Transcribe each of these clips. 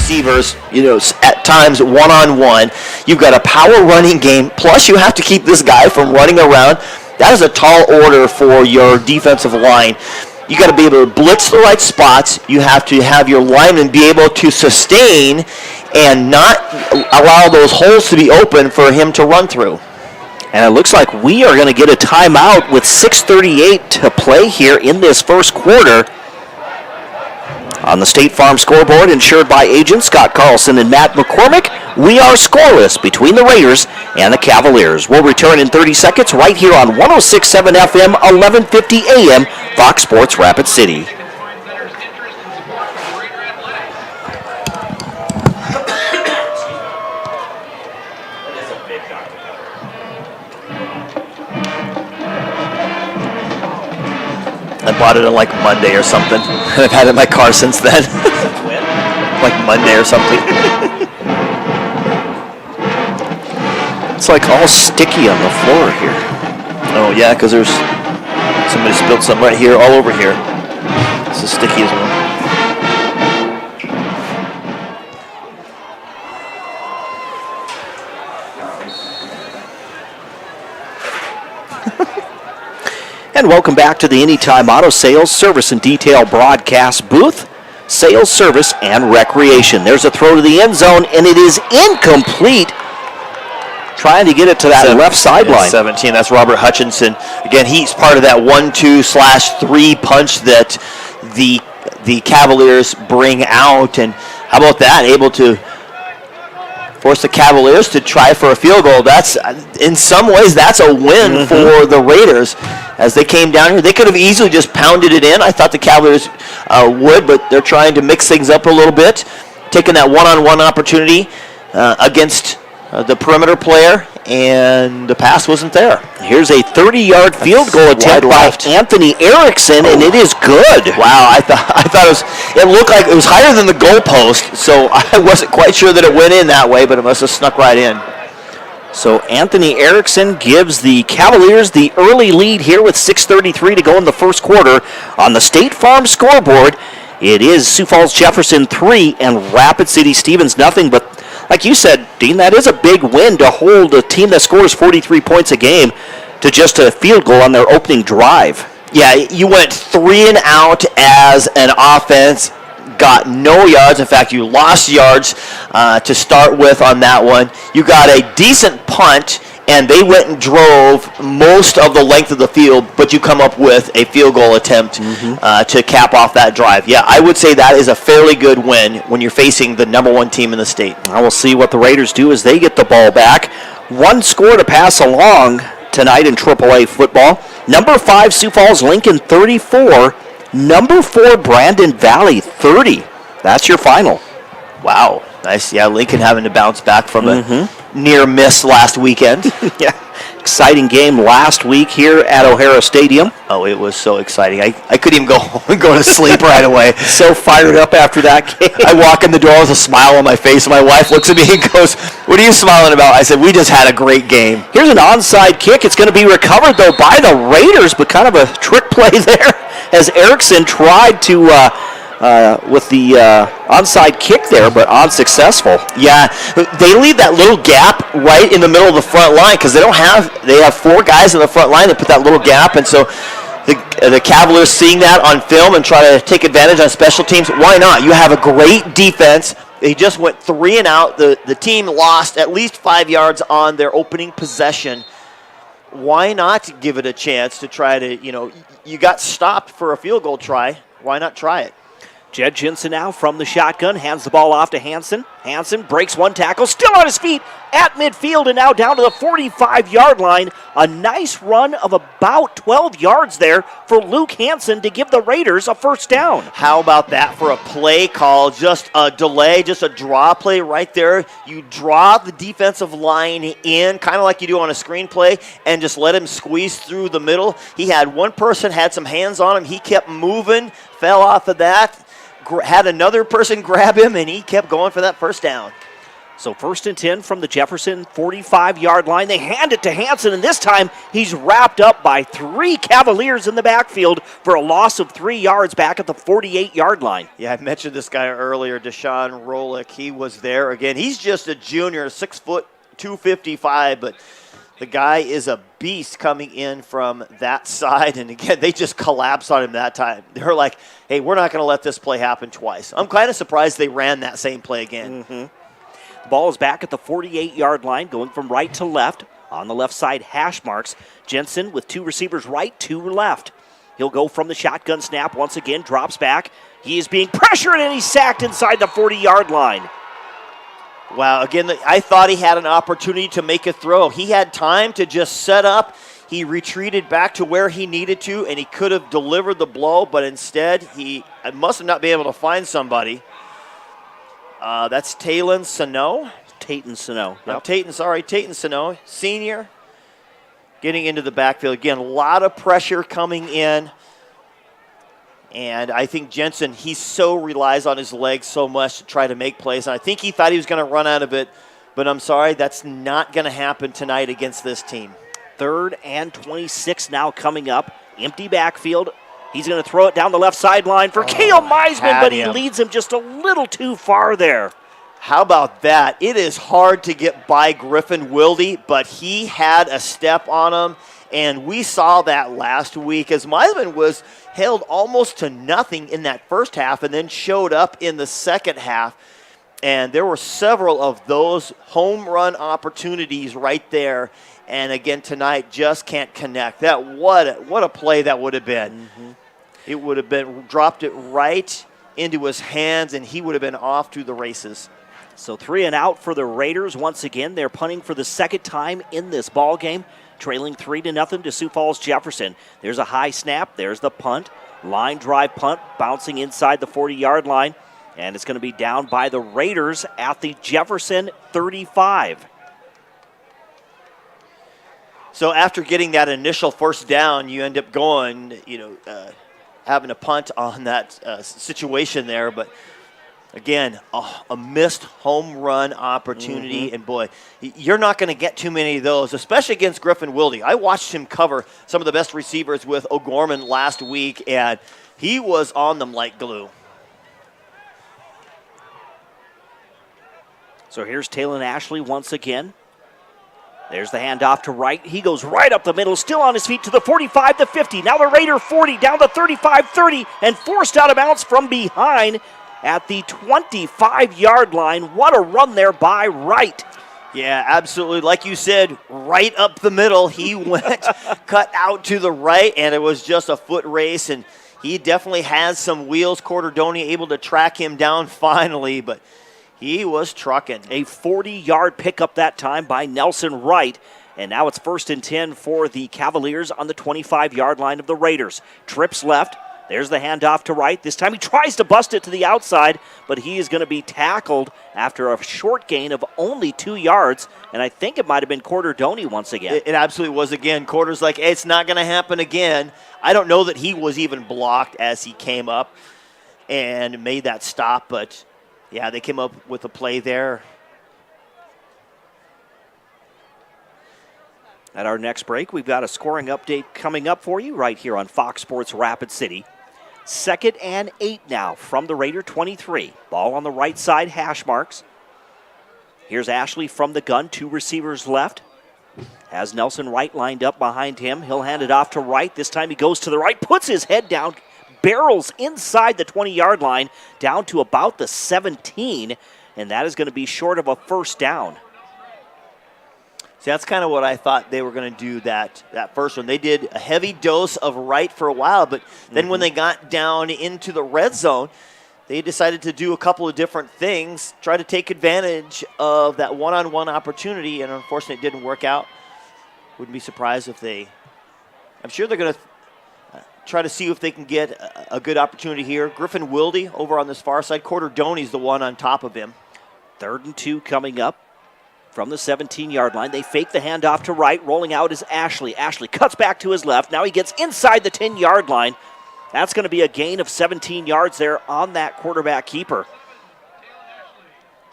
receivers, at times one-on-one. You've got a power running game, plus you have to keep this guy from running around. That is a tall order for your defensive line. You got to be able to blitz the right spots. You have to have your linemen be able to sustain and not allow those holes to be open for him to run through. And it looks like we are going to get a timeout with 6:38 to play here in this first quarter. On the State Farm scoreboard, insured by agents Scott Carlson and Matt McCormick, we are scoreless between the Raiders and the Cavaliers. We'll return in 30 seconds right here on 106.7 FM, 1150 AM, Fox Sports Rapid City. I bought it on like Monday or something. I've had it in my car since then. Like Monday or something. It's like all sticky on the floor here. Oh yeah, because there's somebody spilled some right here, all over here. It's as sticky as well. And welcome back to the Anytime Auto Sales Service and Detail broadcast booth. Sales, service, and recreation. There's a throw to the end zone, and it is incomplete. Trying to get it to that left sideline. 17, that's Robert Hutchinson. Again, he's part of that 1-2/3 punch that the Cavaliers bring out. And how about that? Able to force the Cavaliers to try for a field goal. That's, in some ways, that's a win for the Raiders. As they came down here, they could have easily just pounded it in. I thought the Cavaliers would, but they're trying to mix things up a little bit, taking that one-on-one opportunity against the perimeter player, and the pass wasn't there. Here's a 30-yard field goal attempt by Anthony Erickson, and it is good. Wow, I thought it looked like it was higher than the goalpost, so I wasn't quite sure that it went in that way, but it must have snuck right in. So Anthony Erickson gives the Cavaliers the early lead here with 6:33 to go in the first quarter. On the State Farm scoreboard, it is Sioux Falls Jefferson 3 and Rapid City Stevens nothing. But like you said, Dean, that is a big win to hold a team that scores 43 points a game to just a field goal on their opening drive. Yeah, you went 3 and out as an offense. Got no yards. In fact, you lost yards to start with on that one. You got a decent punt, and they went and drove most of the length of the field, but you come up with a field goal attempt to cap off that drive. Yeah, I would say that is a fairly good win when you're facing the number 1 team in the state. I will see what the Raiders do as they get the ball back. One score to pass along tonight in AAA football. Number 5, Sioux Falls Lincoln 34. Number 4, Brandon Valley 30. That's your final. Wow. Nice. Yeah, Lincoln having to bounce back from a near miss last weekend. Yeah. Exciting game last week here at O'Hara Stadium. Oh, it was so exciting. I couldn't even go home and go to sleep right away. So fired up after that game. I walk in the door with a smile on my face, and my wife looks at me and goes, "What are you smiling about?" I said, "We just had a great game." Here's an onside kick. It's going to be recovered, though, by the Raiders, but kind of a trick play there as Erickson tried to with the onside kick there, but unsuccessful. Yeah, they leave that little gap right in the middle of the front line because they have 4 guys in the front line that put that little gap, and so the Cavaliers seeing that on film and try to take advantage on special teams. Why not? You have a great defense. They just went 3 and out. The team lost at least 5 yards on their opening possession. Why not give it a chance to try to, you got stopped for a field goal try. Why not try it? Jed Jensen now from the shotgun, hands the ball off to Hansen. Hansen breaks one tackle, still on his feet at midfield, and now down to the 45-yard line. A nice run of about 12 yards there for Luke Hansen to give the Raiders a first down. How about that for a play call? Just a delay, just a draw play right there. You draw the defensive line in, kind of like you do on a screenplay, and just let him squeeze through the middle. He had one person, had some hands on him. He kept moving, fell off of that. Had another person grab him, and he kept going for that first down. So 1st and 10 from the Jefferson 45-yard line. They hand it to Hansen, and this time he's wrapped up by 3 Cavaliers in the backfield for a loss of 3 yards back at the 48-yard line. Yeah, I mentioned this guy earlier, Deshaun Rolick. He was there again. He's just a junior, 6 foot, 255, but the guy is a beast coming in from that side. And again, they just collapsed on him that time. They're like, hey, we're not going to let this play happen twice. I'm kind of surprised they ran that same play again. Mm-hmm. Ball is back at the 48-yard line, going from right to left. On the left side, hash marks. Jensen with 2 receivers right, 2 left. He'll go from the shotgun snap once again, drops back. He is being pressured, and he's sacked inside the 40-yard line. Wow, again, I thought he had an opportunity to make a throw. He had time to just set up. He retreated back to where he needed to, and he could have delivered the blow, but instead he must have not been able to find somebody. That's Taylen Sano. Tayton Sano. Yep. Tayton Sano, senior, getting into the backfield. Again, a lot of pressure coming in. And I think Jensen, he so relies on his legs so much to try to make plays. And I think he thought he was going to run out of it, but I'm sorry, that's not going to happen tonight against this team. 3rd and 26 now coming up. Empty backfield. He's going to throw it down the left sideline for Cale Meisman, but he leads him just a little too far there. How about that? It is hard to get by Griffin Wilde, but he had a step on him, and we saw that last week as Meisman was held almost to nothing in that first half and then showed up in the second half. And there were several of those home run opportunities right there. And again, tonight just can't connect. What a play that would have been. Mm-hmm. It would have been dropped it right into his hands, and he would have been off to the races. So 3 and out for the Raiders. Once again, they're punting for the second time in this ball game, trailing 3-0 to Sioux Falls Jefferson. There's a high snap. There's the punt. Line drive punt, bouncing inside the 40-yard line. And it's going to be down by the Raiders at the Jefferson 35. So after getting that initial first down, you end up going, having a punt on that situation there. But again, a missed home run opportunity. Mm-hmm. And boy, you're not going to get too many of those, especially against Griffin Wilde. I watched him cover some of the best receivers with O'Gorman last week, and he was on them like glue. So here's Talon Ashley once again. There's the handoff to right. He goes right up the middle, still on his feet to the 45, the 50. Now the Raider 40, down the 35, 30, and forced out of bounds from behind at the 25-yard line. What a run there by Wright. Yeah, absolutely. Like you said, right up the middle. He went cut out to the right, and it was just a foot race, and he definitely has some wheels. Corderdoni able to track him down finally, but he was trucking. A 40-yard pickup that time by Nelson Wright. And now it's 1st and 10 for the Cavaliers on the 25-yard line of the Raiders. Trips left. There's the handoff to Wright. This time he tries to bust it to the outside, but he is going to be tackled after a short gain of only 2 yards. And I think it might have been Corderdoni once again. It absolutely was again. Corder's like, hey, it's not going to happen again. I don't know that he was even blocked as he came up and made that stop, but yeah, they came up with a play there. At our next break, we've got a scoring update coming up for you right here on Fox Sports Rapid City. 2nd and 8 now from the Raider 23. Ball on the right side, hash marks. Here's Ashley from the gun, 2 receivers left. Has Nelson Wright lined up behind him. He'll hand it off to Wright. This time he goes to the right, puts his head down, barrels inside the 20-yard line down to about the 17, and that is going to be short of a first down. See, that's kind of what I thought they were going to do that first one. They did a heavy dose of Wright for a while, but then when they got down into the red zone, they decided to do a couple of different things, try to take advantage of that one-on-one opportunity, and unfortunately it didn't work out. Wouldn't be surprised if I'm sure they're going to try to see if they can get a good opportunity here. Griffin Wilde over on this far side. Corderdoni's the one on top of him. 3rd and 2 coming up from the 17-yard line. They fake the handoff to Wright. Rolling out is Ashley. Ashley cuts back to his left. Now he gets inside the 10-yard line. That's going to be a gain of 17 yards there on that quarterback keeper.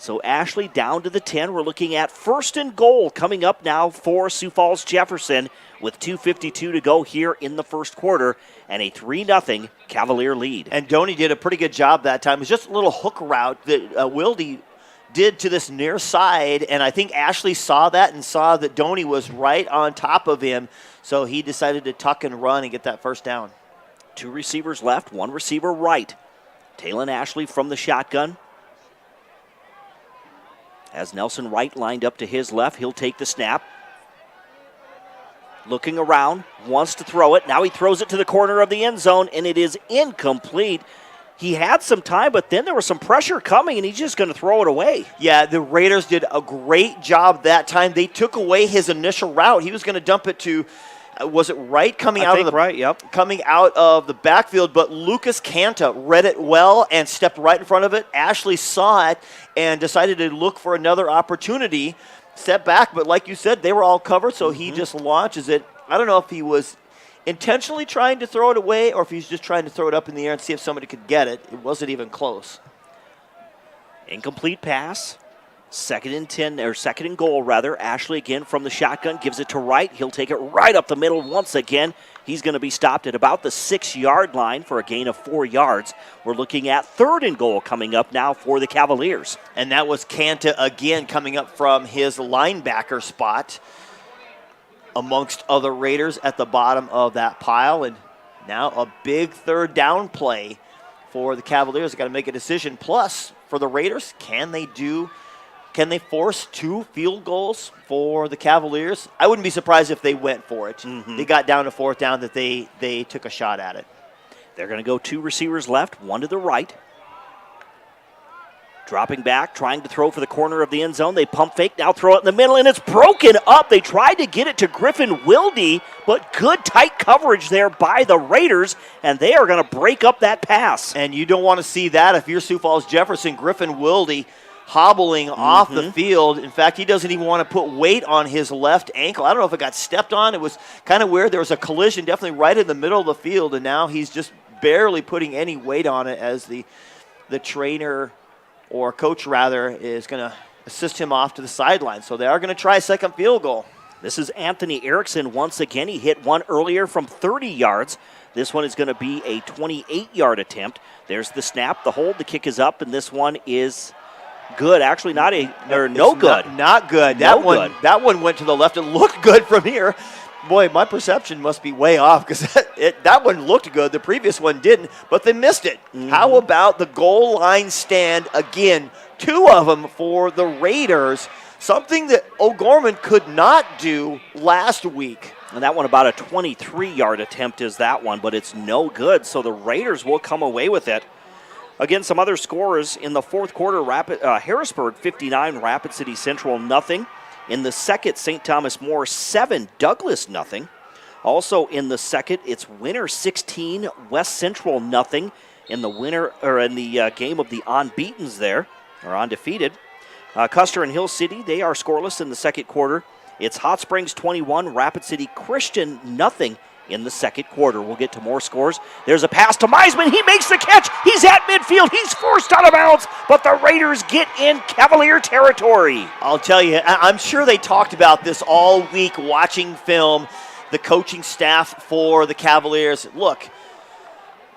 So Ashley down to the 10. We're looking at 1st and goal coming up now for Sioux Falls Jefferson with 2:52 to go here in the first quarter and a 3-0 Cavalier lead. And Doney did a pretty good job that time. It was just a little hook route that Wilde did to this near side, and I think Ashley saw that and saw that Doney was right on top of him, so he decided to tuck and run and get that first down. 2 receivers left, 1 receiver right. Talon Ashley from the shotgun. As Nelson Wright lined up to his left, he'll take the snap. Looking around, wants to throw it. Now he throws it to the corner of the end zone, and it is incomplete. He had some time, but then there was some pressure coming, and he's just going to throw it away. Yeah, the Raiders did a great job that time. They took away his initial route. He was going to dump it to, was it Wright coming out of the right? Yep. Coming out of the backfield, but Lucas Canta read it well and stepped right in front of it. Ashley saw it and decided to look for another opportunity. Step back, but like you said, they were all covered, so he just launches it. I don't know if he was intentionally trying to throw it away or if he's just trying to throw it up in the air and see if somebody could get it. It wasn't even close. Incomplete pass. 2nd and 10, or 2nd and goal rather. Ashley again from the shotgun gives it to Wright. He'll take it right up the middle once again. He's going to be stopped at about the 6-yard line for a gain of 4 yards. We're looking at 3rd and goal coming up now for the Cavaliers. And that was Canta again coming up from his linebacker spot amongst other Raiders at the bottom of that pile. And now a big 3rd down play for the Cavaliers. They've got to make a decision. Plus, for the Raiders, can they force 2 field goals for the Cavaliers? I wouldn't be surprised if they went for it. They got down to 4th down that they took a shot at it. They're going to go 2 receivers left, 1 to the right. Dropping back, trying to throw for the corner of the end zone. They pump fake, now throw it in the middle, and it's broken up. They tried to get it to Griffin Wilde, but good tight coverage there by the Raiders, and they are going to break up that pass. And you don't want to see that if you're Sioux Falls Jefferson. Griffin Wilde hobbling off the field. In fact, he doesn't even want to put weight on his left ankle. I don't know if it got stepped on. It was kind of weird. There was a collision definitely right in the middle of the field, and now he's just barely putting any weight on it as the trainer or coach rather is going to assist him off to the sideline. So they are going to try a 2nd field goal. This is Anthony Erickson once again. He hit one earlier from 30 yards. This one is going to be a 28-yard attempt. There's the snap, the hold, the kick is up, and this one is good. Actually, no good. Not good. That one went to the left. It looked good from here. Boy, my perception must be way off because that one looked good. The previous one didn't, but they missed it. How about the goal line stand again? 2 of them for the Raiders, something that O'Gorman could not do last week. And that one about a 23-yard attempt is that one, but it's no good, so the Raiders will come away with it. Again, some other scores in the 4th quarter, Harrisburg 59, Rapid City Central nothing. In the 2nd, St. Thomas More 7, Douglas nothing. Also in the 2nd, it's Winter 16, West Central nothing. In the game of the unbeatens there, or undefeated. Custer and Hill City, they are scoreless in the 2nd quarter. It's Hot Springs 21, Rapid City Christian nothing in the 2nd quarter. We'll get to more scores. There's a pass to Meisman. He makes the catch. He's at midfield. He's forced out of bounds, but the Raiders get in Cavalier territory. I'll tell you, I'm sure they talked about this all week watching film, the coaching staff for the Cavaliers. Look,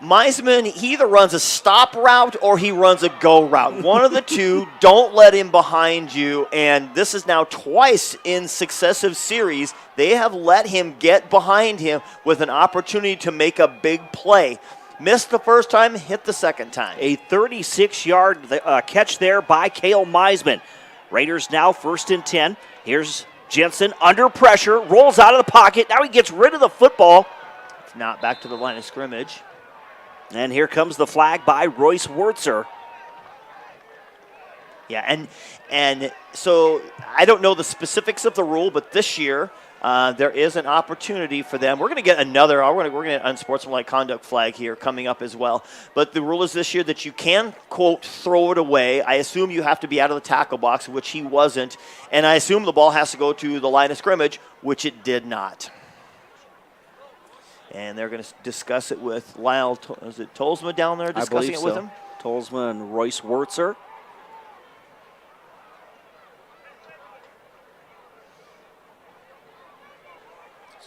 Meisman, he either runs a stop route or he runs a go route. One of the two. Don't let him behind you. And this is now twice in successive series. They have let him get behind him with an opportunity to make a big play. Missed the first time, hit the second time. A 36-yard catch there by Cale Meisman. Raiders now 1st and 10. Here's Jensen under pressure, rolls out of the pocket. Now he gets rid of the football. It's not back to the line of scrimmage. And here comes the flag by Royce Wurtzer. Yeah, and so I don't know the specifics of the rule, but this year there is an opportunity for them. We're going to get another, we're going to get an unsportsmanlike conduct flag here coming up as well. But the rule is this year that you can, quote, throw it away. I assume you have to be out of the tackle box, which he wasn't. And I assume the ball has to go to the line of scrimmage, which it did not. And they're going to discuss it with Lyle. Is it Tolsma down there discussing it with him? Tolsma and Royce Wurtzer.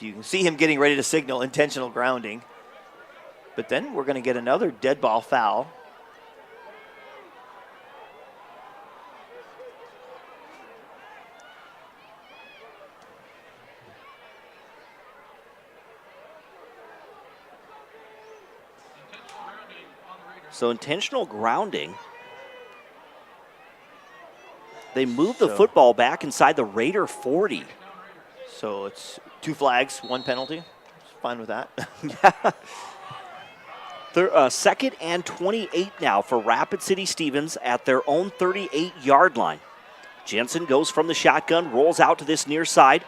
So you can see him getting ready to signal intentional grounding. But then we're going to get another dead ball foul. So intentional grounding. They move the football back inside the Raider 40. So it's 2 flags, 1 penalty. Fine with that. Second and 28 now for Rapid City Stevens at their own 38-yard line. Jensen goes from the shotgun, rolls out to this near side,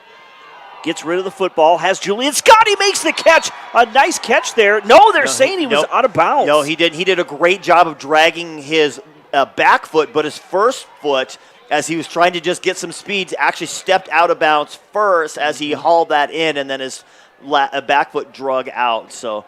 gets rid of the football, has Julian Scotty makes the catch. A nice catch there. No, they're saying he was out of bounds. No, he did. He did a great job of dragging his back foot, but his first foot, as he was trying to just get some speeds, actually stepped out of bounds first as he hauled that in, and then his back foot drug out. So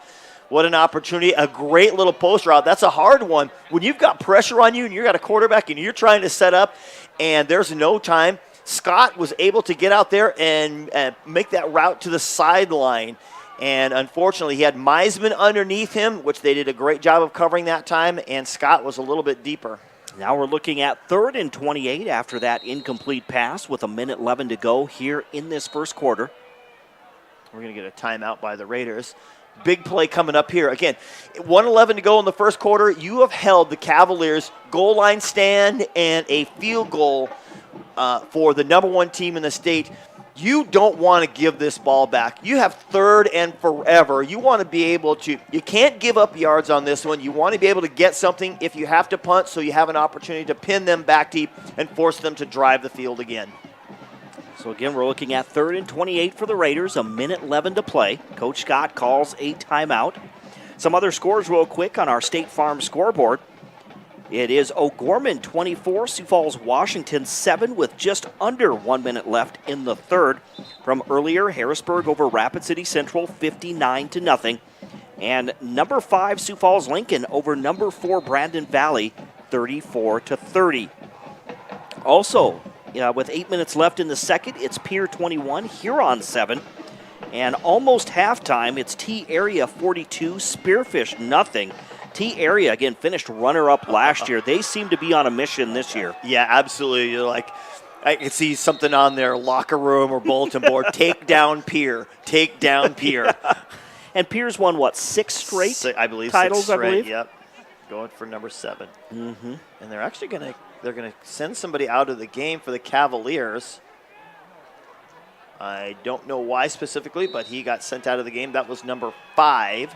what an opportunity. A great little post route. That's a hard one. When you've got pressure on you and you've got a quarterback and you're trying to set up and there's no time, Scott was able to get out there and make that route to the sideline. And unfortunately, he had Meisman underneath him, which they did a great job of covering that time, and Scott was a little bit deeper. Now we're looking at 3rd and 28 after that incomplete pass with 1:11 to go here in this first quarter. We're going to get a timeout by the Raiders. Big play coming up here. Again, 1:11 to go in the first quarter. You have held the Cavaliers goal line stand and a field goal for the number 1 team in the state. You don't want to give this ball back. You have 3rd and forever. You want to be able to, you can't give up yards on this one. You want to be able to get something if you have to punt so you have an opportunity to pin them back deep and force them to drive the field again. So again, we're looking at 3rd and 28 for the Raiders, 1:11 to play. Coach Scott calls a timeout. Some other scores real quick on our State Farm scoreboard. It is O'Gorman 24, Sioux Falls, Washington 7 with just under 1 minute left in the third. From earlier, Harrisburg over Rapid City Central 59-0. And number 5, Sioux Falls Lincoln over number 4, Brandon Valley 34-30. Also, with 8 minutes left in the second, it's Pier 21, Huron 7. And almost halftime, it's T Area 42, Spearfish nothing. T Area, again, finished runner-up last year. They seem to be on a mission this year. Yeah, absolutely. You're like, I can see something on their locker room or bulletin board. Take down Pier. Take down Pier. Yeah. And Pier's won, 6 straight I believe titles, 6 straight, I believe? Yep. Going for number 7. Mm-hmm. And they're actually going to send somebody out of the game for the Cavaliers. I don't know why specifically, but he got sent out of the game. That was number 5.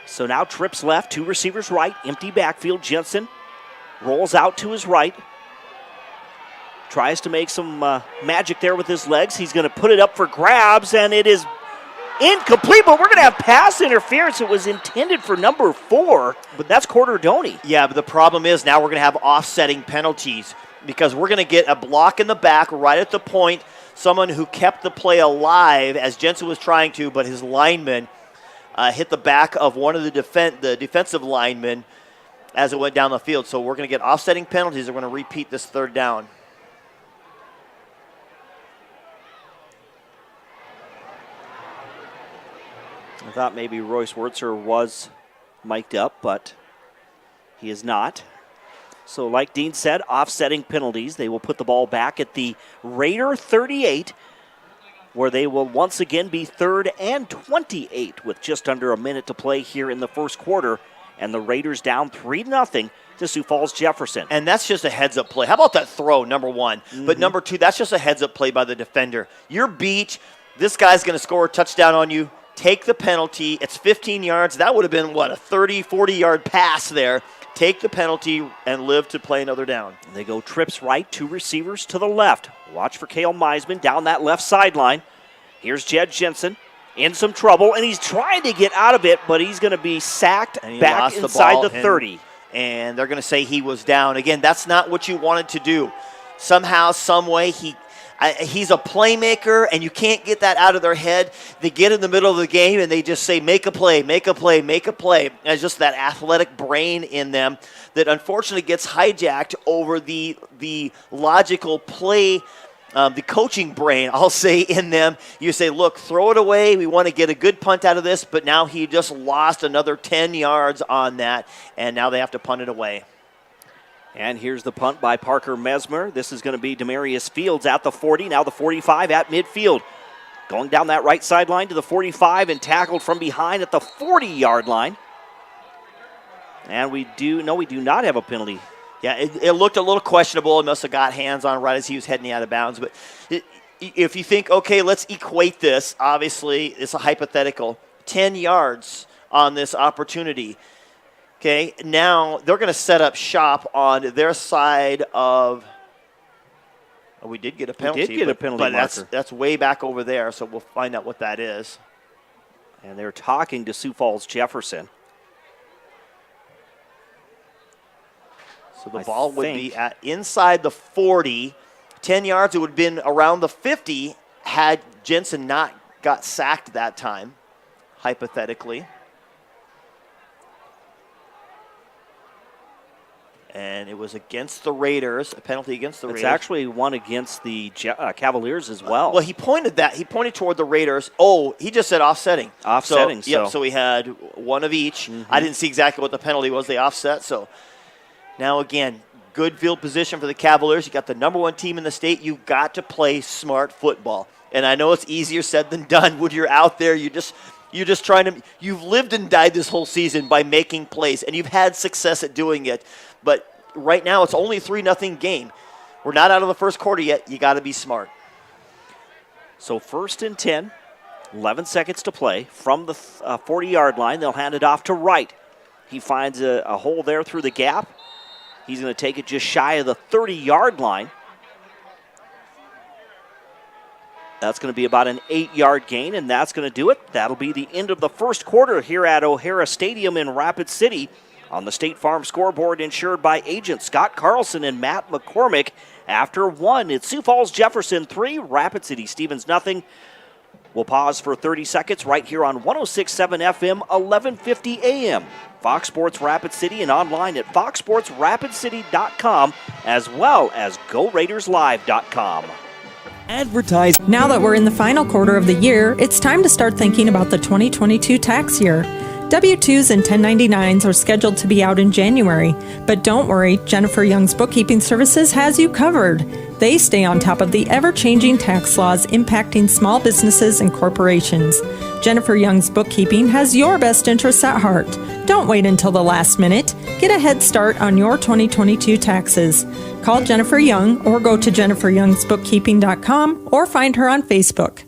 So now trips left, 2 receivers right, empty backfield. Jensen rolls out to his right. Tries to make some magic there with his legs. He's going to put it up for grabs, and it is incomplete, but we're going to have pass interference. It was intended for number 4, but that's Corderdoni. Yeah, but the problem is now we're going to have offsetting penalties because we're going to get a block in the back right at the point, someone who kept the play alive as Jensen was trying to, but his lineman hit the back of one of the defensive linemen as it went down the field. So we're going to get offsetting penalties. We're going to repeat this 3rd down. I thought maybe Royce Wurtzer was mic'd up, but he is not. So like Dean said, offsetting penalties. They will put the ball back at the Raider 38, where they will once again be 3rd and 28 with just under a minute to play here in the first quarter. And the Raiders down 3-0 to Sioux Falls Jefferson. And that's just a heads-up play. How about that throw, number 1? Mm-hmm. But number 2, that's just a heads-up play by the defender. You're beat. This guy's going to score a touchdown on you. Take the penalty. It's 15 yards. That would have been, a 30, 40-yard pass there. Take the penalty and live to play another down. They go trips right, 2 receivers to the left. Watch for Cale Meisman down that left sideline. Here's Jed Jensen in some trouble, and he's trying to get out of it, but he's going to be sacked back inside the 30. And they're going to say he was down. Again, that's not what you wanted to do. Somehow, some way, he's a playmaker, and you can't get that out of their head. They get in the middle of the game, and they just say, make a play, make a play, make a play. And it's just that athletic brain in them that unfortunately gets hijacked over the logical play the coaching brain, I'll say, in them. You say, look, throw it away. We want to get a good punt out of this, but now he just lost another 10 yards on that, and now they have to punt it away. And here's the punt by Parker Mesmer. This is going to be Demarius Fields at the 40, now the 45 at midfield. Going down that right sideline to the 45 and tackled from behind at the 40-yard line. And we do not have a penalty. Yeah, it looked a little questionable. It must have got hands on right as he was heading out of bounds. But if you think, okay, let's equate this. Obviously, it's a hypothetical. 10 yards on this opportunity. Okay, now they're going to set up shop on their side of – we did get a penalty. We did get a penalty but marker. that's way back over there, so we'll find out what that is. And they're talking to Sioux Falls Jefferson. So the ball would be at inside the 40. 10 yards, it would have been around the 50 had Jensen not got sacked that time, hypothetically. And it was against the Raiders, a penalty against the Raiders. It's actually one against the Cavaliers as well. Well, he pointed toward the Raiders. Oh, he just said offsetting. Offsetting, so we had one of each. Mm-hmm. I didn't see exactly what the penalty was. They offset, so now again, good field position for the Cavaliers. You got the number one team in the state. You've got to play smart football. And I know it's easier said than done when you're out there. You're just trying to – you've lived and died this whole season by making plays, and you've had success at doing it. But right now it's only a 3-0 game. We're not out of the first quarter yet. You got to be smart. So 1st and 10, 11 seconds to play. From the 40-yard line, they'll hand it off to Wright. He finds a hole there through the gap. He's going to take it just shy of the 30-yard line. That's going to be about an 8-yard gain, and that's going to do it. That'll be the end of the first quarter here at O'Hara Stadium in Rapid City. On the State Farm scoreboard, insured by agents Scott Carlson and Matt McCormick. After 1, it's Sioux Falls Jefferson 3, Rapid City Stevens 0. We'll pause for 30 seconds right here on 106.7 FM, 1150 AM. Fox Sports Rapid City and online at foxsportsrapidcity.com as well as GoRaidersLive.com. Advertise. Now that we're in the final quarter of the year, it's time to start thinking about the 2022 tax year. W-2s and 1099s are scheduled to be out in January, but don't worry, Jennifer Young's Bookkeeping Services has you covered. They stay on top of the ever-changing tax laws impacting small businesses and corporations. Jennifer Young's Bookkeeping has your best interests at heart. Don't wait until the last minute. Get a head start on your 2022 taxes. Call Jennifer Young or go to jenniferyoungsbookkeeping.com or find her on Facebook.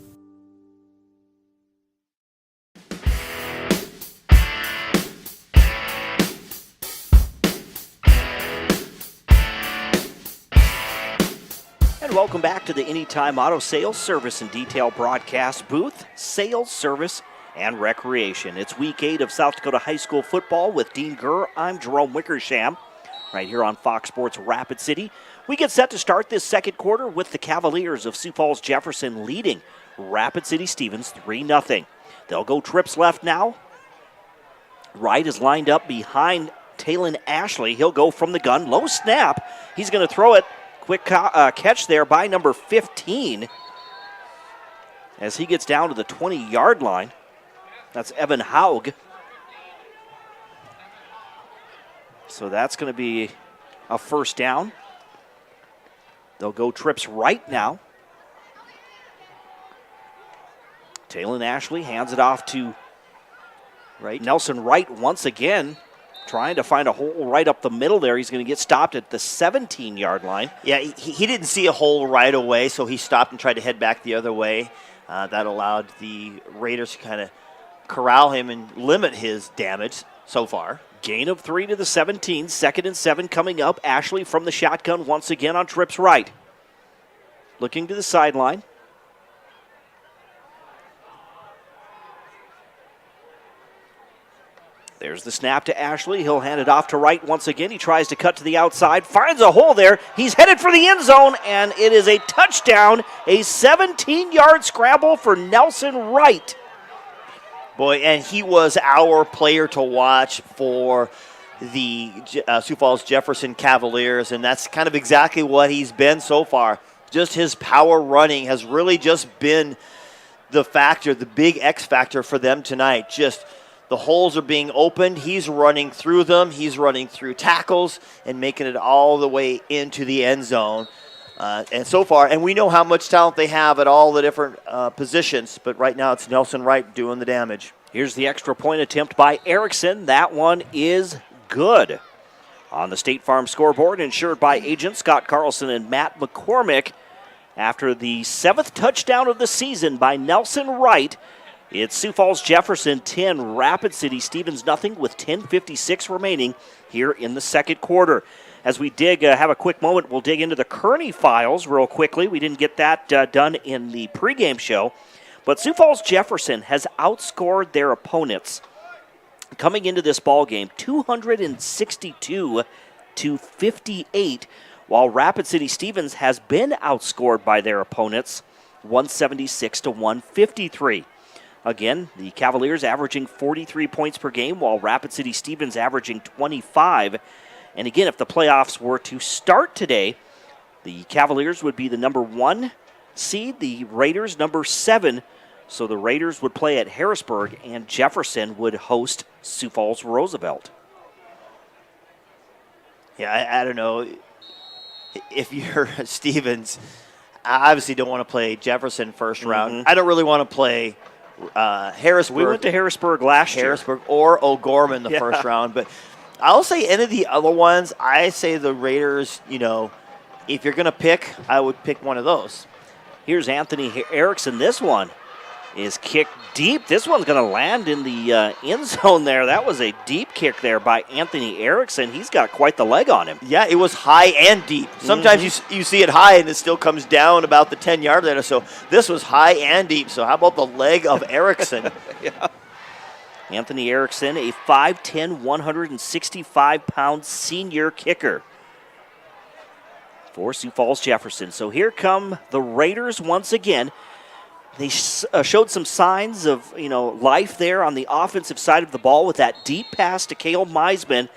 Welcome back to the Anytime Auto Sales Service and Detail broadcast booth, sales, service, and recreation. It's week 8 of South Dakota High School football with Dean Gurr. I'm Jerome Wickersham, right here on Fox Sports Rapid City. We get set to start this second quarter with the Cavaliers of Sioux Falls Jefferson leading Rapid City Stevens 3-0. They'll go trips left now. Wright is lined up behind Talon Ashley. He'll go from the gun. Low snap. He's going to throw it. Quick catch there by number 15 as he gets down to the 20-yard line. That's Evan Haug. So that's going to be a first down. They'll go trips right now. Talon Ashley hands it off to Nelson Wright once again. Trying to find a hole right up the middle there. He's going to get stopped at the 17-yard line. Yeah, he didn't see a hole right away, so he stopped and tried to head back the other way. That allowed the Raiders to kind of corral him and limit his damage so far. Gain of 3 to the 17. 2nd and 7 coming up. Ashley from the shotgun once again on trips right. Looking to the sideline. There's the snap to Ashley. He'll hand it off to Wright once again. He tries to cut to the outside, finds a hole there. He's headed for the end zone, and it is a touchdown, a 17-yard scramble for Nelson Wright. Boy, and he was our player to watch for the Sioux Falls Jefferson Cavaliers, and that's kind of exactly what he's been so far. just his power running has really just been the factor, the big X factor for them tonight. Just the holes are being opened. He's running through them. He's running through tackles and making it all the way into the end zone. And so far, and we know how much talent they have at all the different positions, but right now it's Nelson Wright doing the damage. Here's the extra point attempt by Erickson. That one is good. On the State Farm scoreboard, insured by agents Scott Carlson and Matt McCormick. After the 7th touchdown of the season by Nelson Wright, it's Sioux Falls Jefferson 10, Rapid City Stevens nothing with 10:56 remaining here in the second quarter. As we have a quick moment, we'll dig into the Kearney files real quickly. We didn't get that done in the pregame show. But Sioux Falls Jefferson has outscored their opponents coming into this ball game 262-58, while Rapid City Stevens has been outscored by their opponents 176-153. Again, the Cavaliers averaging 43 points per game, while Rapid City Stevens averaging 25. And again, if the playoffs were to start today, the Cavaliers would be the number 1 seed, the Raiders number 7. So the Raiders would play at Harrisburg, and Jefferson would host Sioux Falls Roosevelt. Yeah, I don't know. If you're Stevens, I obviously don't want to play Jefferson first round. I don't really want to play Harrisburg. We went to Harrisburg last year. Harrisburg or O'Gorman the first round. But I'll say any of the other ones, I say the Raiders, if you're going to pick, I would pick one of those. Here's Anthony Erickson. This one is kicked deep. This one's going to land in the end zone there. That was a deep kick there by Anthony Erickson. He's got quite the leg on him. Yeah, it was high and deep. Sometimes you see it high and it still comes down about the 10-yard line or so. This was high and deep. So how about the leg of Erickson? Yeah. Anthony Erickson, a 5'10", 165-pound senior kicker for Sioux Falls Jefferson. So here come the Raiders once again. They showed some signs of, life there on the offensive side of the ball with that deep pass to Cale Meisman,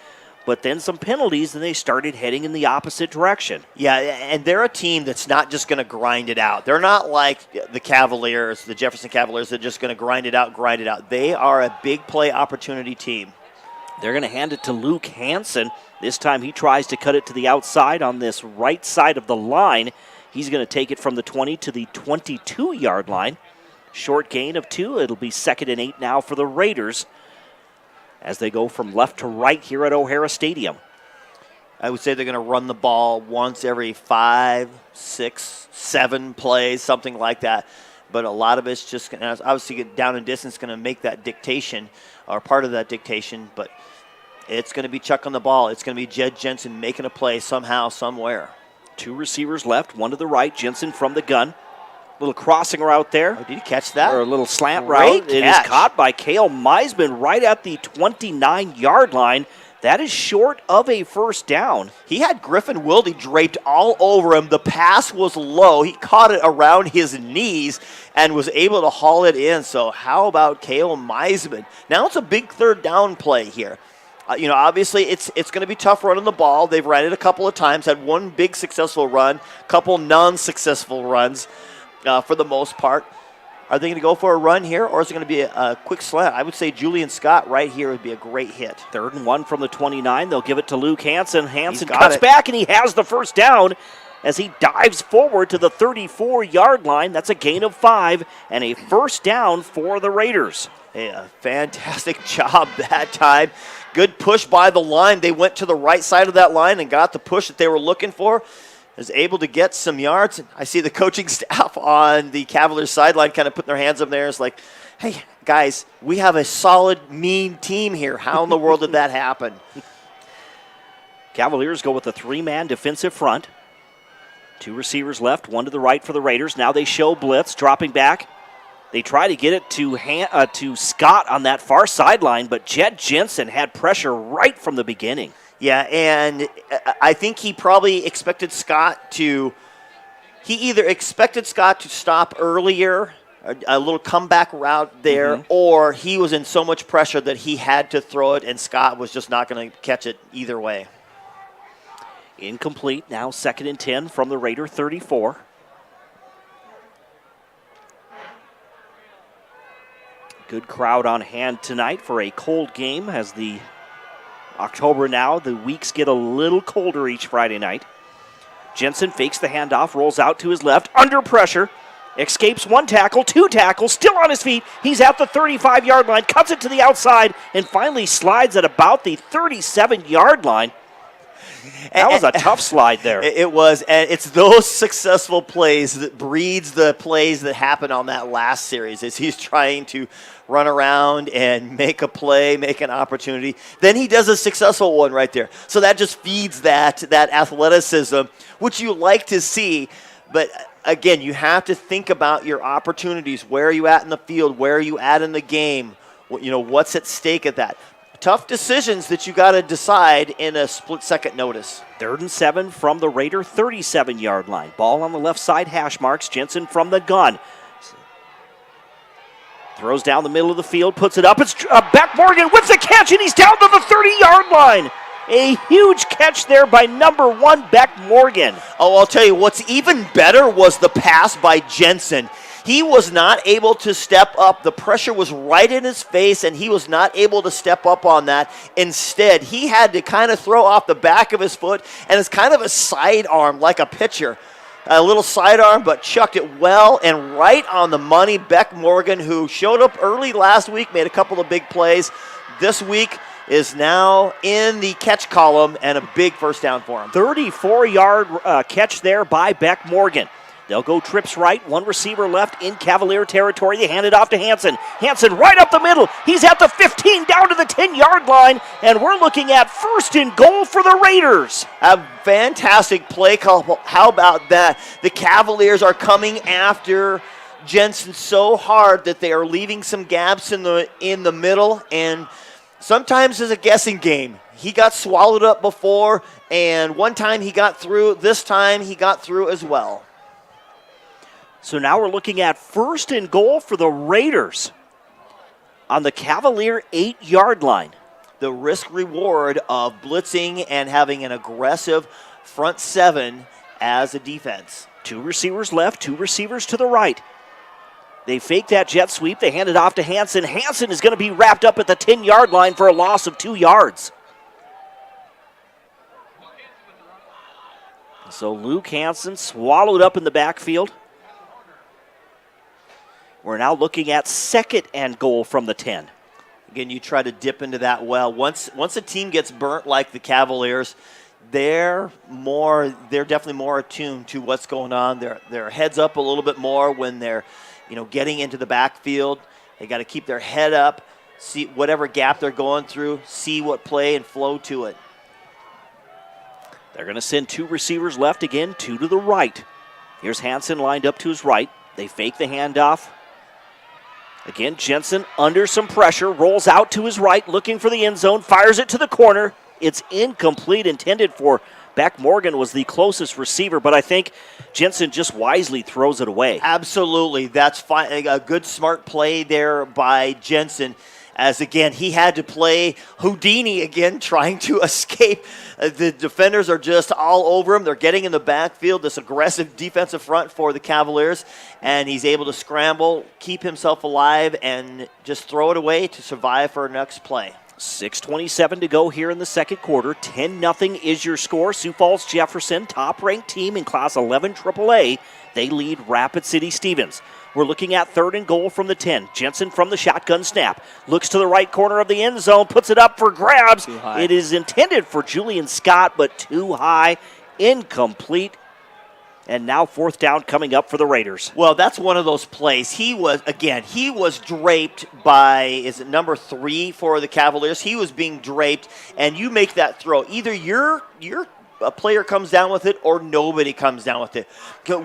but then some penalties, and they started heading in the opposite direction. Yeah, and they're a team that's not just going to grind it out. They're not like the Cavaliers, the Jefferson Cavaliers, that are just going to grind it out. They are a big play opportunity team. They're going to hand it to Luke Hansen. This time he tries to cut it to the outside on this right side of the line. He's going to take it from the 20 to the 22-yard line. Short gain of 2. It'll be 2nd and 8 now for the Raiders as they go from left to right here at O'Hara Stadium. I would say they're going to run the ball once every 5, 6, 7 plays, something like that. But a lot of it's just going to, obviously, get down in distance, going to make that dictation or part of that dictation. But it's going to be Chuck on the ball. It's going to be Jed Jensen making a play somehow, somewhere. 2 receivers left, one to the right. Jensen from the gun. Little crossing route there. Oh, did he catch that? Or a little slant Great route. catch. It is caught by Cale Meisman right at the 29-yard line. That is short of a first down. He had Griffin Wilde draped all over him. The pass was low. He caught it around his knees and was able to haul it in. So how about Cale Meisman? Now it's a big third down play here. Obviously it's going to be tough running the ball. They've ran it a couple of times, had one big successful run, couple non-successful runs for the most part. Are they going to go for a run here, or is it going to be a quick slant? I would say Julian Scott right here would be a great hit. 3rd and 1 from the 29. They'll give it to Luke Hansen. Hansen cuts back, and he has the first down as he dives forward to the 34-yard line. That's a gain of 5 and a first down for the Raiders. Hey, a fantastic job that time. Good push by the line. They went to the right side of that line and got the push that they were looking for. Was able to get some yards. I see the coaching staff on the Cavaliers sideline kind of putting their hands up there. It's like, hey, guys, we have a solid, mean team here. How in the world did that happen? Cavaliers go with a 3-man defensive front. 2 receivers left, 1 to the right for the Raiders. Now they show blitz, dropping back. They try to get it to Scott on that far sideline, but Jed Jensen had pressure right from the beginning. Yeah, and I think he probably expected Scott to – he either expected Scott to stop earlier, a little comeback route there, or he was in so much pressure that he had to throw it, and Scott was just not going to catch it either way. Incomplete, now 2nd and 10 from the Raider 34. Good crowd on hand tonight for a cold game as the October now. The weeks get a little colder each Friday night. Jensen fakes the handoff, rolls out to his left, under pressure. Escapes one tackle, two tackles, still on his feet. He's at the 35-yard line, cuts it to the outside, and finally slides at about the 37-yard line. That was a tough slide there. It was, and it's those successful plays that breeds the plays that happen on that last series as he's trying to run around and make a play, make an opportunity. Then he does a successful one right there. So that just feeds that athleticism, which you like to see. But again, you have to think about your opportunities. Where are you at in the field? Where are you at in the game? What's at stake at that? Tough decisions that you got to decide in a split-second notice. 3rd and 7 from the Raider 37-yard line. Ball on the left side, hash marks. Jensen from the gun. Throws down the middle of the field, puts it up. It's Beck Morgan with the catch, and he's down to the 30-yard line. A huge catch there by number 1, Beck Morgan. Oh, I'll tell you, what's even better was the pass by Jensen. He was not able to step up. The pressure was right in his face, and he was not able to step up on that. Instead, he had to kind of throw off the back of his foot, and it's kind of a sidearm like a pitcher. A little sidearm, but chucked it well and right on the money. Beck Morgan, who showed up early last week, made a couple of big plays. This week is now in the catch column and a big first down for him. 34-yard catch there by Beck Morgan. They'll go trips right, one receiver left in Cavalier territory. They hand it off to Hansen. Hansen right up the middle. He's at the 15, down to the 10-yard line, and we're looking at 1st and goal for the Raiders. A fantastic play call. How about that? The Cavaliers are coming after Jensen so hard that they are leaving some gaps in the middle, and sometimes it's a guessing game. He got swallowed up before, and one time he got through. This time he got through as well. So now we're looking at 1st and goal for the Raiders on the Cavalier 8-yard line. The risk-reward of blitzing and having an aggressive front 7 as a defense. 2 receivers left, 2 receivers to the right. They fake that jet sweep. They hand it off to Hansen. Hansen is going to be wrapped up at the 10-yard line for a loss of 2 yards. So Luke Hansen swallowed up in the backfield. We're now looking at 2nd and goal from the 10. Again, you try to dip into that well. Once a team gets burnt like the Cavaliers, they're definitely more attuned to what's going on. Their heads up a little bit more when they're getting into the backfield. They got to keep their head up, see whatever gap they're going through, see what play and flow to it. They're going to send 2 receivers left again, 2 to the right. Here's Hansen lined up to his right. They fake the handoff. Again, Jensen under some pressure, rolls out to his right, looking for the end zone, fires it to the corner. It's incomplete, intended for Beck Morgan was the closest receiver, but I think Jensen just wisely throws it away. Absolutely. That's fine. A good, smart play there by Jensen. As, again, he had to play Houdini again, trying to escape. The defenders are just all over him. They're getting in the backfield, this aggressive defensive front for the Cavaliers, and he's able to scramble, keep himself alive, and just throw it away to survive for our next play. 6:27 to go here in the second quarter. 10-0 is your score. Sioux Falls Jefferson, top-ranked team in Class 11 AAA. They lead Rapid City Stevens. We're looking at 3rd and goal from the 10. Jensen from the shotgun snap. Looks to the right corner of the end zone, puts it up for grabs. It is intended for Julian Scott, but too high, incomplete. And now 4th down coming up for the Raiders. Well, that's one of those plays. He was draped by, is it number 3 for the Cavaliers? He was being draped, and you make that throw. Either a player comes down with it or nobody comes down with it.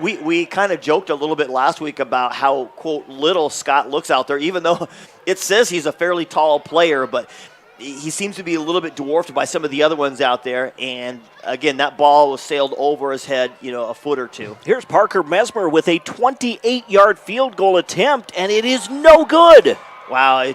We kind of joked a little bit last week about how, quote, little Scott looks out there, even though it says he's a fairly tall player, but he seems to be a little bit dwarfed by some of the other ones out there. And, again, that ball was sailed over his head, a foot or two. Here's Parker Mesmer with a 28-yard field goal attempt, and it is no good. Wow,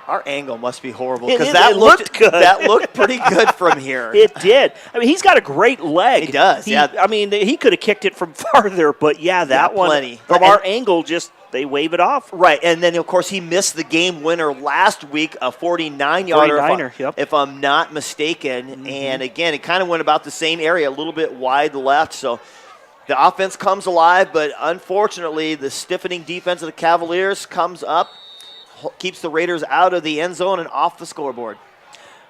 our angle must be horrible because that looked good. That looked pretty good from here. It did. I mean, he's got a great leg. He does, yeah. I mean, he could have kicked it from farther, but that one plenty. From our angle just they wave it off. Right, and then, of course, he missed the game winner last week, a 49-yarder, if I'm not mistaken. And, again, it kind of went about the same area, a little bit wide left. So the offense comes alive, but unfortunately the stiffening defense of the Cavaliers comes up, keeps the Raiders out of the end zone and off the scoreboard.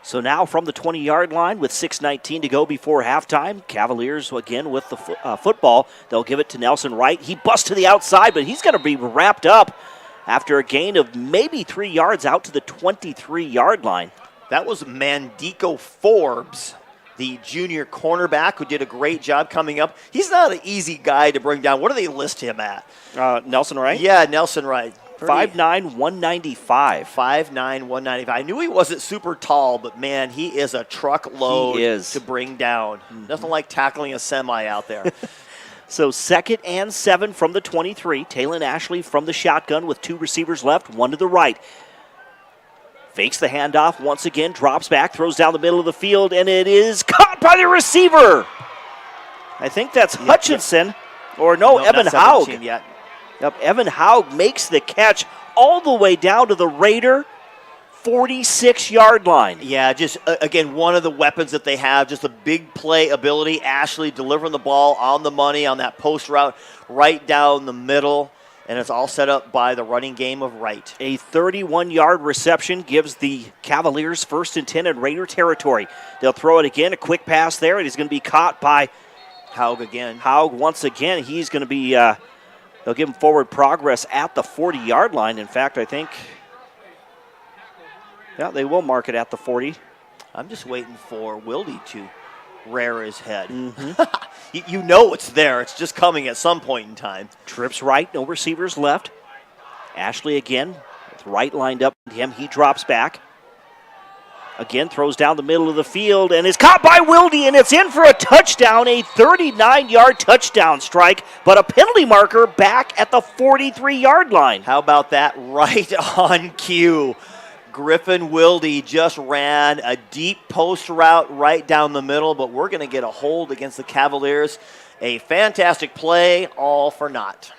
So now from the 20-yard line with 6:19 to go before halftime, Cavaliers again with the football. They'll give it to Nelson Wright. He busts to the outside, but he's going to be wrapped up after a gain of maybe 3 yards out to the 23-yard line. That was Mandico Forbes, the junior cornerback who did a great job coming up. He's not an easy guy to bring down. What do they list him at? Nelson Wright? Yeah, Nelson Wright. 5'9", 195. 5'9", 195. I knew he wasn't super tall, but, man, he is a truckload to bring down. Nothing like tackling a semi out there. So 2nd and 7 from the 23. Taylon Ashley from the shotgun with 2 receivers left, 1 to the right. Fakes the handoff once again, drops back, throws down the middle of the field, and it is caught by the receiver. I think that's Hutchinson. Or no, Evan Haug. Yep, Evan Haug makes the catch all the way down to the Raider 46-yard line. Yeah, just, again, one of the weapons that they have, just a big play ability. Ashley delivering the ball on the money on that post route right down the middle, and it's all set up by the running game of Wright. A 31-yard reception gives the Cavaliers 1st and 10 in Raider territory. They'll throw it again, a quick pass there, and he's going to be caught by Haug again. Haug once again. He's going to be... They'll give him forward progress at the 40-yard line. In fact, I think, they will mark it at the 40. I'm just waiting for Wildy to rear his head. You know it's there. It's just coming at some point in time. Trips right, no receivers left. Ashley again, with Wright lined up to him. He drops back. Again, throws down the middle of the field and is caught by Wildy, and it's in for a touchdown, a 39-yard touchdown strike, but a penalty marker back at the 43-yard line. How about that? Right on cue. Griffin Wildy just ran a deep post route right down the middle, but we're going to get a hold against the Cavaliers. A fantastic play, all for naught.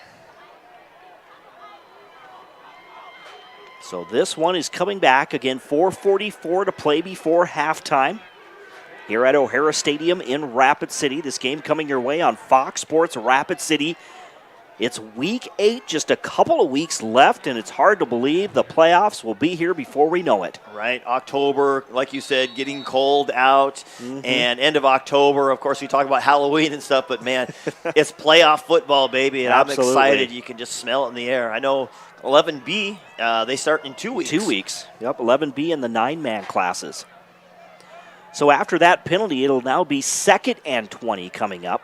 So this one is coming back. Again, 4:44 to play before halftime here at O'Hara Stadium in Rapid City. This game coming your way on Fox Sports Rapid City. It's week 8, just a couple of weeks left, and it's hard to believe the playoffs will be here before we know it. Right, October, like you said, getting cold out, and end of October. Of course, we talk about Halloween and stuff, but, man, it's playoff football, baby, and I'm excited. You can just smell it in the air. I know 11B, they start in 2 weeks. 2 weeks. Yep, 11B in the 9-man classes. So after that penalty, it'll now be 2nd and 20 coming up.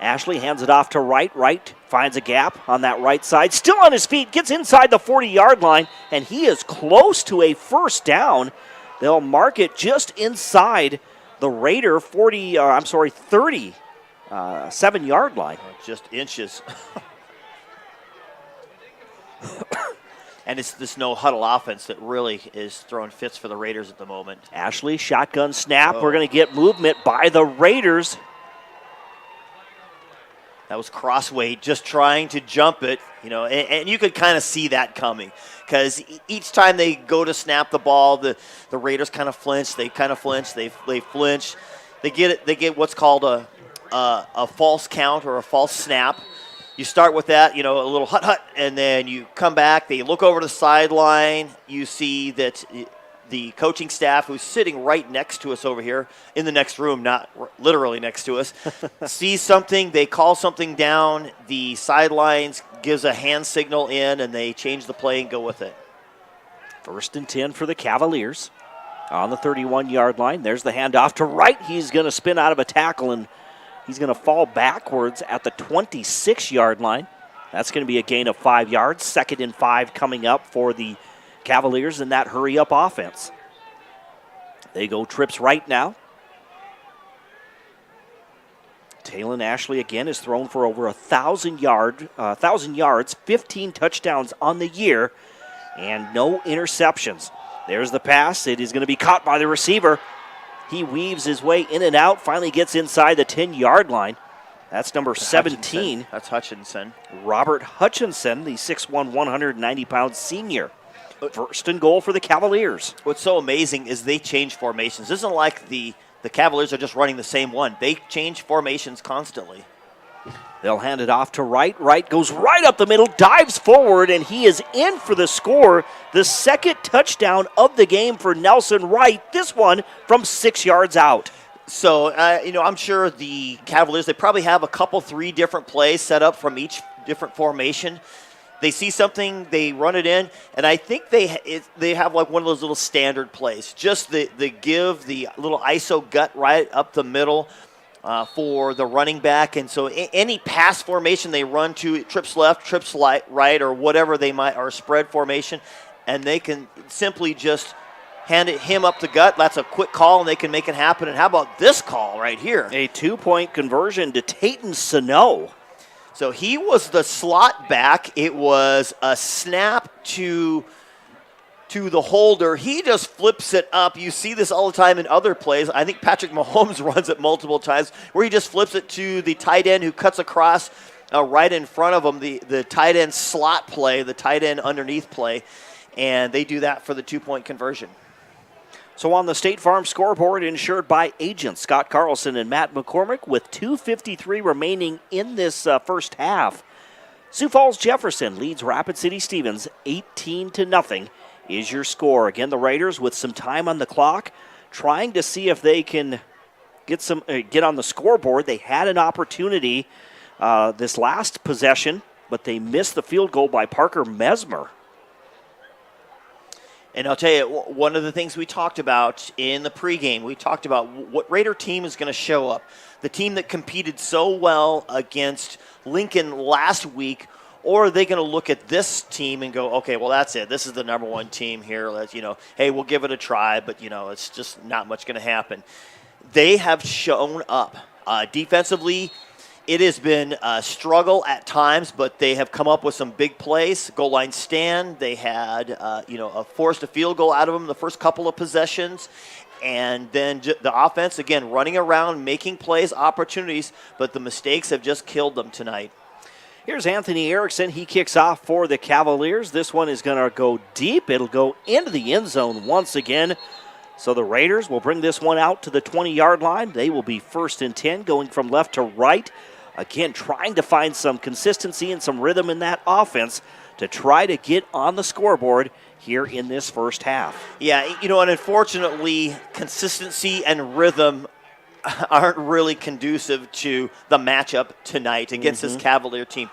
Ashley hands it off to Wright. Wright finds a gap on that right side. Still on his feet, gets inside the 40-yard line, and he is close to a first down. They'll mark it just inside the Raider 37-yard line. Just inches. And it's this no-huddle offense that really is throwing fits for the Raiders at the moment. Ashley, shotgun snap. We're going to get movement by the Raiders. That was Crossway just trying to jump it, and you could kind of see that coming because each time they go to snap the ball, the Raiders kind of flinch. They kind of flinch. They flinch. They get what's called a false count or a false snap. You start with that, a little hut, and then you come back. They look over the sideline. You see that the coaching staff, who's sitting right next to us over here in the next room, not literally next to us, sees something. They call something down. The sidelines gives a hand signal in, and they change the play and go with it. 1st and 10 for the Cavaliers on the 31-yard line. There's the handoff to Wright. He's going to spin out of a tackle, and he's going to fall backwards at the 26-yard line. That's going to be a gain of 5 yards. 2nd and 5 coming up for the Cavaliers in that hurry-up offense. They go trips right now. Taylon Ashley again is thrown for over 1,000 yards, 15 touchdowns on the year, and no interceptions. There's the pass. It is going to be caught by the receiver. He weaves his way in and out, finally gets inside the 10-yard line. That's number 17. That's Hutchinson. Robert Hutchinson, the 6'1", 190-pound senior. First and goal for the Cavaliers. What's so amazing is they change formations. This isn't like the Cavaliers are just running the same one. They change formations constantly. They'll hand it off to Wright. Wright goes right up the middle, dives forward, and he is in for the score. The second touchdown of the game for Nelson Wright. This one from 6 yards out. So, I'm sure the Cavaliers, they probably have a couple, 3 different plays set up from each different formation. They see something, they run it in, and I think they have like one of those little standard plays. Just the give, the little ISO gut right up the middle for the running back. And so any pass formation they run to, trips left, trips right, or whatever they might, or spread formation, and they can simply just hand him up the gut. That's a quick call, and they can make it happen. And how about this call right here? A 2-point conversion to Tayton Sano. So he was the slot back. It was a snap to the holder. He just flips it up. You see this all the time in other plays. I think Patrick Mahomes runs it multiple times where he just flips it to the tight end who cuts across right in front of him, the tight end slot play, the tight end underneath play, and they do that for the 2-point conversion. So on the State Farm scoreboard, insured by agents Scott Carlson and Matt McCormick, with 2:53 remaining in this first half. Sioux Falls Jefferson leads Rapid City Stevens 18-0 is your score. Again, the Raiders with some time on the clock, trying to see if they can get on the scoreboard. They had an opportunity this last possession, but they missed the field goal by Parker Mesmer. And I'll tell you, one of the things we talked about in the pregame, we talked about what Raider team is going to show up. The team that competed so well against Lincoln last week, or are they going to look at this team and go, okay, well, that's it. This is the number one team here. Let's, hey, we'll give it a try, but, it's just not much going to happen. They have shown up. Defensively, it has been a struggle at times, but they have come up with some big plays. Goal line stand. They had, forced a field goal out of them the first couple of possessions. And then the offense, again, running around, making plays, opportunities, but the mistakes have just killed them tonight. Here's Anthony Erickson. He kicks off for the Cavaliers. This one is going to go deep. It'll go into the end zone once again. So the Raiders will bring this one out to the 20-yard line. They will be 1st and 10, going from left to right. Again, trying to find some consistency and some rhythm in that offense to try to get on the scoreboard here in this first half. Yeah, and unfortunately, consistency and rhythm aren't really conducive to the matchup tonight against this Cavalier team.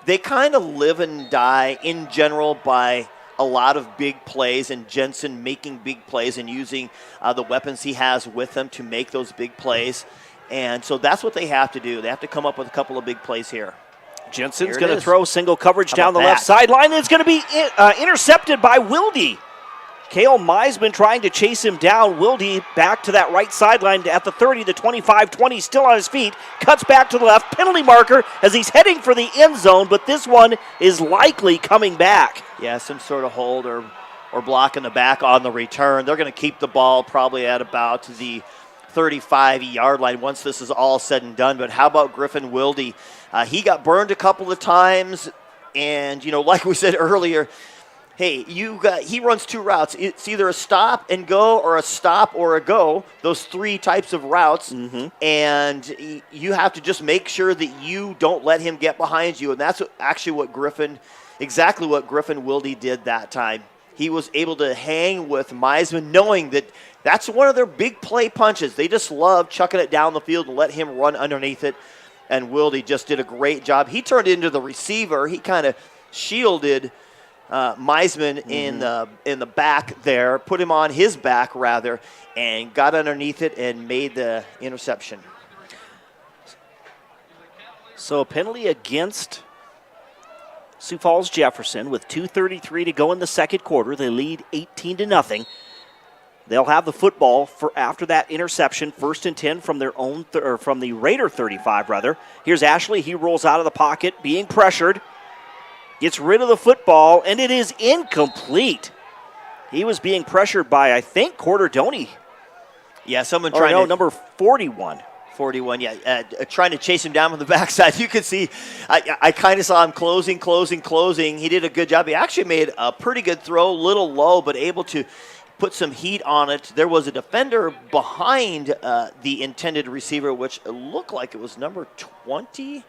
They kind of live and die in general by a lot of big plays, and Jensen making big plays and using the weapons he has with him to make those big plays. And so that's what they have to do. They have to come up with a couple of big plays here. Jensen's going to throw single coverage down the left sideline. It's going to be intercepted by Wilde. Cale Meisman trying to chase him down. Wilde back to that right sideline at the 30, the 25, 20, still on his feet. Cuts back to the left. Penalty marker as he's heading for the end zone, but this one is likely coming back. Yeah, some sort of hold or block in the back on the return. They're going to keep the ball probably at about the 35-yard line once this is all said and done. But how about Griffin Wilde? He got burned a couple of times, and, like we said earlier, hey, he runs 2 routes. It's either a stop and go or a stop or a go, those 3 types of routes, and you have to just make sure that you don't let him get behind you, and that's exactly what Griffin Wilde did that time. He was able to hang with Meisman, knowing that that's one of their big play punches. They just love chucking it down the field and let him run underneath it, and Wilde just did a great job. He turned into the receiver. He kind of shielded Meisman in the back there, put him on his back rather, and got underneath it and made the interception. So a penalty against Sioux Falls Jefferson with 2:33 to go in the second quarter. They lead 18-0. They'll have the football for after that interception, 1st and 10 from their own from the Raider 35 rather. Here's Ashley. He rolls out of the pocket, being pressured. Gets rid of the football, and it is incomplete. He was being pressured by, I think, Corderdoni. Yeah, number 41. 41, yeah. Trying to chase him down from the backside. You can see, I kind of saw him closing. He did a good job. He actually made a pretty good throw, little low, but able to put some heat on it. There was a defender behind the intended receiver, which looked like it was number 20.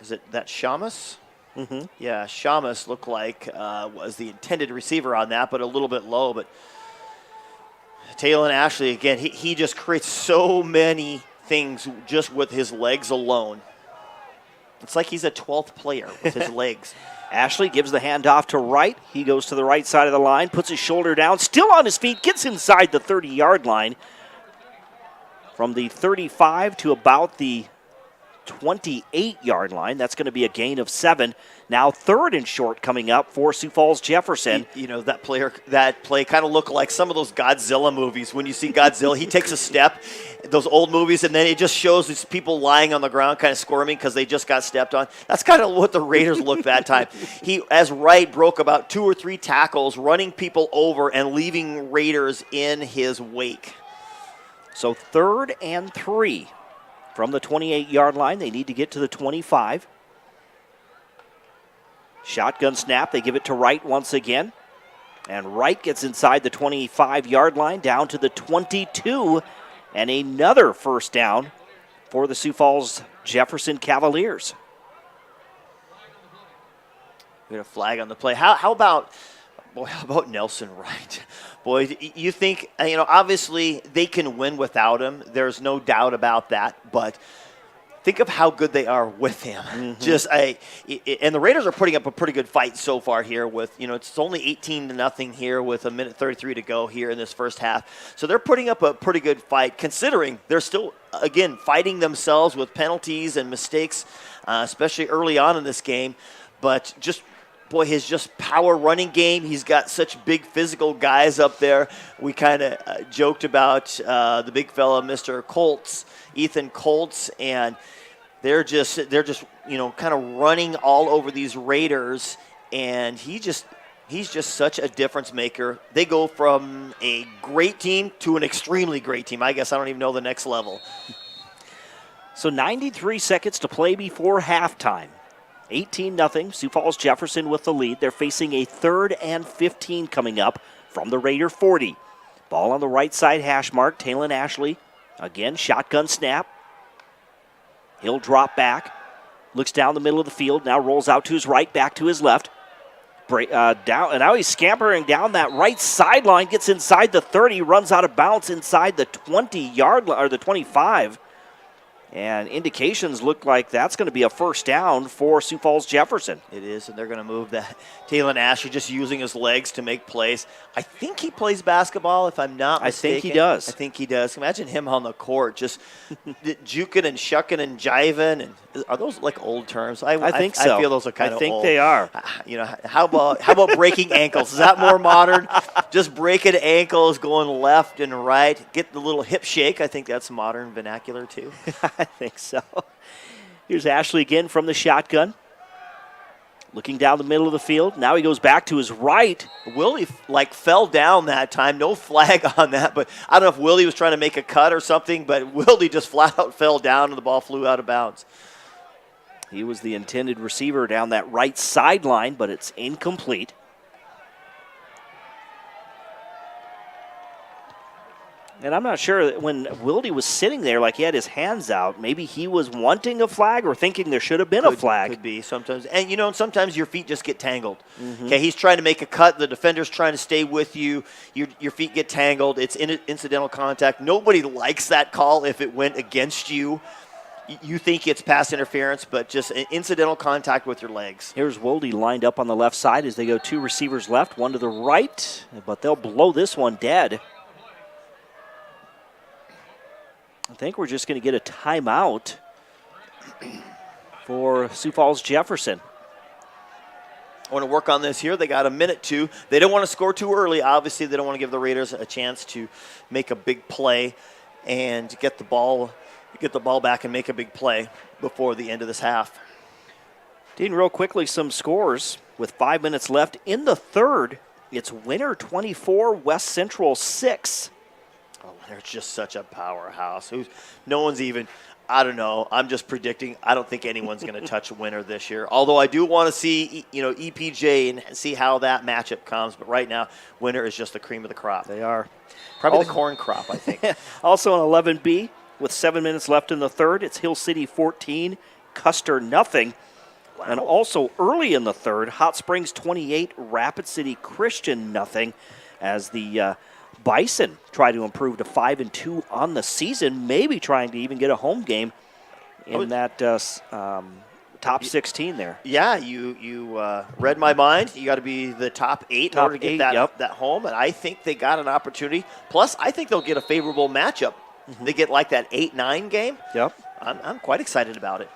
Is it that Shamus? Mm-hmm. Yeah, Shamus looked like was the intended receiver on that, but a little bit low. But Talon Ashley, again, he just creates so many things just with his legs alone. It's like he's a 12th player with his legs. Ashley gives the handoff to Wright. He goes to the right side of the line, puts his shoulder down, still on his feet, gets inside the 30-yard line. From the 35 to about the 28-yard line. That's going to be a gain of 7. Now 3rd and short coming up for Sioux Falls Jefferson. You know, that play kind of looked like some of those Godzilla movies. When you see Godzilla, he takes a step, those old movies, and then it just shows these people lying on the ground kind of squirming because they just got stepped on. That's kind of what the Raiders looked that time. He, as Wright, broke about 2 or 3 tackles, running people over and leaving Raiders in his wake. So 3rd and 3 from the 28-yard line. They need to get to the 25. Shotgun snap. They give it to Wright once again. And Wright gets inside the 25-yard line down to the 22. And another first down for the Sioux Falls Jefferson Cavaliers. We got a flag on the play. How about Nelson Wright? Boy, you think, obviously they can win without him. There's no doubt about that. But think of how good they are with him. Mm-hmm. And the Raiders are putting up a pretty good fight so far here with, it's only 18-0 here with a minute 33 to go here in this first half. So they're putting up a pretty good fight considering they're still, again, fighting themselves with penalties and mistakes, especially early on in this game. But his just power running game. He's got such big physical guys up there. We kind of joked about the big fella, Mr. Ethan Colts, and they're just kind of running all over these Raiders, and he's just such a difference maker. They go from a great team to an extremely great team. I guess I don't even know the next level. So 93 seconds to play before halftime. 18-0, Sioux Falls Jefferson with the lead. They're facing a 3rd and 15 coming up from the Raider 40. Ball on the right side hash mark. Talon Ashley, again, shotgun snap. He'll drop back, looks down the middle of the field, now rolls out to his right, back to his left. Down, and now he's scampering down that right sideline, gets inside the 30, runs out of bounds inside the 20-yard line, or the 25. And indications look like that's going to be a first down for Sioux Falls Jefferson. It is, and they're going to move that. Talon Ashley just using his legs to make plays. I think he plays basketball, if I'm not mistaken. I think he does. I think he does. Imagine him on the court, just juking and shucking and jiving. And are those like old terms? I think so. I feel those are kind of old. I think they are. How about breaking ankles? Is that more modern? Just breaking ankles, going left and right. Get the little hip shake. I think that's modern vernacular too. I think so. Here's Ashley again from the shotgun. Looking down the middle of the field. Now he goes back to his right. Willie fell down that time. No flag on that, but I don't know if Willie was trying to make a cut or something, but Willie just flat out fell down and the ball flew out of bounds. He was the intended receiver down that right sideline, but it's incomplete. And I'm not sure, when Wilde was sitting there like he had his hands out, maybe he was wanting a flag or thinking there should have been a flag. Could be sometimes. And, sometimes your feet just get tangled. Mm-hmm. Okay, he's trying to make a cut. The defender's trying to stay with you. Your feet get tangled. It's incidental contact. Nobody likes that call if it went against you. You think it's pass interference, but just an incidental contact with your legs. Here's Wilde lined up on the left side as they go 2 receivers left, 1 to the right, but they'll blow this one dead. I think we're just going to get a timeout for Sioux Falls Jefferson. I want to work on this here. They got a minute to. They don't want to score too early. Obviously, they don't want to give the Raiders a chance to make a big play and get the ball back and make a big play before the end of this half. Dean, real quickly, some scores with 5 minutes left in the third. It's Winter 24, West Central 6. Oh, they're just such a powerhouse. No one's even, I don't know. I'm just predicting. I don't think anyone's going to touch Winter this year. Although I do want to see, EPJ and see how that matchup comes. But right now, Winter is just the cream of the crop. They are. Probably the corn crop, I think. Also on 11B, with 7 minutes left in the third, it's Hill City 14, Custer nothing. Wow. And also early in the third, Hot Springs 28, Rapid City Christian nothing, as the Bison try to improve to 5-2 on the season, maybe trying to even get a home game in that top 16 there. Yeah, you read my mind. You got to be the top 8 in order to get that home, and I think they got an opportunity. Plus, I think they'll get a favorable matchup. Mm-hmm. They get like that 8-9 game. Yep. I'm quite excited about it.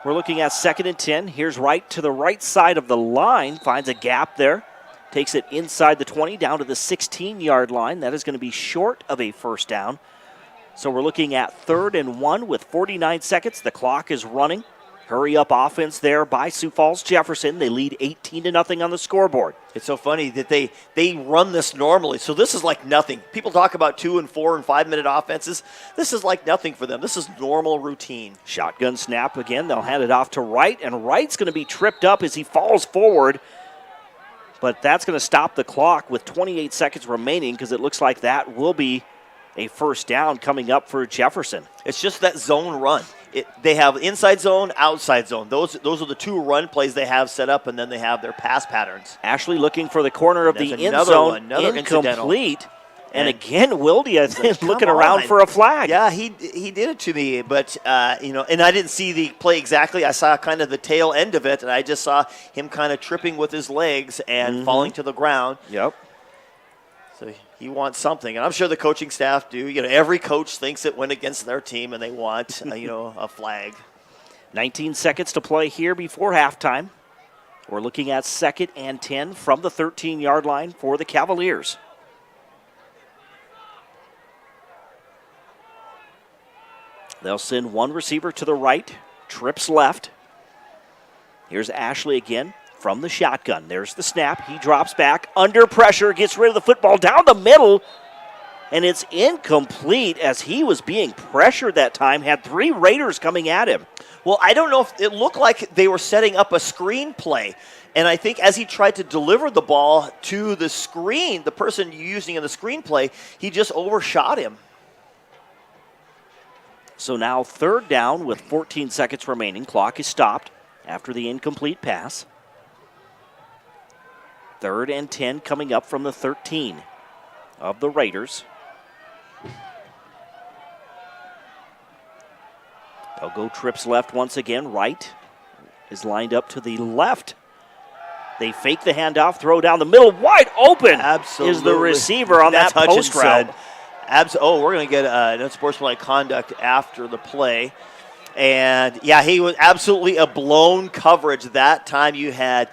We're looking at 2nd and 10. Here's Wright to the right side of the line, finds a gap there. Takes it inside the 20 down to the 16-yard line. That is going to be short of a first down. So we're looking at 3rd and 1 with 49 seconds. The clock is running. Hurry up offense there by Sioux Falls Jefferson. They lead 18-0 on the scoreboard. It's so funny that they run this normally. So this is like nothing. People talk about 2 and 4 and 5 minute offenses. This is like nothing for them. This is normal routine. Shotgun snap again. They'll hand it off to Wright, and Wright's going to be tripped up as he falls forward. But that's going to stop the clock with 28 seconds remaining, because it looks like that will be a first down coming up for Jefferson. It's just that zone run. They have inside zone, outside zone. Those are the 2 run plays they have set up, and then they have their pass patterns. Ashley looking for the corner of the end zone, incomplete. And again, Wilde, I think, looking around for a flag. Yeah, he did it to me, but, and I didn't see the play exactly. I saw kind of the tail end of it, and I just saw him kind of tripping with his legs and falling to the ground. Yep. So he wants something, and I'm sure the coaching staff do. Every coach thinks it went against their team, and they want, a flag. 19 seconds to play here before halftime. We're looking at 2nd and 10 from the 13-yard line for the Cavaliers. They'll send one receiver to the right, trips left. Here's Ashley again from the shotgun. There's the snap. He drops back, under pressure, gets rid of the football down the middle, and it's incomplete as he was being pressured that time, had 3 Raiders coming at him. Well, I don't know if it looked like they were setting up a screen play. And I think as he tried to deliver the ball to the screen, the person using in the screen play, he just overshot him. So now 3rd down with 14 seconds remaining. Clock is stopped after the incomplete pass. 3rd and 10 coming up from the 13 of the Raiders. They'll go trips left once again. Right is lined up to the left. They fake the handoff, throw down the middle. Wide open is the receiver on that post route. We're going to get unsportsmanlike conduct after the play. And, yeah, he was absolutely a blown coverage. That time you had,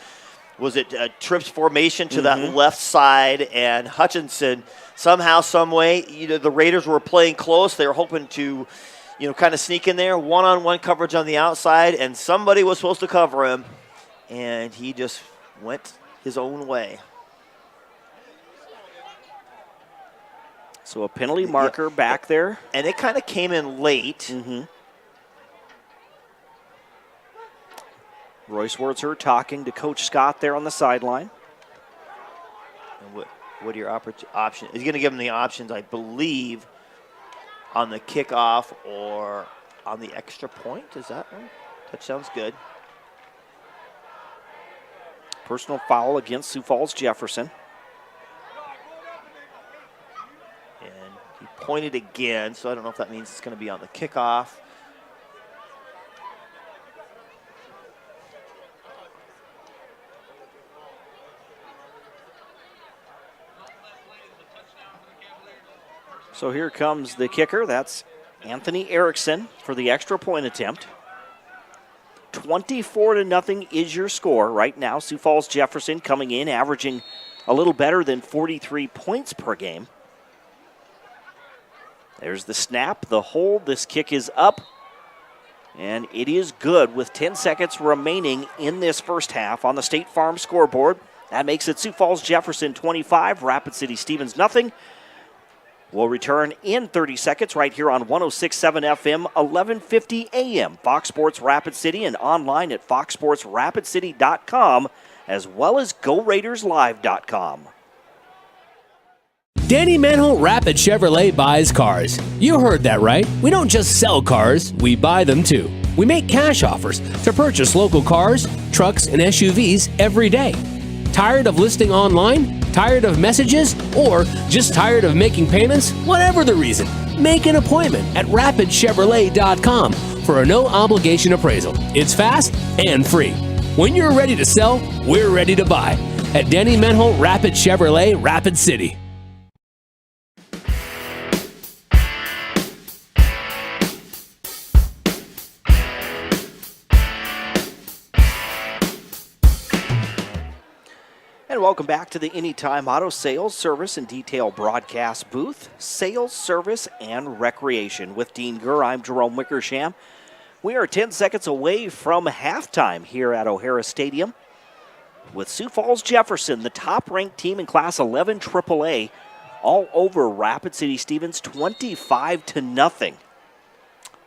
was it a trips formation to that left side, and Hutchinson somehow, some way, the Raiders were playing close. They were hoping to, kind of sneak in there, one-on-one coverage on the outside, and somebody was supposed to cover him, and he just went his own way. So a penalty marker back there. And it kind of came in late. Royce Wertzer talking to Coach Scott there on the sideline. And what are your options? He's going to give him the options, I believe, on the kickoff or on the extra point. Is that one? Touchdown's good. Personal foul against Sioux Falls Jefferson. And he pointed again, so I don't know if that means it's going to be on the kickoff. So here comes the kicker. That's Anthony Erickson for the extra point attempt. 24-0 is your score right now. Sioux Falls Jefferson coming in, averaging a little better than 43 points per game. There's the snap, the hold. This kick is up, and it is good with 10 seconds remaining in this first half on the State Farm scoreboard. That makes it Sioux Falls Jefferson 25, Rapid City Stevens nothing. We'll return in 30 seconds right here on 106.7 FM, 1150 AM, Fox Sports Rapid City, and online at foxsportsrapidcity.com, as well as GoRaidersLive.com. Danny Manholt Rapid Chevrolet buys cars. You heard that right. We don't just sell cars, we buy them too. We make cash offers to purchase local cars, trucks, and SUVs every day. Tired of listing online? Tired of messages? Or just tired of making payments? Whatever the reason, make an appointment at rapidchevrolet.com for a no-obligation appraisal. It's fast and free. When you're ready to sell, we're ready to buy. At Danny Manholt Rapid Chevrolet, Rapid City. And welcome back to the Anytime Auto Sales, Service, and Detail broadcast booth, Sales, Service, and Recreation. With Dean Gurr, I'm Jerome Wickersham. We are 10 seconds away from halftime here at O'Hara Stadium with Sioux Falls Jefferson, the top-ranked team in Class 11 AAA, all over Rapid City Stevens, 25-0.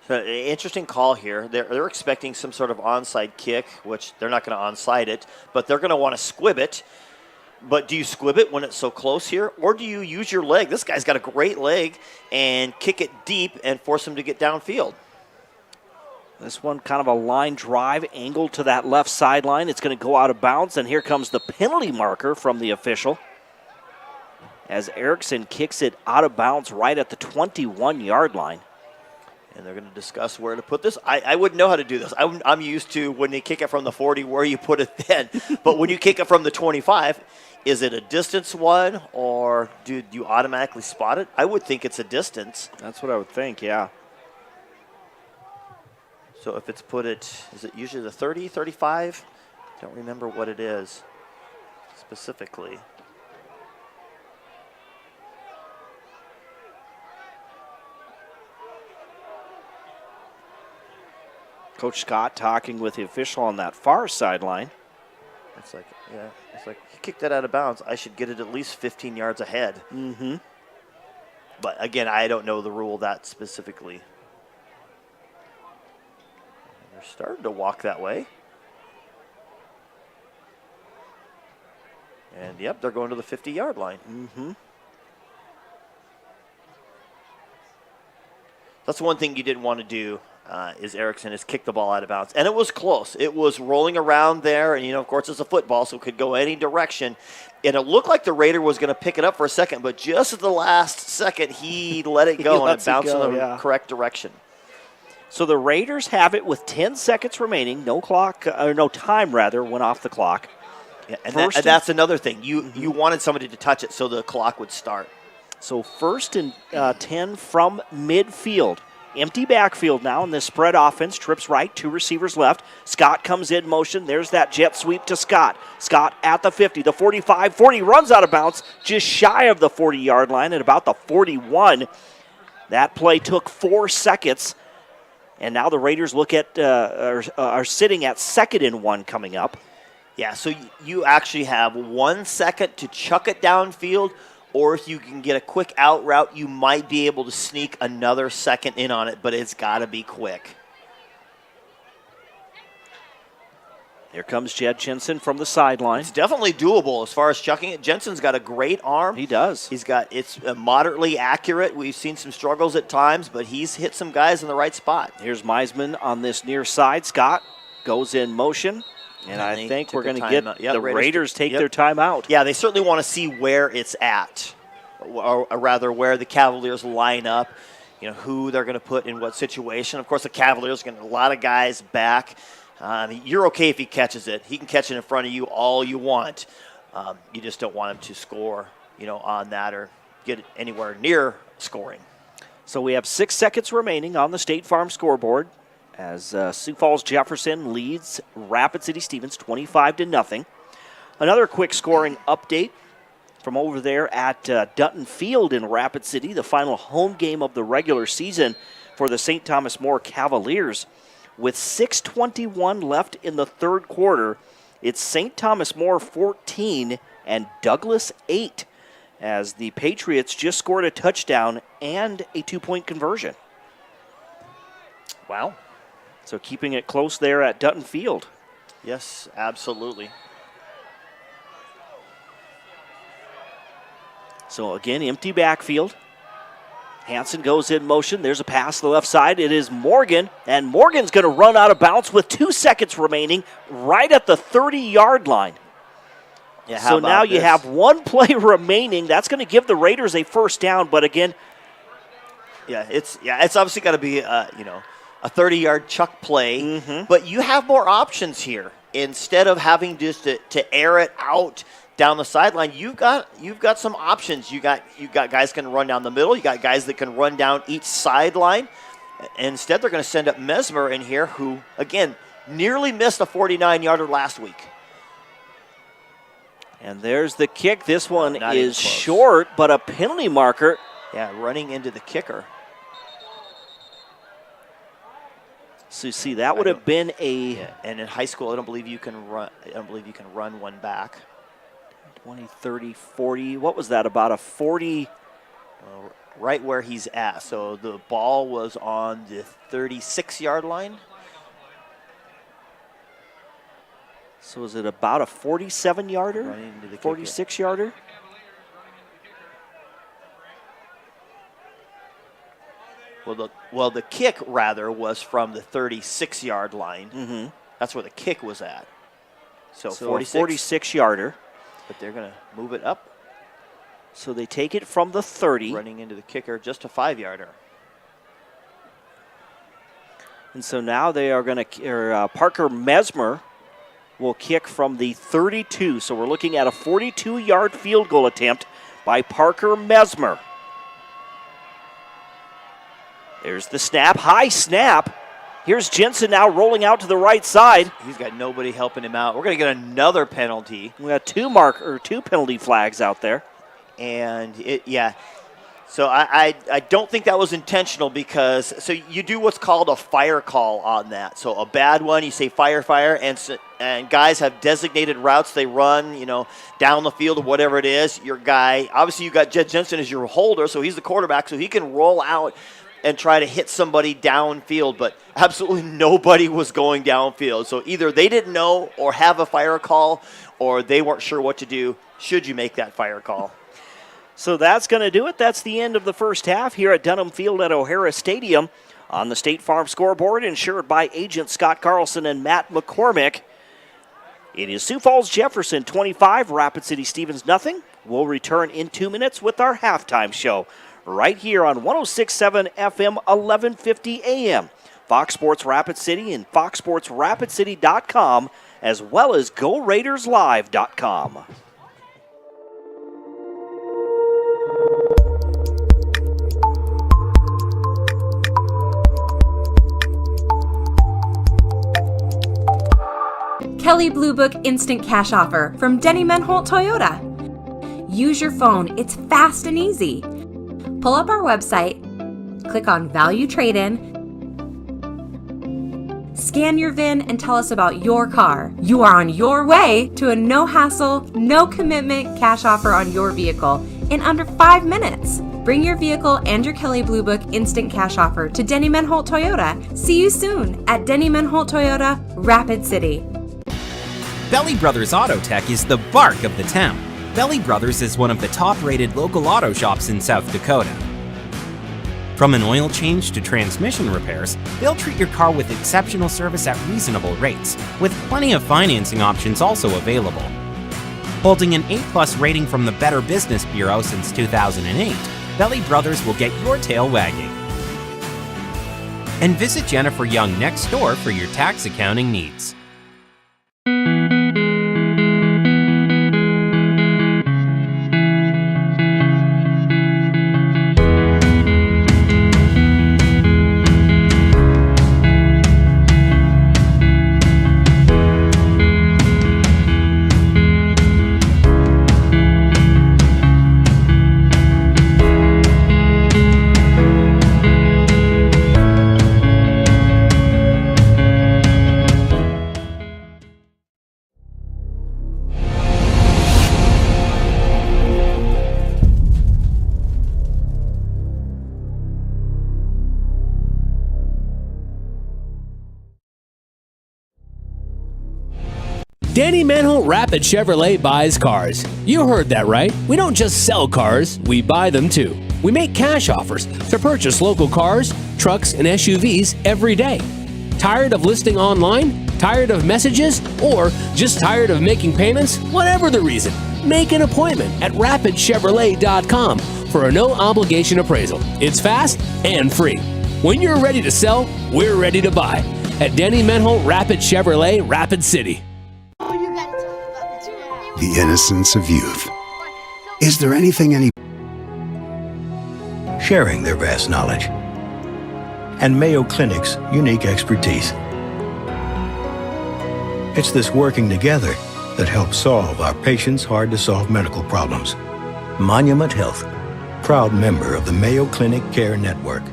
Interesting call here. They're expecting some sort of onside kick, which they're not going to onside it, but they're going to want to squib it. But do you squib it when it's so close here, or do you use your leg? This guy's got a great leg, and kick it deep and force him to get downfield. This one kind of a line drive angle to that left sideline. It's going to go out of bounds, and here comes the penalty marker from the official as Erickson kicks it out of bounds right at the 21-yard line. And they're going to discuss where to put this. I wouldn't know how to do this. I'm used to when they kick it from the 40, where you put it then. But when you kick it from the 25, is it a distance one, or do you automatically spot it? I would think it's a distance. That's what I would think, yeah. So if it's put it, is it usually the 30, 35? Don't remember what it is specifically. Coach Scott talking with the official on that far sideline. It's like, yeah, it's like he kicked that out of bounds. I should get it at least 15 yards ahead. Mm-hmm. But again, I don't know the rule that specifically. They're starting to walk that way. And yep, they're going to the 50-yard line. Mm-hmm. That's one thing you didn't want to do. Is Erickson has kicked the ball out of bounds. And it was close. It was rolling around there, and, of course, it's a football, so it could go any direction. And it looked like the Raider was going to pick it up for a second, but just at the last second, he let it go, and it bounced in the correct direction. So the Raiders have it with 10 seconds remaining. No time went off the clock. Yeah, and that's another thing. You wanted somebody to touch it so the clock would start. So 1st and 10 from midfield. Empty backfield now in this spread offense. Trips right, 2 receivers left. Scott comes in motion. There's that jet sweep to Scott. Scott at the 50, the 45, 40, runs out of bounds just shy of the 40-yard line at about the 41. That play took 4 seconds. And now the Raiders are sitting at 2nd and 1 coming up. Yeah, so you actually have 1 second to chuck it downfield, or if you can get a quick out route, you might be able to sneak another second in on it, but it's got to be quick. Here comes Jed Jensen from the sideline. It's definitely doable as far as chucking it. Jensen's got a great arm. He does. It's moderately accurate. We've seen some struggles at times, but he's hit some guys in the right spot. Here's Meisman on this near side. Scott goes in motion. And I think we're going to get the Raiders take their timeout. Yeah, they certainly want to see where it's at, or rather where the Cavaliers line up, who they're going to put in what situation. Of course, the Cavaliers are going to get a lot of guys back. You're okay if he catches it. He can catch it in front of you all you want. You just don't want him to score, on that or get it anywhere near scoring. So we have 6 seconds remaining on the State Farm scoreboard, as Sioux Falls Jefferson leads Rapid City Stevens 25-0. Another quick scoring update from over there at Dutton Field in Rapid City, the final home game of the regular season for the St. Thomas More Cavaliers. With 6:21 left in the third quarter, it's St. Thomas More 14 and Douglas 8 as the Patriots just scored a touchdown and a 2-point conversion. Wow. So keeping it close there at Dutton Field. Yes, absolutely. So again, empty backfield. Hansen goes in motion. There's a pass to the left side. It is Morgan, and Morgan's going to run out of bounds with 2 seconds remaining right at the 30-yard line. Yeah, so now you have 1 play remaining. That's going to give the Raiders a first down, but again, it's obviously got to be a 30-yard chuck play, but you have more options here. Instead of having just to air it out down the sideline, you've got some options. You got guys can run down the middle. You got guys that can run down each sideline. Instead, they're going to send up Mesmer in here, who again nearly missed a 49-yarder last week. And there's the kick. This one is short, but a penalty marker. Yeah, running into the kicker. So see, that would have been a. Yeah, and in high school, I don't believe you can run one back. 20, 30, 40. What was that? About a 40. Right where he's at. So the ball was on the 36-yard line. So is it about a 47-yarder? 46-yarder? Well, the kick, rather, was from the 36-yard line. Mm-hmm. That's where the kick was at. So 46-yarder. But they're going to move it up. So they take it from the 30. Running into the kicker, just a 5-yarder. And so now they are going to, Parker Mesmer will kick from the 32. So we're looking at a 42-yard field goal attempt by Parker Mesmer. There's the snap, high snap. Here's Jensen now rolling out to the right side. He's got nobody helping him out. We're going to get another penalty. We got two penalty flags out there. And so I don't think that was intentional because so you do what's called a fire call on that. So a bad one, you say fire, and guys have designated routes they run, down the field or whatever it is. Your guy, obviously you got Jed Jensen as your holder, so he's the quarterback, so he can roll out and try to hit somebody downfield, but absolutely nobody was going downfield. So either they didn't know or have a fire call, or they weren't sure what to do should you make that fire call. So that's going to do it. That's the end of the first half here at Dunham Field at O'Hara Stadium. On the State Farm scoreboard, insured by agents Scott Carlson and Matt McCormick. It is Sioux Falls Jefferson 25, Rapid City Stevens nothing. We'll return in 2 minutes with our halftime show right here on 106.7 FM, 1150 AM. Fox Sports Rapid City and foxsportsrapidcity.com, as well as GoRaidersLive.com. Kelley Blue Book Instant Cash Offer from Denny Menholt Toyota. Use your phone. It's fast and easy. Pull up our website, click on Value Trade-In, scan your VIN, and tell us about your car. You are on your way to a no-hassle, no-commitment cash offer on your vehicle in under 5 minutes. Bring your vehicle and your Kelley Blue Book Instant Cash Offer to Denny Menholt Toyota. See you soon at Denny Menholt Toyota, Rapid City. Belly Brothers Auto Tech is the bark of the town. Belly Brothers is one of the top-rated local auto shops in South Dakota. From an oil change to transmission repairs, they'll treat your car with exceptional service at reasonable rates, with plenty of financing options also available. Holding an A+ rating from the Better Business Bureau since 2008, Belly Brothers will get your tail wagging. And visit Jennifer Young next door for your tax accounting needs. Danny Manholt Rapid Chevrolet buys cars. You heard that right. We don't just sell cars, we buy them too. We make cash offers to purchase local cars, trucks, and SUVs every day. Tired of listing online? Tired of messages? Or just tired of making payments? Whatever the reason, make an appointment at rapidchevrolet.com for a no-obligation appraisal. It's fast and free. When you're ready to sell, we're ready to buy. At Danny Manholt Rapid Chevrolet, Rapid City. The innocence of youth. Is there anything sharing their vast knowledge and Mayo Clinic's unique expertise? It's this working together that helps solve our patients' hard-to-solve medical problems. Monument Health, proud member of the Mayo Clinic Care Network.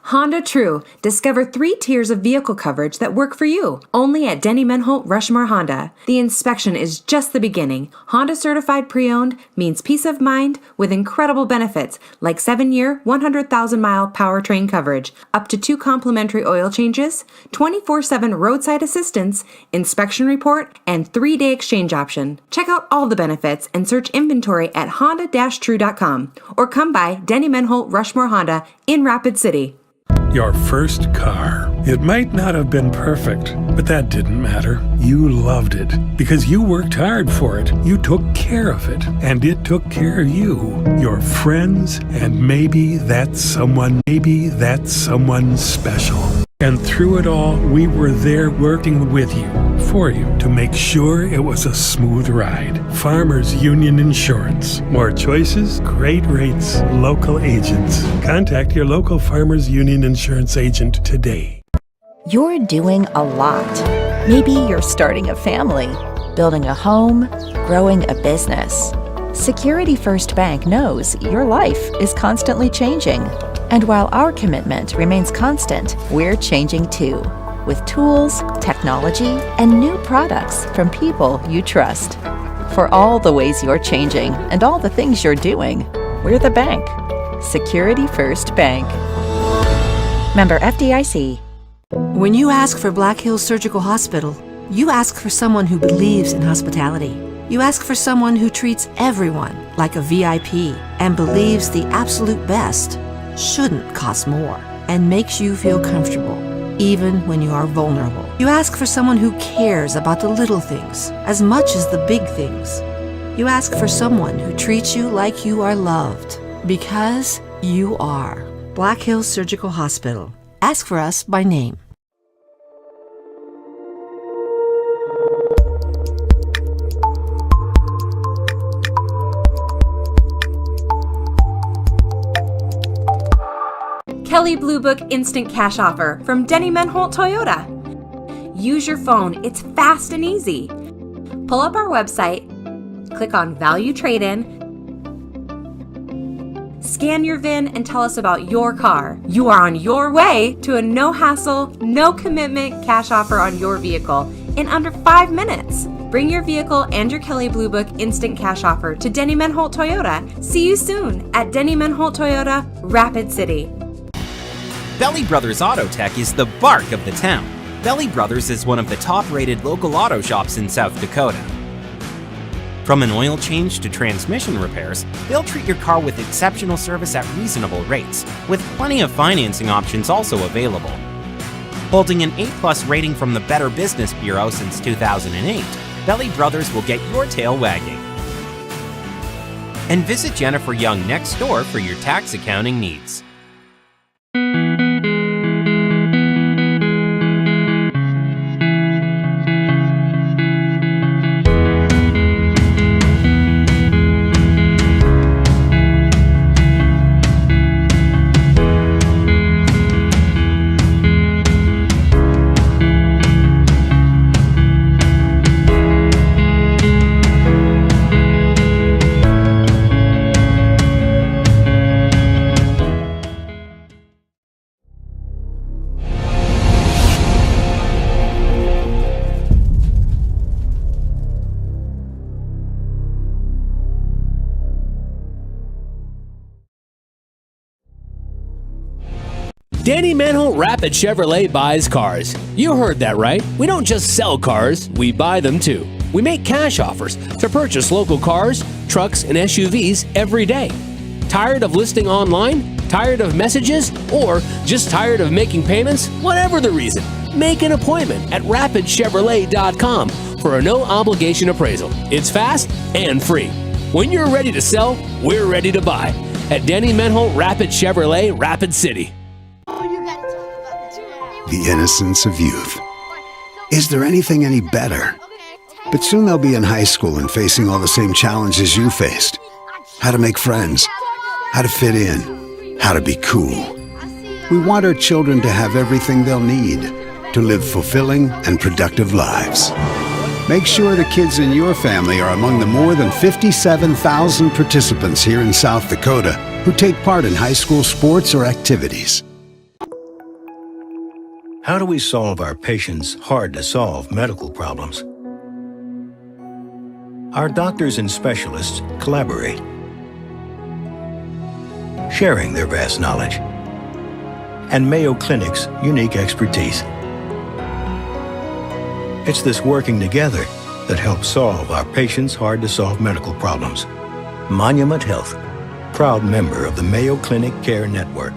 Honda True. Discover 3 tiers of vehicle coverage that work for you. Only at Denny Menholt Rushmore Honda. The inspection is just the beginning. Honda certified pre-owned means peace of mind with incredible benefits like 7-year, 100,000-mile powertrain coverage, up to 2 complimentary oil changes, 24/7 roadside assistance, inspection report, and 3-day exchange option. Check out all the benefits and search inventory at honda-true.com or come by Denny Menholt Rushmore Honda in Rapid City. Your first car. It might not have been perfect, but that didn't matter. You loved it because you worked hard for it. You took care of it, and it took care of you, your friends, and maybe that's someone special. And through it all, we were there working with you, for you, to make sure it was a smooth ride. Farmers Union Insurance. More choices, great rates, local agents. Contact your local Farmers Union Insurance agent today. You're doing a lot. Maybe you're starting a family, building a home, growing a business. Security First Bank knows your life is constantly changing. And while our commitment remains constant, we're changing too, with tools, technology, and new products from people you trust. For all the ways you're changing and all the things you're doing, we're the bank. Security First Bank. Member FDIC. When you ask for Black Hills Surgical Hospital, you ask for someone who believes in hospitality. You ask for someone who treats everyone like a VIP and believes the absolute best shouldn't cost more and makes you feel comfortable, even when you are vulnerable. You ask for someone who cares about the little things as much as the big things. You ask for someone who treats you like you are loved, because you are. Black Hills Surgical Hospital. Ask for us by name. Kelley Blue Book Instant Cash Offer from Denny Menholt Toyota. Use your phone, it's fast and easy. Pull up our website, click on Value Trade-In, scan your VIN and tell us about your car. You are on your way to a no-hassle, no-commitment cash offer on your vehicle in under 5 minutes. Bring your vehicle and your Kelley Blue Book Instant Cash Offer to Denny Menholt Toyota. See you soon at Denny Menholt Toyota, Rapid City. Belly Brothers Auto Tech is the bark of the town. Belly Brothers is one of the top-rated local auto shops in South Dakota. From an oil change to transmission repairs, they'll treat your car with exceptional service at reasonable rates, with plenty of financing options also available. Holding an A+ rating from the Better Business Bureau since 2008, Belly Brothers will get your tail wagging. And visit Jennifer Young next door for your tax accounting needs. Danny Manholt Rapid Chevrolet buys cars. You heard that right. We don't just sell cars, we buy them too. We make cash offers to purchase local cars, trucks, and SUVs every day. Tired of listing online? Tired of messages? Or just tired of making payments? Whatever the reason, make an appointment at rapidchevrolet.com for a no-obligation appraisal. It's fast and free. When you're ready to sell, we're ready to buy. At Danny Manholt Rapid Chevrolet, Rapid City. The innocence of youth. Is there anything any better? But soon they'll be in high school and facing all the same challenges you faced. How to make friends, how to fit in, how to be cool. We want our children to have everything they'll need to live fulfilling and productive lives. Make sure the kids in your family are among the more than 57,000 participants here in South Dakota who take part in high school sports or activities. How do we solve our patients' hard-to-solve medical problems? Our doctors and specialists collaborate, sharing their vast knowledge and Mayo Clinic's unique expertise. It's this working together that helps solve our patients' hard-to-solve medical problems. Monument Health, proud member of the Mayo Clinic Care Network.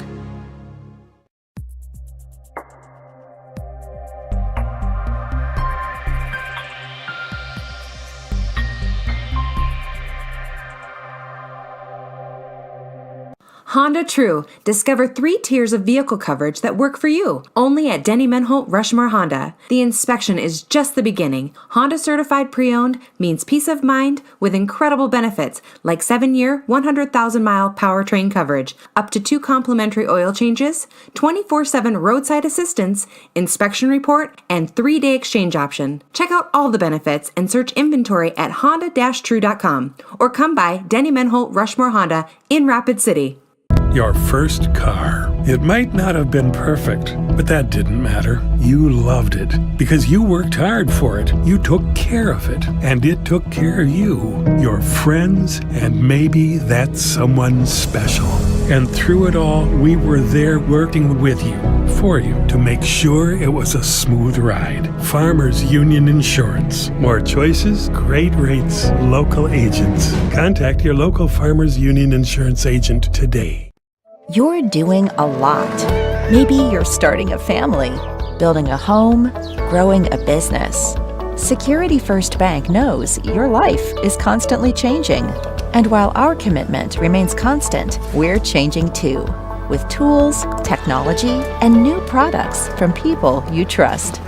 Honda True. Discover 3 tiers of vehicle coverage that work for you. Only at Denny Menholt Rushmore Honda. The inspection is just the beginning. Honda certified pre-owned means peace of mind with incredible benefits like 7-year, 100,000-mile powertrain coverage, up to 2 complimentary oil changes, 24/7 roadside assistance, inspection report, and 3-day exchange option. Check out all the benefits and search inventory at honda-true.com or come by Denny Menholt Rushmore Honda in Rapid City. Your first car. It might not have been perfect, but that didn't matter. You loved it because you worked hard for it. You took care of it, and it took care of you, your friends, and maybe that someone special. And through it all, we were there working with you, for you, to make sure it was a smooth ride. Farmers Union Insurance. More choices, great rates, local agents. Contact your local Farmers Union Insurance agent today. You're doing a lot. Maybe you're starting a family, building a home, growing a business. Security First Bank knows your life is constantly changing. And while our commitment remains constant, we're changing too, with tools, technology, and new products from people you trust.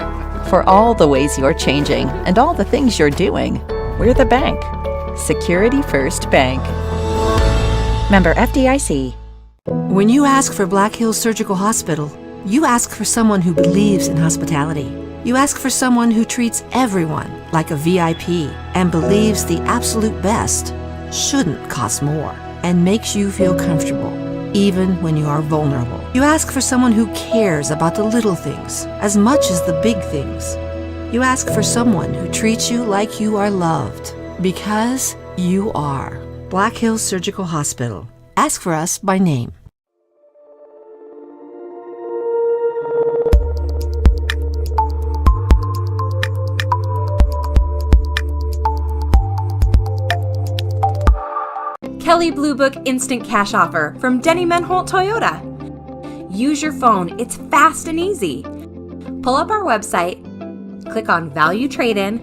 For all the ways you're changing and all the things you're doing, we're the bank. Security First Bank. Member FDIC. When you ask for Black Hills Surgical Hospital, you ask for someone who believes in hospitality. You ask for someone who treats everyone like a VIP and believes the absolute best shouldn't cost more and makes you feel comfortable, even when you are vulnerable. You ask for someone who cares about the little things as much as the big things. You ask for someone who treats you like you are loved, because you are. Black Hills Surgical Hospital. Ask for us by name. Kelley Blue Book Instant Cash Offer from Denny Menholt Toyota. Use your phone, it's fast and easy. Pull up our website, click on Value Trade-In,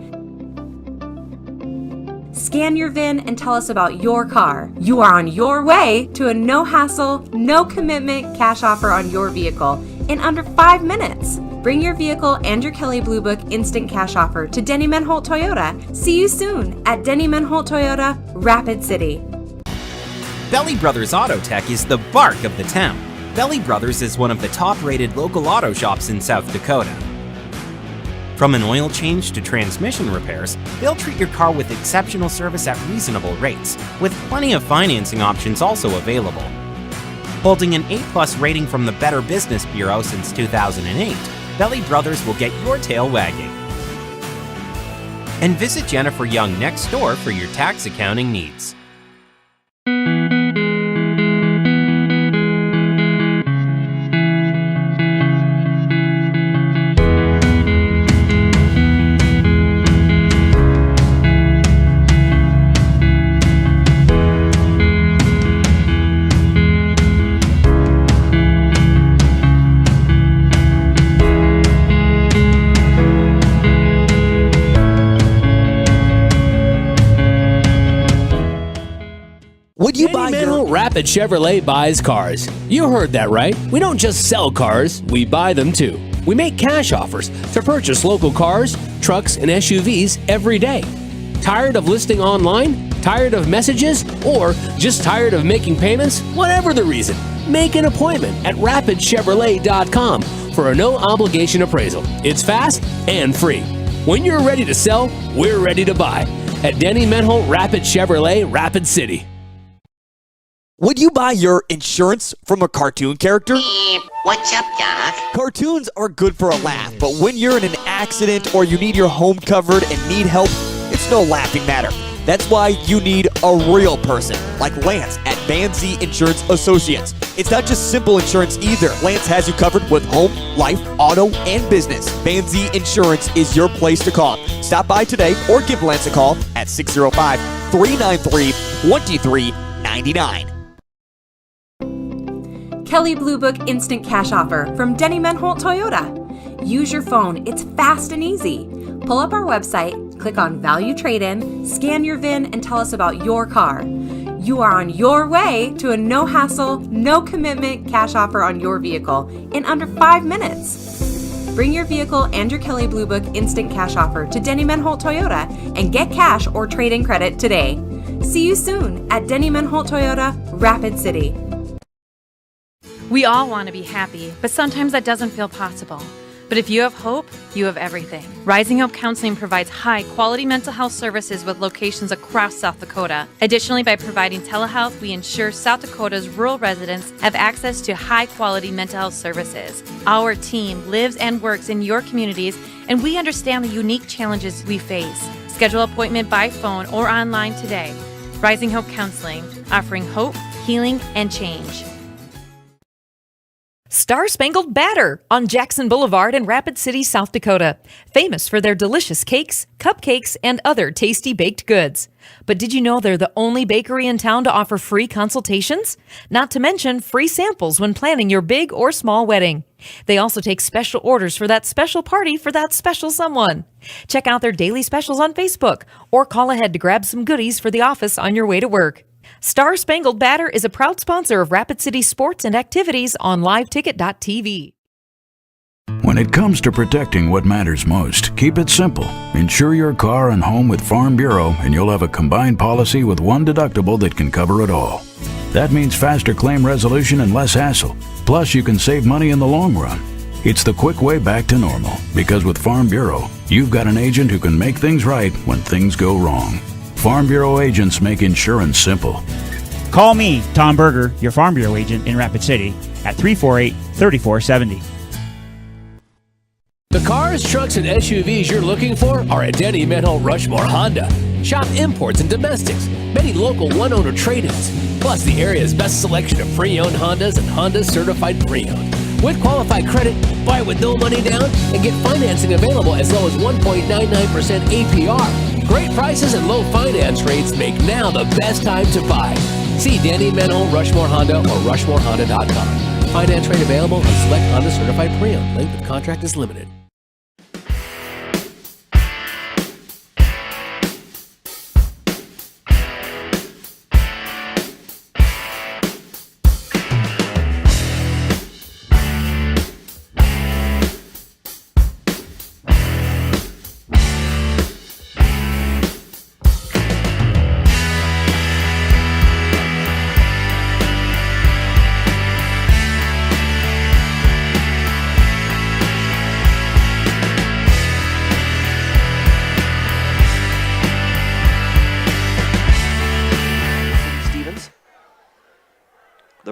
scan your VIN and tell us about your car. You are on your way to a no-hassle, no-commitment cash offer on your vehicle in under 5 minutes. Bring your vehicle and your Kelley Blue Book Instant Cash Offer to Denny Menholt Toyota. See you soon at Denny Menholt Toyota, Rapid City. Belly Brothers Auto Tech is the bark of the town. Belly Brothers is one of the top-rated local auto shops in South Dakota. From an oil change to transmission repairs, they'll treat your car with exceptional service at reasonable rates, with plenty of financing options also available. Holding an A+ rating from the Better Business Bureau since 2008, Belly Brothers will get your tail wagging. And visit Jennifer Young next door for your tax accounting needs. you Danny buy Mantle Rapid Chevrolet buys cars. You heard that right. We don't just sell cars, we buy them too. We make cash offers to purchase local cars, trucks, and SUVs every day. Tired of listing online? Tired of messages? Or just tired of making payments? Whatever the reason, make an appointment at rapidchevrolet.com for a no-obligation appraisal. It's fast and free. When you're ready to sell, we're ready to buy. At Denny Menholt Rapid Chevrolet, Rapid City. Would you buy your insurance from a cartoon character? What's up, Doc? Cartoons are good for a laugh, but when you're in an accident or you need your home covered and need help, it's no laughing matter. That's why you need a real person, like Lance at Van Z Insurance Associates. It's not just simple insurance either. Lance has you covered with home, life, auto, and business. Van Z Insurance is your place to call. Stop by today or give Lance a call at 605-393-2399. Kelly Blue Book Instant Cash Offer from Denny Menholt Toyota. Use your phone. It's fast and easy. Pull up our website, click on Value Trade-In, scan your VIN, and tell us about your car. You are on your way to a no-hassle, no-commitment cash offer on your vehicle in under 5 minutes. Bring your vehicle and your Kelly Blue Book Instant Cash Offer to Denny Menholt Toyota and get cash or trade-in credit today. See you soon at Denny Menholt Toyota, Rapid City. We all want to be happy, but sometimes that doesn't feel possible. But if you have hope, you have everything. Rising Hope Counseling provides high-quality mental health services with locations across South Dakota. Additionally, by providing telehealth, we ensure South Dakota's rural residents have access to high-quality mental health services. Our team lives and works in your communities, and we understand the unique challenges we face. Schedule an appointment by phone or online today. Rising Hope Counseling, offering hope, healing, and change. Star Spangled Batter on Jackson Boulevard in Rapid City, South Dakota. Famous for their delicious cakes, cupcakes, and other tasty baked goods. But did you know they're the only bakery in town to offer free consultations? Not to mention free samples when planning your big or small wedding. They also take special orders for that special party for that special someone. Check out their daily specials on Facebook or call ahead to grab some goodies for the office on your way to work. Star Spangled Batter is a proud sponsor of Rapid City sports and activities on liveticket.tv. When it comes to protecting what matters most, keep it simple. Insure your car and home with Farm Bureau and you'll have a combined policy with one deductible that can cover it all. That means faster claim resolution and less hassle. Plus, you can save money in the long run. It's the quick way back to normal, because with Farm Bureau, you've got an agent who can make things right when things go wrong. Farm Bureau agents make insurance simple. Call me, Tom Berger, your Farm Bureau agent in Rapid City, at 348-3470. The cars, trucks, and SUVs you're looking for are at Denny Menholt Rushmore Honda. Shop imports and domestics, many local one-owner trade-ins, plus the area's best selection of pre-owned Hondas and Hondas certified pre-owned. With qualified credit, buy with no money down, and get financing available as low as 1.99% APR. Great prices and low finance rates make now the best time to buy. See Danny Menholt Rushmore Honda or RushmoreHonda.com. Finance rate available on select Honda certified pre-owned. Length of contract is limited.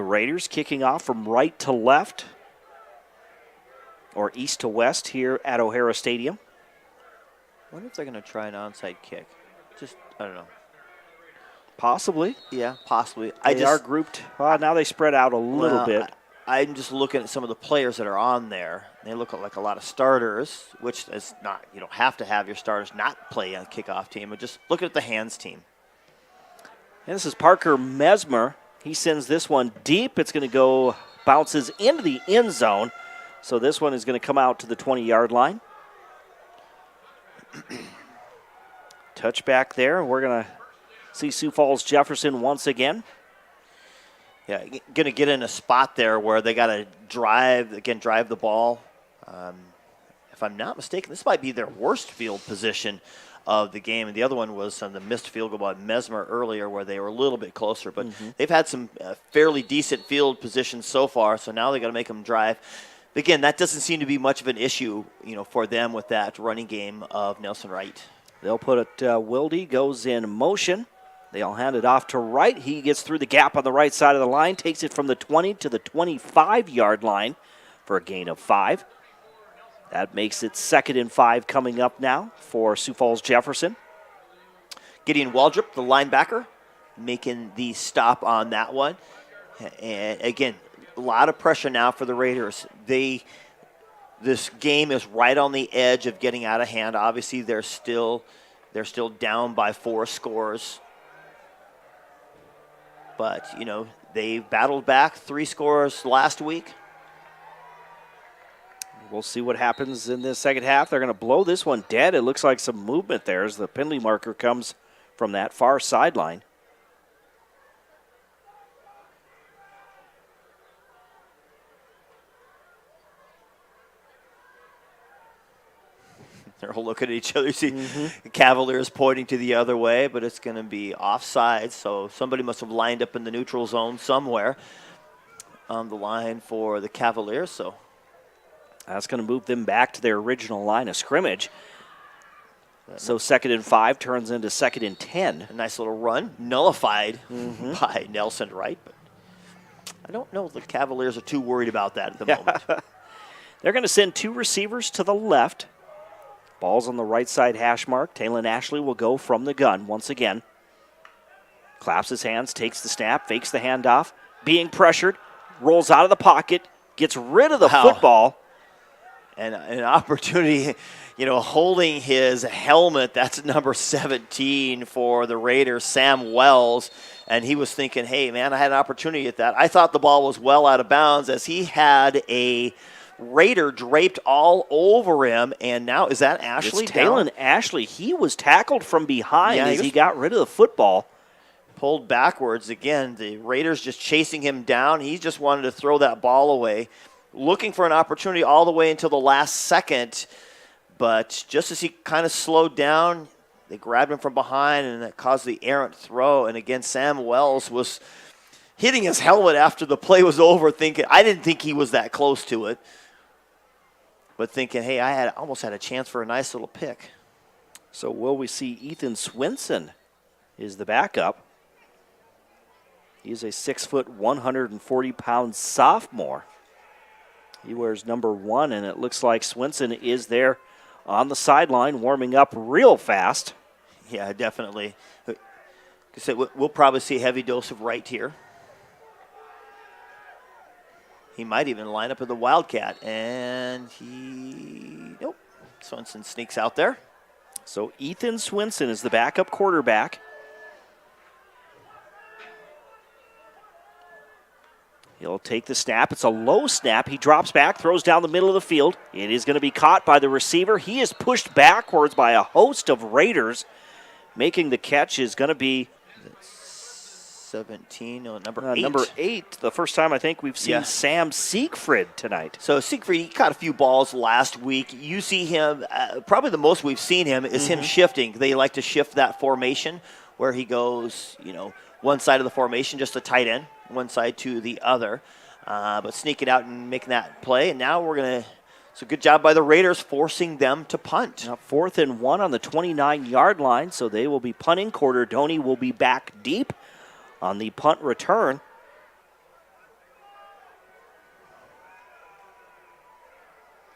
Raiders kicking off from right to left or east to west here at O'Hara Stadium. I wonder if they're going to try an onside kick. Just, I don't know. Possibly. Yeah, possibly. They are grouped. Now they spread out a little bit. I'm just looking at some of the players that are on there. They look like a lot of starters, which is not, you don't have to have your starters not play on a kickoff team, but just look at the hands team. And this is Parker Mesmer. He sends this one deep. It's going to go, bounces into the end zone. So this one is going to come out to the 20-yard line. Touchback there. We're going to see Sioux Falls Jefferson once again. Yeah, going to get in a spot there where they got to drive the ball. If I'm not mistaken, this might be their worst field position of the game. And the other one was on the missed field goal by Mesmer earlier where they were a little bit closer. But they've had some fairly decent field positions so far, so now they got to make them drive. Again, that doesn't seem to be much of an issue, for them with that running game of Nelson Wright. They'll put it, Wilde goes in motion. They'll hand it off to Wright. He gets through the gap on the right side of the line, takes it from the 20 to the 25-yard line for a gain of 5. That makes it 2nd and 5 coming up now for Sioux Falls Jefferson. Gideon Waldrop, the linebacker, making the stop on that one. And again, a lot of pressure now for the Raiders. This game is right on the edge of getting out of hand. Obviously, they're still down by 4 scores. But, they battled back 3 scores last week. We'll see what happens in this second half. They're going to blow this one dead. It looks like some movement there as the penalty marker comes from that far sideline. They're all looking at each other. See, the Cavaliers pointing to the other way, but it's going to be offside. So somebody must have lined up in the neutral zone somewhere on the line for the Cavaliers. So that's going to move them back to their original line of scrimmage. So 2nd and 5 turns into 2nd and 10. A nice little run, nullified by Nelson Wright. But I don't know if the Cavaliers are too worried about that at the moment. They're going to send 2 receivers to the left. Ball's on the right side hash mark. Talon Ashley will go from the gun once again. Claps his hands, takes the snap, fakes the handoff. Being pressured, rolls out of the pocket, gets rid of the football. And an opportunity, holding his helmet. That's number 17 for the Raiders, Sam Wells. And he was thinking, hey, man, I had an opportunity at that. I thought the ball was well out of bounds as he had a Raider draped all over him, and now is that Ashley? It's Talon Ashley. He was tackled from behind as he got rid of the football. Pulled backwards again. The Raiders just chasing him down. He just wanted to throw that ball away, looking for an opportunity all the way until the last second. But just as he kind of slowed down, they grabbed him from behind, and that caused the errant throw. And again, Sam Wells was hitting his helmet after the play was over, thinking, I didn't think he was that close to it. But thinking, hey, I almost had a chance for a nice little pick. So will we see Ethan Swinson is the backup. He's a 6', 140-pound sophomore. He wears number 1, and it looks like Swinson is there on the sideline warming up real fast. Yeah, definitely. We'll probably see a heavy dose of Wright here. He might even line up in the Wildcat, and nope. Swinson sneaks out there. So Ethan Swinson is the backup quarterback. He'll take the snap. It's a low snap. He drops back, throws down the middle of the field. It is going to be caught by the receiver. He is pushed backwards by a host of Raiders. Making the catch is going to be 17, number 8. Number 8, the first time I think we've seen Sam Siegfried tonight. So Siegfried, he caught a few balls last week. You see him, probably the most we've seen him is him shifting. They like to shift that formation where he goes, one side of the formation, just a tight end, one side to the other. But sneaking out and making that play. And now so good job by the Raiders forcing them to punt. Now 4th and 1 on the 29-yard line, so they will be punting. Corderdoni will be back deep on the punt return.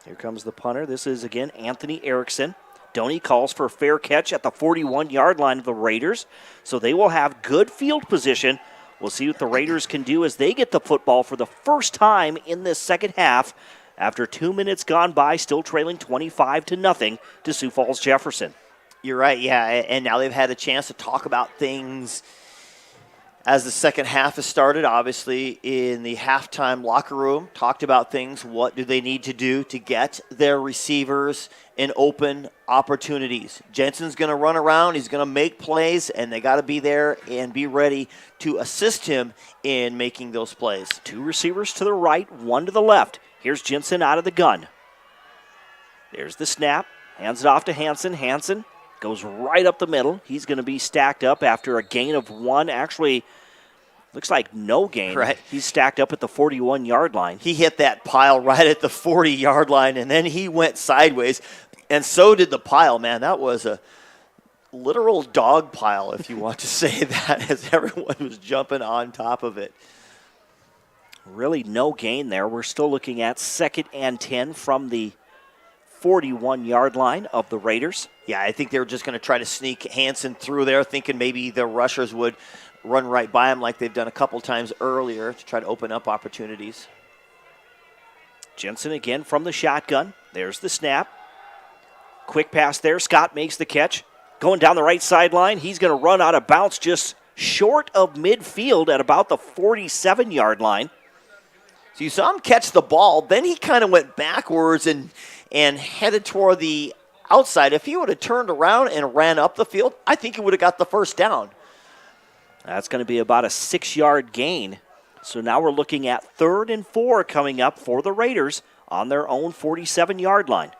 Here comes the punter. This is, again, Anthony Erickson. Doney calls for a fair catch at the 41-yard line of the Raiders, so they will have good field position. We'll see what the Raiders can do as they get the football for the first time in this second half after 2 minutes gone by, still trailing 25-0 to Sioux Falls Jefferson. You're right, yeah, and now they've had a chance to talk about things as the second half has started, obviously in the halftime locker room, talked about things. What do they need to do to get their receivers in open opportunities? Jensen's going to run around. He's going to make plays, and they got to be there and be ready to assist him in making those plays. 2 receivers to the right, 1 to the left. Here's Jensen out of the gun. There's the snap. Hands it off to Hansen. Hansen goes right up the middle. He's going to be stacked up after a gain of 1. Actually, looks like no gain. Right. He's stacked up at the 41-yard line. He hit that pile right at the 40-yard line, and then he went sideways, and so did the pile. Man, that was a literal dog pile, if you want to say that, as everyone was jumping on top of it. Really no gain there. We're still looking at 2nd and 10 from the 41-yard line of the Raiders. Yeah, I think they were just going to try to sneak Hansen through there, thinking maybe the rushers would run right by him like they've done a couple times earlier to try to open up opportunities. Jensen again from the shotgun. There's the snap. Quick pass there. Scott makes the catch. Going down the right sideline. He's going to run out of bounds just short of midfield at about the 47-yard line. So you saw him catch the ball. Then he kind of went backwards and headed toward the outside. If he would have turned around and ran up the field, I think he would have got the first down. That's going to be about a 6-yard gain. So now we're looking at 3rd and 4 coming up for the Raiders on their own 47-yard line.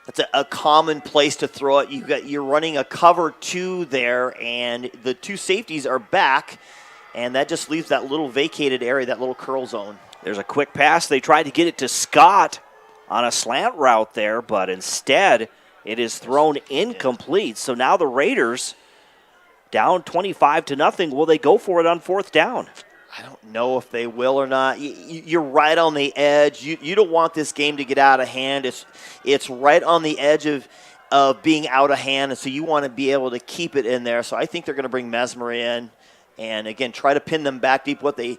That's a common place to throw it. You're running a cover 2 there, and the 2 safeties are back, and that just leaves that little vacated area, that little curl zone. There's a quick pass. They tried to get it to Scott on a slant route there, but instead it is thrown incomplete. So now the Raiders down 25-0. Will they go for it on 4th down? I don't know if they will or not. You're right on the edge. You don't want this game to get out of hand. It's right on the edge of being out of hand, and so you want to be able to keep it in there. So I think they're going to bring Mesmer in and, again, try to pin them back deep. What they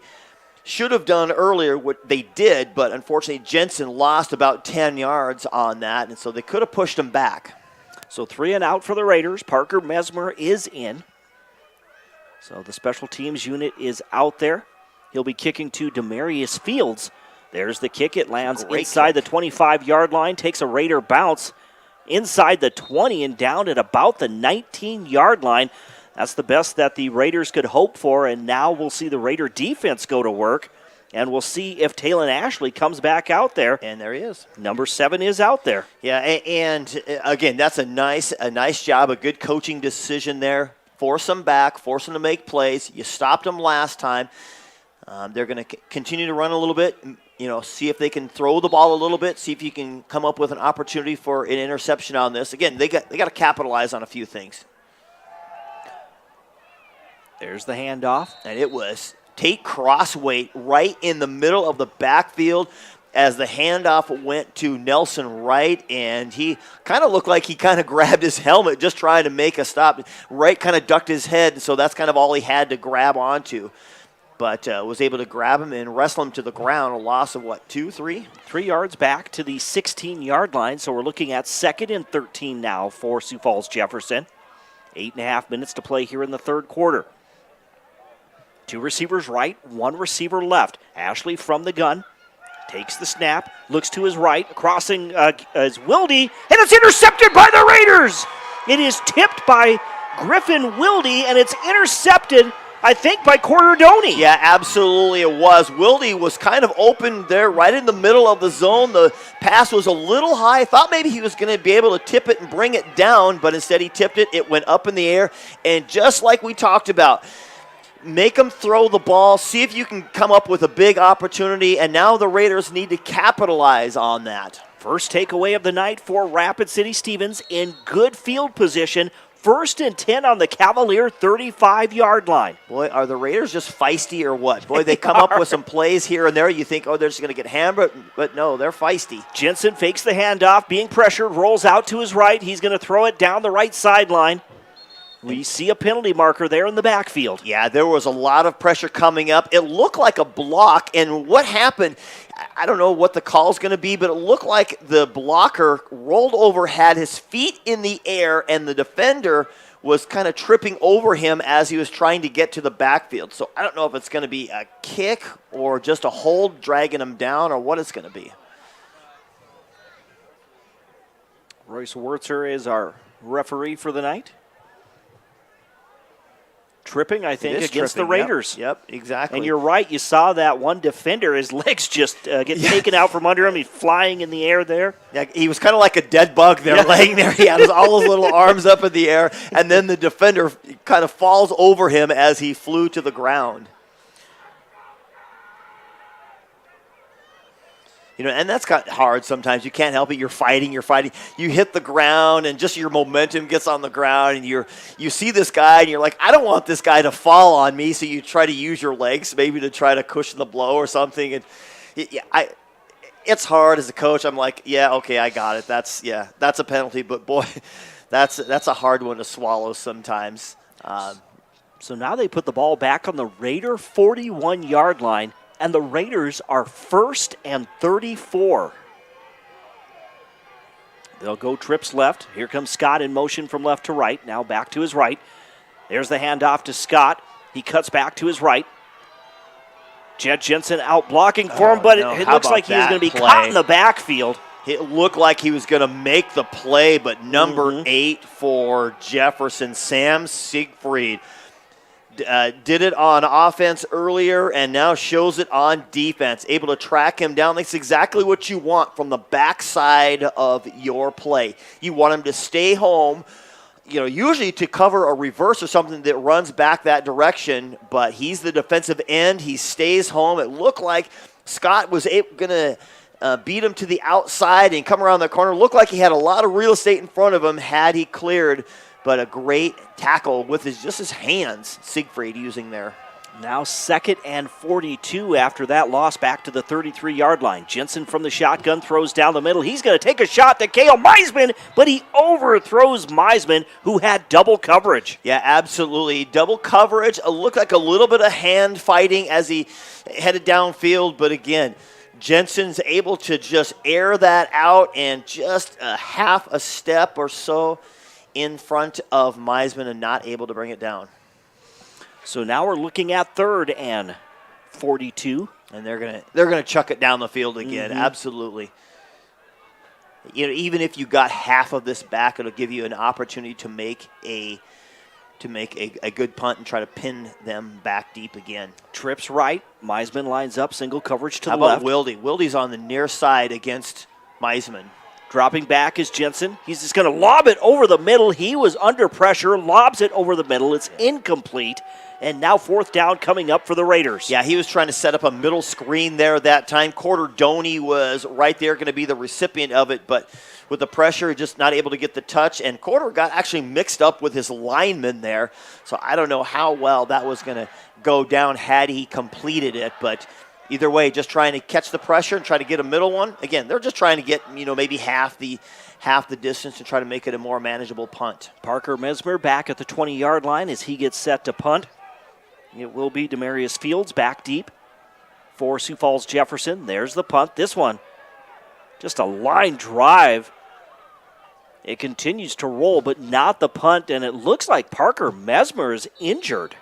should have done earlier, what they did, but unfortunately Jensen lost about 10 yards on that, and so they could have pushed them back. So 3 and out for the Raiders. Parker Mesmer is in. So the special teams unit is out there. He'll be kicking to Demarius Fields. There's the kick. It lands inside the 25-yard line, takes a Raider bounce inside the 20 and down at about the 19-yard line. That's the best that the Raiders could hope for, and now we'll see the Raider defense go to work, and we'll see if Talon Ashley comes back out there. And there he is. Number 7 is out there. Yeah, and again, that's a nice job, a good coaching decision there. Force them back, force them to make plays. You stopped them last time. They're going to continue to run a little bit, see if they can throw the ball a little bit, see if you can come up with an opportunity for an interception on this. Again, they got to capitalize on a few things. There's the handoff. And it was Tate Crossweight right in the middle of the backfield as the handoff went to Nelson Wright, and he kind of looked like he kind of grabbed his helmet just trying to make a stop. Wright kind of ducked his head, so that's kind of all he had to grab onto. But was able to grab him and wrestle him to the ground. A loss of, 2, 3? 3 yards back to the 16-yard line, so we're looking at 2nd and 13 now for Sioux Falls Jefferson. 8.5 minutes to play here in the 3rd quarter. 2 receivers right, 1 receiver left. Ashley from the gun. Takes the snap, looks to his right, crossing is Wilde, and it's intercepted by the Raiders! It is tipped by Griffin Wilde, and it's intercepted, I think, by Cordoni. Yeah, absolutely it was. Wilde was kind of open there right in the middle of the zone. The pass was a little high. I thought maybe he was going to be able to tip it and bring it down, but instead he tipped it. It went up in the air, and just like we talked about, make them throw the ball, see if you can come up with a big opportunity, and now the Raiders need to capitalize on that. First takeaway of the night for Rapid City Stevens in good field position. 1st and 10 on the Cavalier 35-yard line. Boy, are the Raiders just feisty or what? Boy, they come up with some plays here and there. You think, they're just going to get hammered, but no, they're feisty. Jensen fakes the handoff, being pressured, rolls out to his right. He's going to throw it down the right sideline. We see a penalty marker there in the backfield. Yeah, there was a lot of pressure coming up. It looked like a block, and what happened, I don't know what the call's going to be, but it looked like the blocker rolled over, had his feet in the air, and the defender was kind of tripping over him as he was trying to get to the backfield. So I don't know if it's going to be a kick or just a hold dragging him down or what it's going to be. Royce Wurzer is our referee for the night. Tripping, I think, against the Raiders. Yep, exactly. And you're right. You saw that one defender, his legs just get taken out from under him. He's flying in the air there. Yeah, he was kind of like a dead bug there, laying there. He had all his little arms up in the air, and then the defender kind of falls over him as he flew to the ground. You know, and that's got hard sometimes. You can't help it. You're fighting. You hit the ground, and just your momentum gets on the ground, and you see this guy, and you're like, I don't want this guy to fall on me, so you try to use your legs maybe to try to cushion the blow or something. And it's hard as a coach. I'm like, yeah, okay, I got it. That's a penalty, but boy, that's a hard one to swallow sometimes. So now they put the ball back on the Raider 41-yard line. And the Raiders are 1st and 34. They'll go trips left. Here comes Scott in motion from left to right. Now back to his right. There's the handoff to Scott. He cuts back to his right. Jet Jensen out blocking for him, but it looks like he was going to be caught in the backfield. It looked like he was going to make the play, but number 8 for Jefferson, Sam Siegfried, did it on offense earlier and now shows it on defense. Able to track him down. That's exactly what you want from the backside of your play. You want him to stay home, you know, usually to cover a reverse or something that runs back that direction, but he's the defensive end. He stays home. It looked like Scott was going to beat him to the outside and come around the corner. Looked like he had a lot of real estate in front of him had he cleared. But a great tackle with just his hands, Siegfried using there. Now 2nd and 42 after that loss back to the 33-yard line. Jensen from the shotgun throws down the middle. He's going to take a shot to Cale Meisman, but he overthrows Meisman, who had double coverage. Yeah, absolutely. Double coverage. It looked like a little bit of hand fighting as he headed downfield, but again, Jensen's able to just air that out and just a half a step or so in front of Meisman and not able to bring it down. So now we're looking at 3rd and 42. And they're gonna chuck it down the field again. Absolutely. You know, even if you got half of this back, it'll give you an opportunity to make a good punt and try to pin them back deep again. Trips right. Meisman lines up, single coverage to the left. How about Wilde? Wilde's on the near side against Meisman. Dropping back is Jensen. He's just going to lob it over the middle. He was under pressure, lobs it over the middle. It's incomplete. And now 4th down coming up for the Raiders. Yeah, he was trying to set up a middle screen there that time. Corderdoni was right there going to be the recipient of it, but with the pressure, just not able to get the touch. And Corder got actually mixed up with his lineman there. So I don't know how well that was going to go down had he completed it, but either way, just trying to catch the pressure and try to get a middle one. Again, they're just trying to get, maybe half the distance and try to make it a more manageable punt. Parker Mesmer back at the 20-yard line as he gets set to punt. It will be Demarius Fields back deep for Sioux Falls Jefferson. There's the punt. This one, just a line drive. It continues to roll, but not the punt, and it looks like Parker Mesmer is injured.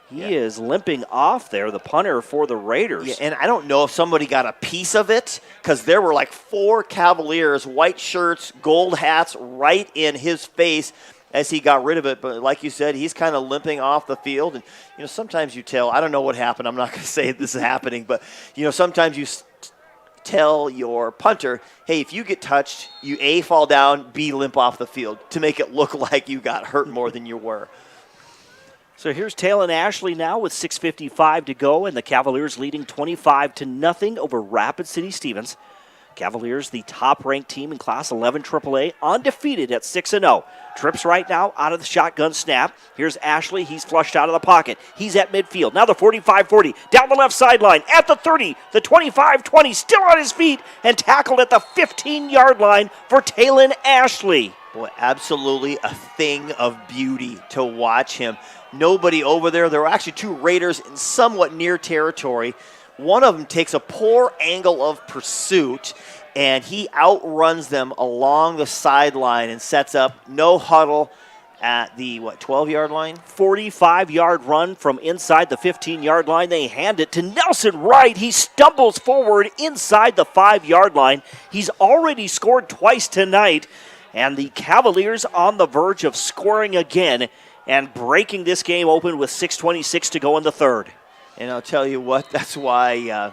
He is limping off there, the punter for the Raiders. Yeah, and I don't know if somebody got a piece of it because there were like 4 Cavaliers, white shirts, gold hats right in his face as he got rid of it. But like you said, he's kind of limping off the field. And, sometimes you tell, I don't know what happened. I'm not going to say this is happening, but, sometimes you tell your punter, hey, if you get touched, you A, fall down, B, limp off the field to make it look like you got hurt more than you were. So here's Talon Ashley now with 6:55 to go, and the Cavaliers leading 25-0 over Rapid City Stevens. Cavaliers, the top-ranked team in Class 11 AAA, undefeated at 6-0. Trips right now out of the shotgun snap. Here's Ashley. He's flushed out of the pocket. He's at midfield. Now the 45-40. Down the left sideline. At the 30. The 25-20. Still on his feet. And tackled at the 15-yard line for Talon Ashley. Boy, absolutely a thing of beauty to watch him. Nobody over there. There were actually two Raiders in somewhat near territory. One of them takes a poor angle of pursuit, and he outruns them along the sideline and sets up no huddle at the, 12-yard line? 45-yard run from inside the 15-yard line. They hand it to Nelson Wright. He stumbles forward inside the 5-yard line. He's already scored twice tonight, and the Cavaliers on the verge of scoring again and breaking this game open with 6:26 to go in the third. And I'll tell you what, that's why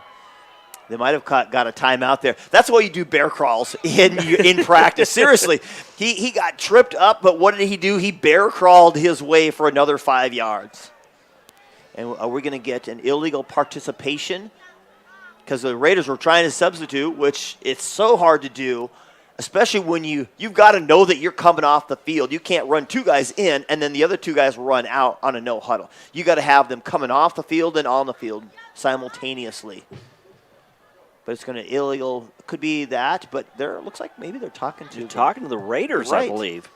they might have got a timeout there. That's why you do bear crawls in practice. Seriously, he got tripped up, but what did he do? He bear crawled his way for another 5 yards. And are we going to get an illegal participation? Because the Raiders were trying to substitute, which it's so hard to do, especially when you've got to know that you're coming off the field. You can't run two guys in and then the other two guys run out on a no huddle. You got to have them coming off the field and on the field simultaneously. But it's going to illegal. Could be that, but it looks like maybe they're talking to the Raiders, right. I believe.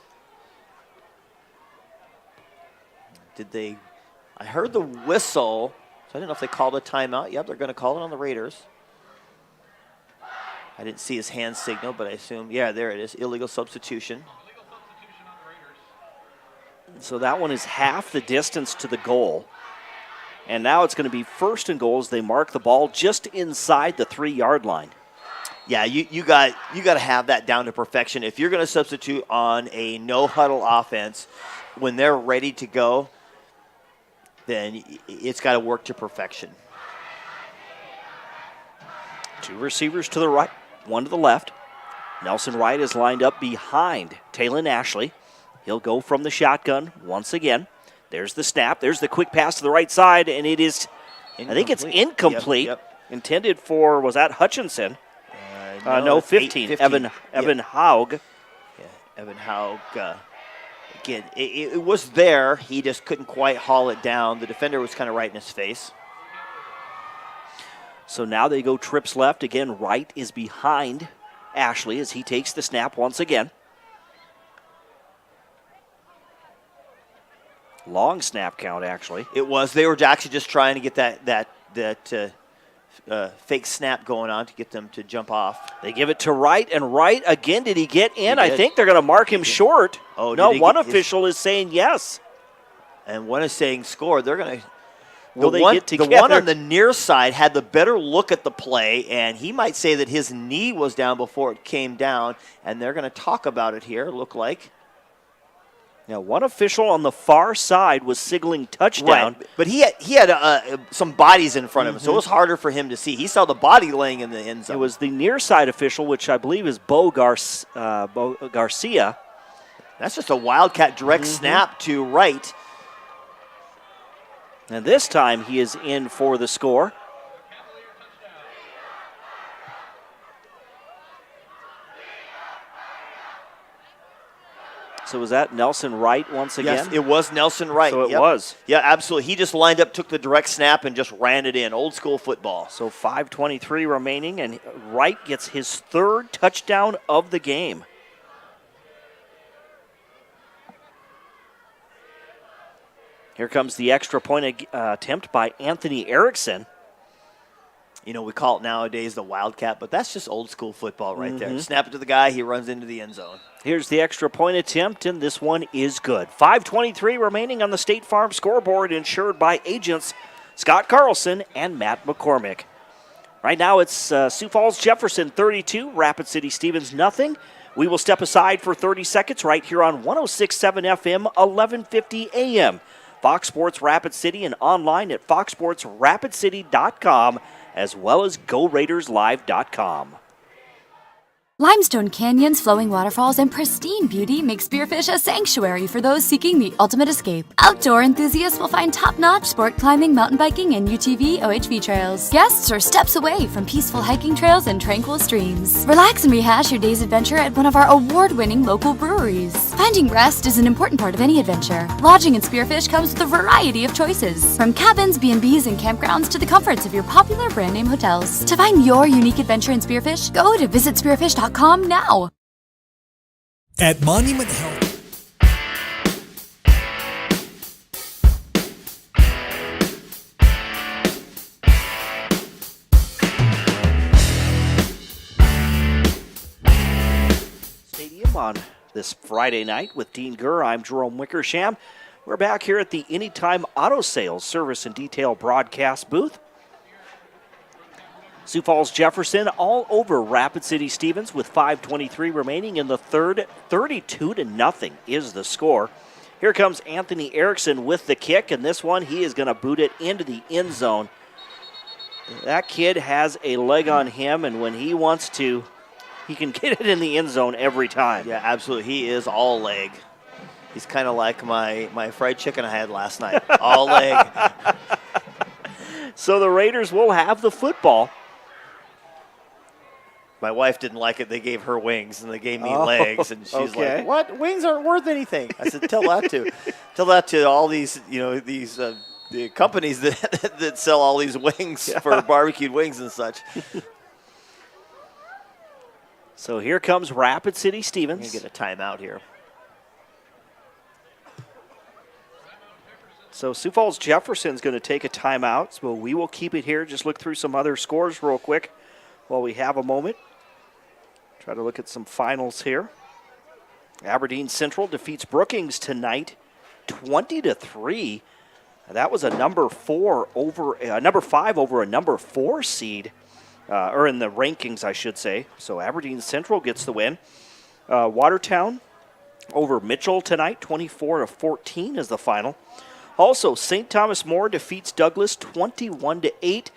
Did they? I heard the whistle, so I didn't know if they called a timeout. Yep, they're going to call it on the Raiders. I didn't see his hand signal, but I assume, yeah, there it is, illegal substitution. So that one is half the distance to the goal. And now it's going to be first and goal as they mark the ball just inside the 3-yard line. Yeah, you got to have that down to perfection. If you're going to substitute on a no-huddle offense, when they're ready to go, then it's got to work to perfection. Two receivers to the right, one to the left. Nelson Wright is lined up behind Talon Ashley. He'll go from the shotgun once again. There's the snap. There's the quick pass to the right side, and it is, incomplete. I think it's incomplete. Yep. Intended for, was that Hutchinson? No, 15. Evan Haug. Yeah, Evan Haug. Again, it was there. He just couldn't quite haul it down. The defender was kind of right in his face. So now they go trips left. Again, Wright is behind Ashley as he takes the snap once again. Long snap count, actually. It was. They were actually just trying to get that fake snap going on to get them to jump off. They give it to Wright, and Wright, again, did he get in? I think they're going to mark him short. Oh, no, one official is saying yes. And one is saying score. They're going to... The one on the near side had the better look at the play, and he might say that his knee was down before it came down, and they're going to talk about it here, look like. Now, one official on the far side was signaling touchdown. Right, but he had some bodies in front of him, so it was harder for him to see. He saw the body laying in the end zone. It was the near side official, which I believe is Bo Garcia. That's just a Wildcat direct snap to Wright. And this time he is in for the score. So was that Nelson Wright once again? Yes, it was Nelson Wright. So it was. Yeah, absolutely. He just lined up, took the direct snap, and just ran it in. Old school football. So 5:23 remaining, and Wright gets his third touchdown of the game. Here comes the extra point attempt by Anthony Erickson. You know, we call it nowadays the Wildcat, but that's just old school football right there. Snap it to the guy, he runs into the end zone. Here's the extra point attempt, and this one is good. 5:23 remaining on the State Farm scoreboard, insured by agents Scott Carlson and Matt McCormick. Right now it's Sioux Falls Jefferson 32, Rapid City Stevens nothing. We will step aside for 30 seconds right here on 106.7 FM, 1150 AM. Fox Sports Rapid City and online at foxsportsrapidcity.com, as well as GoRaidersLive.com. Limestone canyons, flowing waterfalls, and pristine beauty make Spearfish a sanctuary for those seeking the ultimate escape. Outdoor enthusiasts will find top-notch sport climbing, mountain biking, and UTV OHV trails. Guests are steps away from peaceful hiking trails and tranquil streams. Relax and rehash your day's adventure at one of our award-winning local breweries. Finding rest is an important part of any adventure. Lodging in Spearfish comes with a variety of choices, from cabins, B&Bs, and campgrounds to the comforts of your popular brand-name hotels. To find your unique adventure in Spearfish, go to visitspearfish.com now. At Monument Health. Stadium on this Friday night with Dean Gurr. I'm Jerome Wickersham. We're back here at the Anytime Auto Sales Service and Detail broadcast booth. Sioux Falls Jefferson all over Rapid City Stevens with 5:23 remaining in the third. 32-0 is the score. Here comes Anthony Erickson with the kick, and this one he is going to boot it into the end zone. That kid has a leg on him, and when he wants to, he can get it in the end zone every time. Yeah, absolutely. He is all leg. He's kind of like my fried chicken I had last night. All leg. So the Raiders will have the football. My wife didn't like it. They gave her wings, and they gave me legs, and she's like, "What? Wings aren't worth anything." I said, "Tell that to all these, the companies that sell all these wings for barbecued wings and such." So here comes Rapid City Stevens. We're gonna get a timeout here. So Sioux Falls Jefferson's going to take a timeout. So we will keep it here. Just look through some other scores real quick while we have a moment. Try to look at some finals here. Aberdeen Central defeats Brookings tonight, 20-3. That was a number 5 over a number 4 seed, or in the rankings, I should say. So Aberdeen Central gets the win. Watertown over Mitchell tonight, 24-14 is the final. Also, St. Thomas More defeats Douglas 21-8.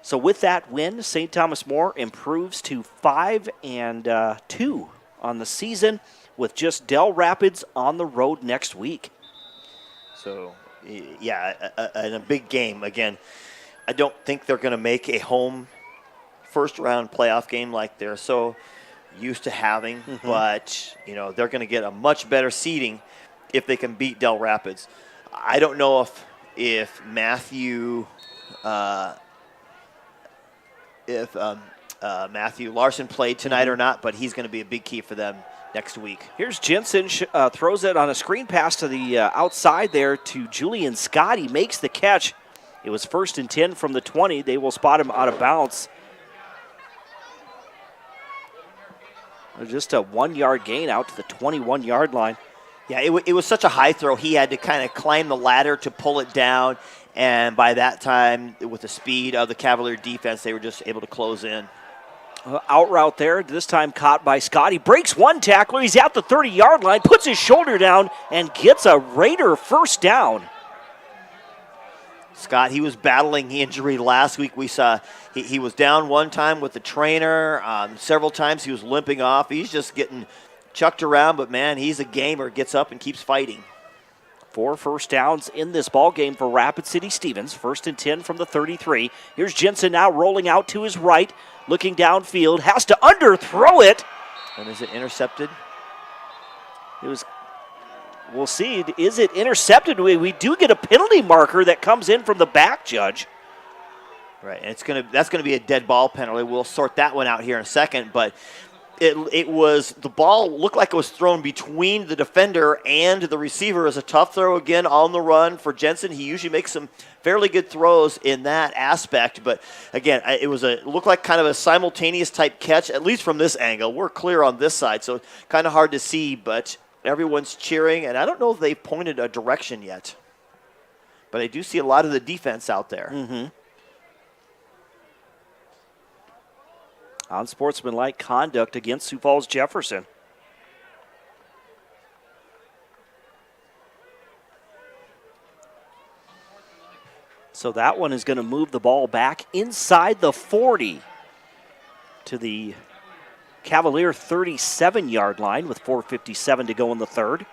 So with that win, St. Thomas More improves to 5-2 on the season, with just Del Rapids on the road next week. So, yeah, in a big game. Again, I don't think they're going to make a home first-round playoff game like they're so used to having, but, they're going to get a much better seeding if they can beat Del Rapids. I don't know if Matthew Matthew Larson played tonight or not, but he's going to be a big key for them next week. Here's Jensen, throws it on a screen pass to the outside there to Julian Scott. He makes the catch. It was 1st and 10 from the 20. They will spot him out of bounds. Just a 1-yard gain out to the 21-yard line. Yeah, it was such a high throw. He had to kind of climb the ladder to pull it down, and by that time, with the speed of the Cavalier defense, they were just able to close in. Out route there, this time caught by Scott. He breaks one tackler. He's at the 30-yard line, puts his shoulder down, and gets a Raider first down. Scott, he was battling injury last week. We saw he was down one time with the trainer. Several times he was limping off. He's just getting chucked around, but, man, he's a gamer. Gets up and keeps fighting. 4 first downs in this ball game for Rapid City Stevens. 1st and 10 from the 33. Here's Jensen now rolling out to his right, looking downfield. Has to underthrow it. And is it intercepted? We'll see. Is it intercepted? We do get a penalty marker that comes in from the back judge. Right, and that's gonna be a dead ball penalty. We'll sort that one out here in a second, but the ball looked like it was thrown between the defender and the receiver. It was a tough throw again on the run for Jensen. He usually makes some fairly good throws in that aspect, but again, it looked like kind of a simultaneous type catch, at least from this angle. We're clear on this side, so kind of hard to see, but everyone's cheering, and I don't know if they've pointed a direction yet, but I do see a lot of the defense out there. Unsportsmanlike conduct against Sioux Falls Jefferson. So that one is going to move the ball back inside the 40 to the Cavalier 37-yard line with 4:57 to go in the third.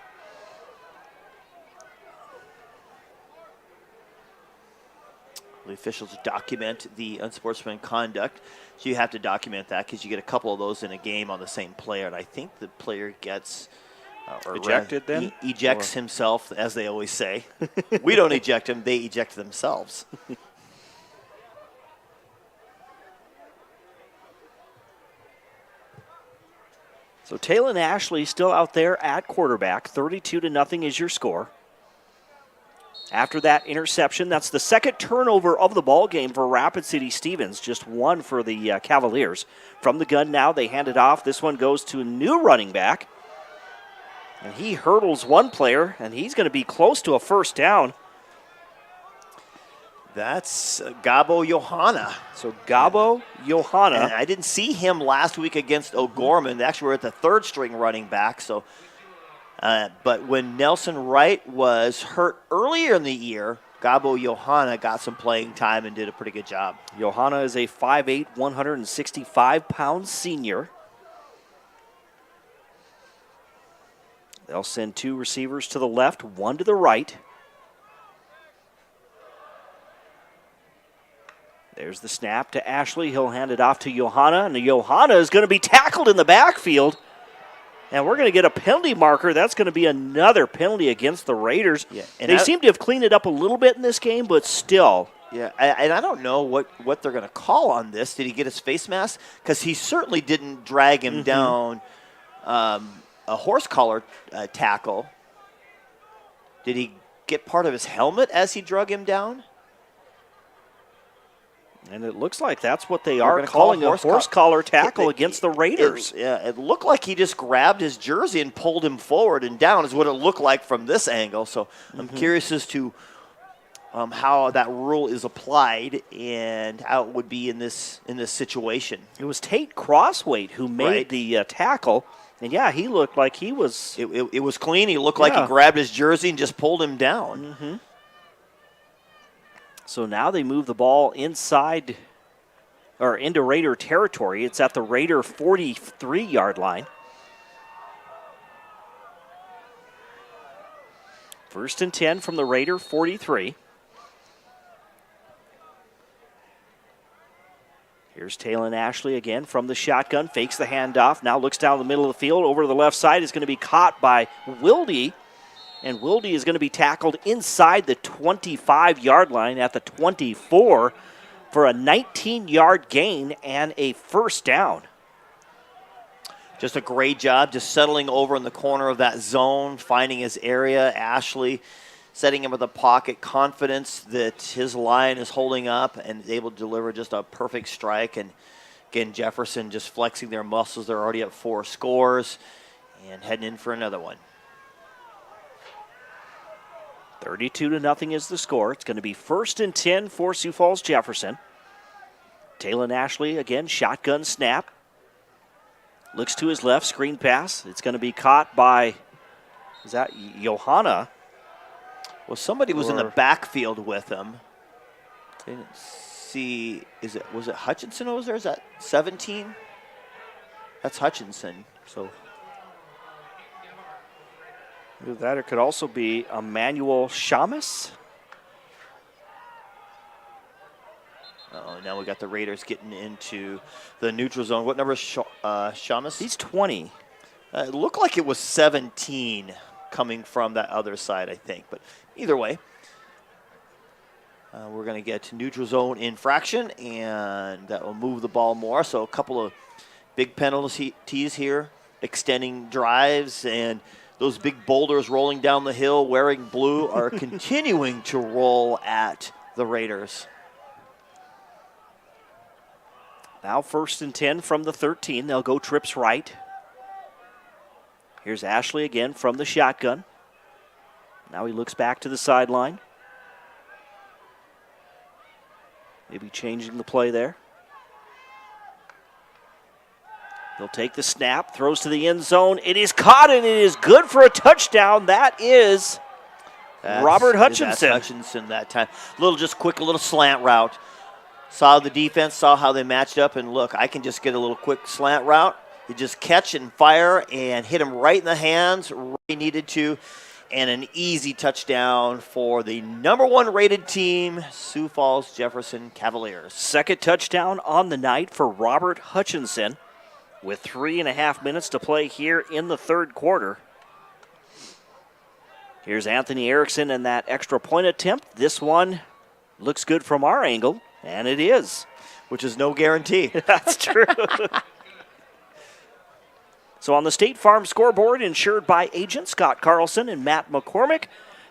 The officials document the unsportsmanlike conduct, so you have to document that because you get a couple of those in a game on the same player, and I think the player gets ejected then? Ejects himself, as they always say. We don't eject him, they eject themselves. So Taylon Ashley still out there at quarterback. 32-0 is your score. After that interception, that's the second turnover of the ball game for Rapid City Stevens. Just one for the Cavaliers. From the gun now, they hand it off. This one goes to a new running back. And he hurdles one player, and he's going to be close to a first down. That's Gabo Johanna. So Gabo Johanna. And I didn't see him last week against O'Gorman. They actually were at the third-string running back. So, but when Nelson Wright was hurt earlier in the year, Gabo Johanna got some playing time and did a pretty good job. Johanna is a 5'8", 165-pound senior. They'll send two receivers to the left, one to the right. There's the snap to Ashley. He'll hand it off to Johanna, and Johanna is going to be tackled in the backfield. And we're going to get a penalty marker. That's going to be another penalty against the Raiders. Yeah, they seem to have cleaned it up a little bit in this game, but still. Yeah, and I don't know what they're going to call on this. Did he get his face mask? Because he certainly didn't drag him down a horse collar tackle. Did he get part of his helmet as he drug him down? And it looks like that's what they are calling a horse collar tackle against the Raiders. It looked like he just grabbed his jersey and pulled him forward and down is what it looked like from this angle. So I'm curious as to how that rule is applied and how it would be in this situation. It was Tate Crossweight who made the tackle. And, yeah, he looked like he was... It was clean. He looked like he grabbed his jersey and just pulled him down. So now they move the ball inside or into Raider territory. It's at the Raider 43-yard line. First and 10 from the Raider 43. Here's Taylon Ashley again from the shotgun. Fakes the handoff. Now looks down the middle of the field. Over to the left side is going to be caught by Wilde. And Wilde is going to be tackled inside the 25-yard line at the 24 for a 19-yard gain and a first down. Just a great job just settling over in the corner of that zone, finding his area. Ashley setting him with a pocket, confidence that his line is holding up and is able to deliver just a perfect strike. And again, Jefferson just flexing their muscles. They're already at 4 scores and heading in for another one. 32-0 is the score. It's going to be first and 10 for Sioux Falls Jefferson. Taylon Ashley again, shotgun snap. Looks to his left, screen pass. It's going to be caught by, is that Johanna? Well, somebody was in the backfield with him. Didn't see, was it Hutchinson over there? Is that 17? That's Hutchinson. So that, it could also be Emmanuel Shamus. Oh, now we got the Raiders getting into the neutral zone. What number is Shamus? He's 20. It looked like it was 17 coming from that other side, I think. But either way, we're going to get to neutral zone infraction, and that will move the ball more. So a couple of big penalties here, extending drives, and those big boulders rolling down the hill wearing blue are continuing to roll at the Raiders. Now first and 10 from the 13. They'll go trips right. Here's Ashley again from the shotgun. Now he looks back to the sideline. Maybe changing the play there. He'll take the snap, throws to the end zone. It is caught, and it is good for a touchdown. That is Robert Hutchinson. That's Hutchinson that time. A little slant route. Saw the defense, saw how they matched up, and look, I can just get a little quick slant route. You just catch and fire and hit him right in the hands where he needed to, and an easy touchdown for the #1 rated team, Sioux Falls Jefferson Cavaliers. Second touchdown on the night for Robert Hutchinson with 3.5 minutes to play here in the third quarter. Here's Anthony Erickson and that extra point attempt. This one looks good from our angle, and it is. Which is no guarantee. That's true. So on the State Farm scoreboard, insured by agents Scott Carlson and Matt McCormick,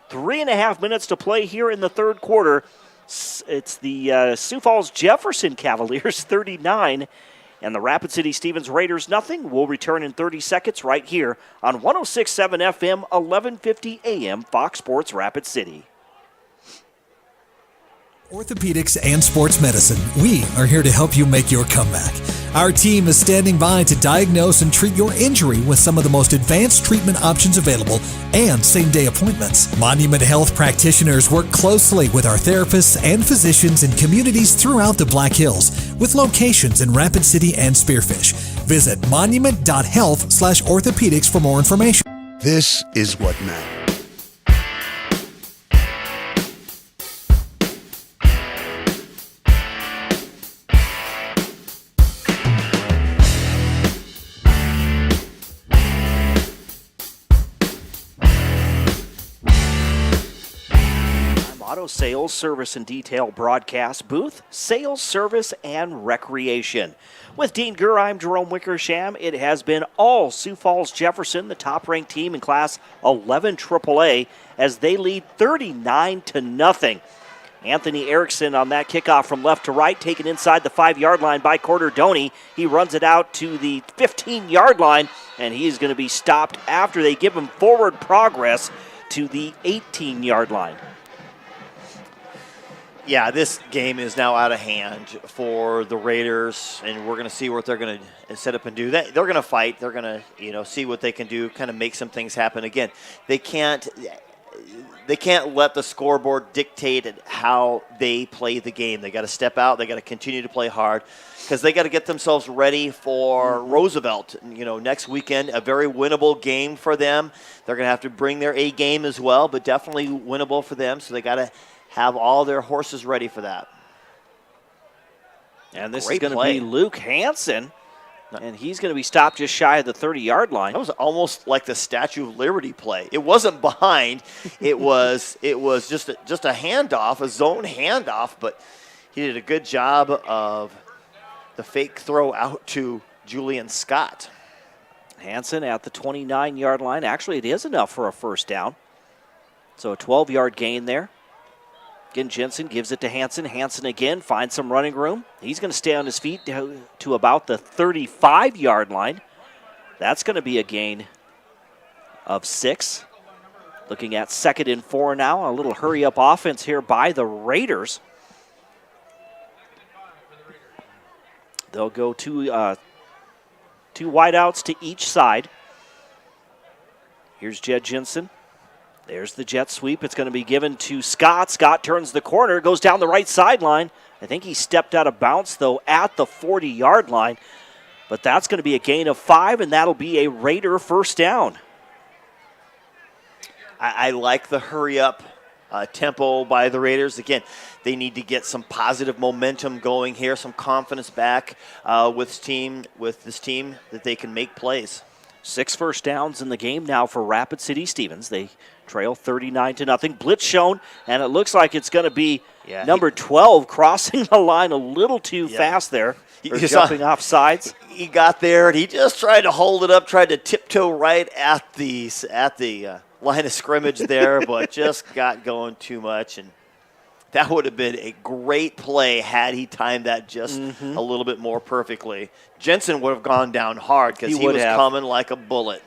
3.5 minutes to play here in the third quarter. It's the Sioux Falls Jefferson Cavaliers 39 and the Rapid City Stevens Raiders nothing. We'll return in 30 seconds right here on 106.7 FM, 1150 AM, Fox Sports Rapid City. Orthopedics and sports medicine, we are here to help you make your comeback. Our team is standing by to diagnose and treat your injury with some of the most advanced treatment options available and same-day appointments. Monument Health practitioners work closely with our therapists and physicians in communities throughout the Black Hills with locations in Rapid City and Spearfish. Visit monument.health/orthopedics for more information. This is what matters. Auto sales, service, and detail broadcast booth, sales, service, and recreation. With Dean Gurr, I'm Jerome Wickersham. It has been all Sioux Falls Jefferson, the top-ranked team in Class 11 AAA, as they lead 39-0. Anthony Erickson on that kickoff from left to right, taken inside the 5-yard line by Corderdoni. He runs it out to the 15-yard line, and he's going to be stopped after they give him forward progress to the 18-yard line. Yeah, this game is now out of hand for the Raiders, and we're going to see what they're going to set up and do. They're going to fight. They're going to, see what they can do, kind of make some things happen. Again, they can't let the scoreboard dictate how they play the game. They got to step out. They got to continue to play hard because they got to get themselves ready for Roosevelt. Next weekend, a very winnable game for them. They're going to have to bring their A game as well, but definitely winnable for them. So they got to have all their horses ready for that. And this is going to be Luke Hansen, and he's going to be stopped just shy of the 30-yard line. That was almost like the Statue of Liberty play. It wasn't behind. It was just a handoff, a zone handoff, but he did a good job of the fake throw out to Julian Scott. Hansen at the 29-yard line. Actually, it is enough for a first down. So a 12-yard gain there. Again, Jensen gives it to Hansen. Hansen again finds some running room. He's going to stay on his feet to about the 35-yard line. That's going to be a gain of 6. Looking at 2nd and 4 now. A little hurry-up offense here by the Raiders. They'll go two wideouts to each side. Here's Jed Jensen. There's the jet sweep. It's going to be given to Scott. Scott turns the corner, goes down the right sideline. I think he stepped out of bounds, though, at the 40-yard line. But that's going to be a gain of 5, and that'll be a Raider first down. I like the hurry-up tempo by the Raiders. Again, they need to get some positive momentum going here, some confidence back with this team that they can make plays. 6 first downs in the game now for Rapid City Stevens. They trail 39-0. Blitz shown, and it looks like it's going to be number 12 crossing the line a little too fast there. Jumping off sides. He got there, and he just tried to hold it up, tried to tiptoe right at the line of scrimmage there, but just got going too much. And that would have been a great play had he timed that just a little bit more perfectly. Jensen would have gone down hard because he was coming like a bullet.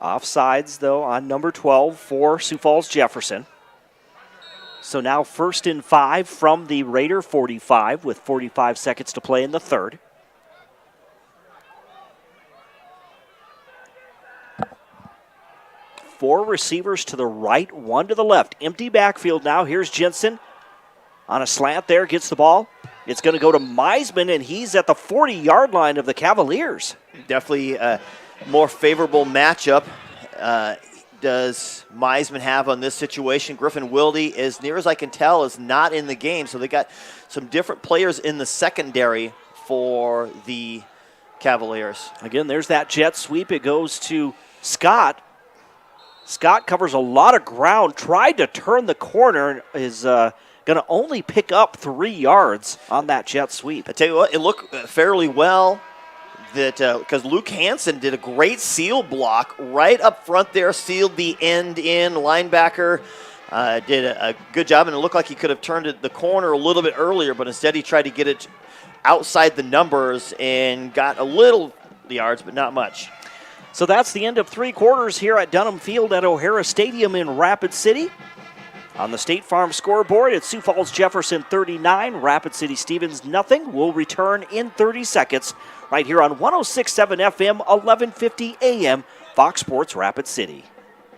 Offsides, though, on number 12 for Sioux Falls Jefferson. So now 1st and 5 from the Raider 45 with 45 seconds to play in the third. Four receivers to the right, one to the left. Empty backfield now. Here's Jensen on a slant there, gets the ball. It's going to go to Meisman, and he's at the 40-yard line of the Cavaliers. Definitely a more favorable matchup does Meisman have on this situation. Griffin Wilde, as near as I can tell, is not in the game. So they got some different players in the secondary for the Cavaliers. Again, there's that jet sweep. It goes to Scott. Scott covers a lot of ground, tried to turn the corner, is going to only pick up 3 yards on that jet sweep. I tell you what, it looked fairly well. that because Luke Hansen did a great seal block right up front there, sealed the end in. Linebacker did a good job, and it looked like he could have turned it the corner a little bit earlier, but instead he tried to get it outside the numbers and got a little yards, but not much. So that's the end of 3 quarters here at Dunham Field at O'Hara Stadium in Rapid City. On the State Farm scoreboard, it's Sioux Falls Jefferson 39, Rapid City Stevens nothing. We'll return in 30 seconds right here on 106.7 FM, 1150 AM, Fox Sports Rapid City.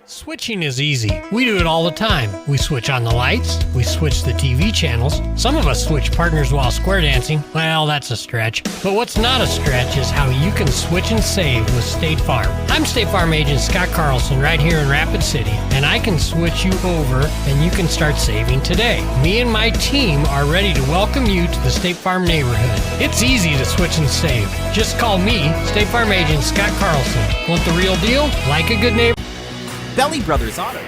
Switching is easy. We do it all the time. We switch on the lights, we switch the TV channels. Some of us switch partners while square dancing. Well, that's a stretch. But what's not a stretch is how you can switch and save with State Farm. I'm State Farm agent Scott Carlson right here in Rapid City, and I can switch you over and you can start saving today. Me and my team are ready to welcome you to the State Farm neighborhood. It's easy to switch and save. Just call me, State Farm agent Scott Carlson. Want the real deal? Like a good neighbor? Belly Brothers Auto.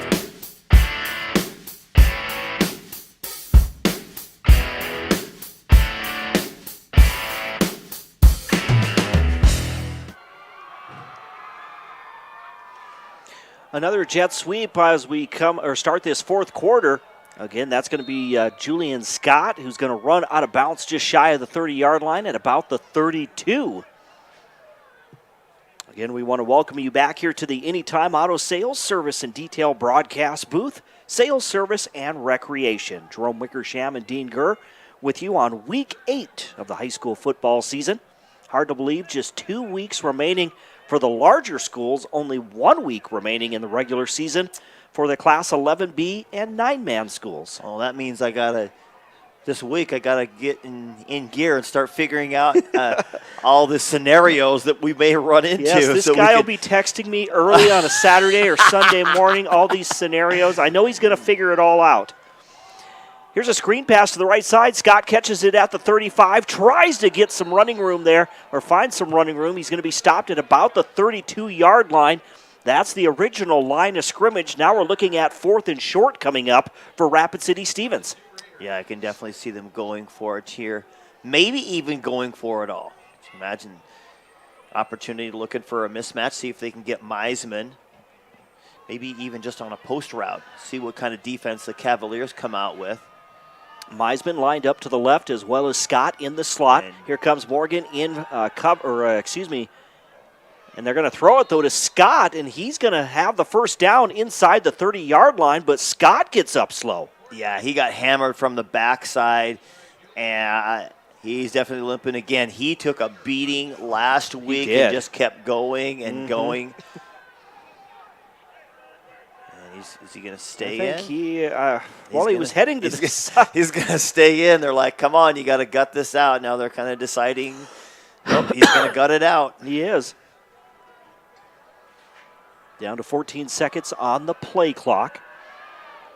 Another jet sweep as we start this 4th quarter. Again, that's going to be Julian Scott, who's going to run out of bounds just shy of the 30-yard line at about the 32. Again, we want to welcome you back here to the Anytime Auto Sales, Service, and Detail broadcast booth, sales, service, and recreation. Jerome Wickersham and Dean Gurr with you on Week 8 of the high school football season. Hard to believe, just 2 weeks remaining for the larger schools, only 1 week remaining in the regular season for the Class 11B and 9-man schools. Well, that means this week I got to get in gear and start figuring out all the scenarios that we may run into. Yes, this guy will be texting me early on a Saturday or Sunday morning, all these scenarios. I know he's going to figure it all out. Here's a screen pass to the right side. Scott catches it at the 35, tries to get some running room there, or find some running room. He's going to be stopped at about the 32-yard line. That's the original line of scrimmage. Now we're looking at 4th and short coming up for Rapid City Stevens. Yeah, I can definitely see them going for it here. Maybe even going for it all. Just imagine opportunity looking for a mismatch, see if they can get Meisman. Maybe even just on a post route. See what kind of defense the Cavaliers come out with. Meisman lined up to the left as well as Scott in the slot. Here comes Morgan in and they're going to throw it, though, to Scott, and he's going to have the first down inside the 30-yard line, but Scott gets up slow. Yeah, he got hammered from the backside, and he's definitely limping again. He took a beating last week and just kept going and going. And is he going to stay in? He was heading to the side. He's going to stay in. They're like, come on, you got to gut this out. Now they're kind of deciding, nope, he's going to gut it out. He is. Down to 14 seconds on the play clock.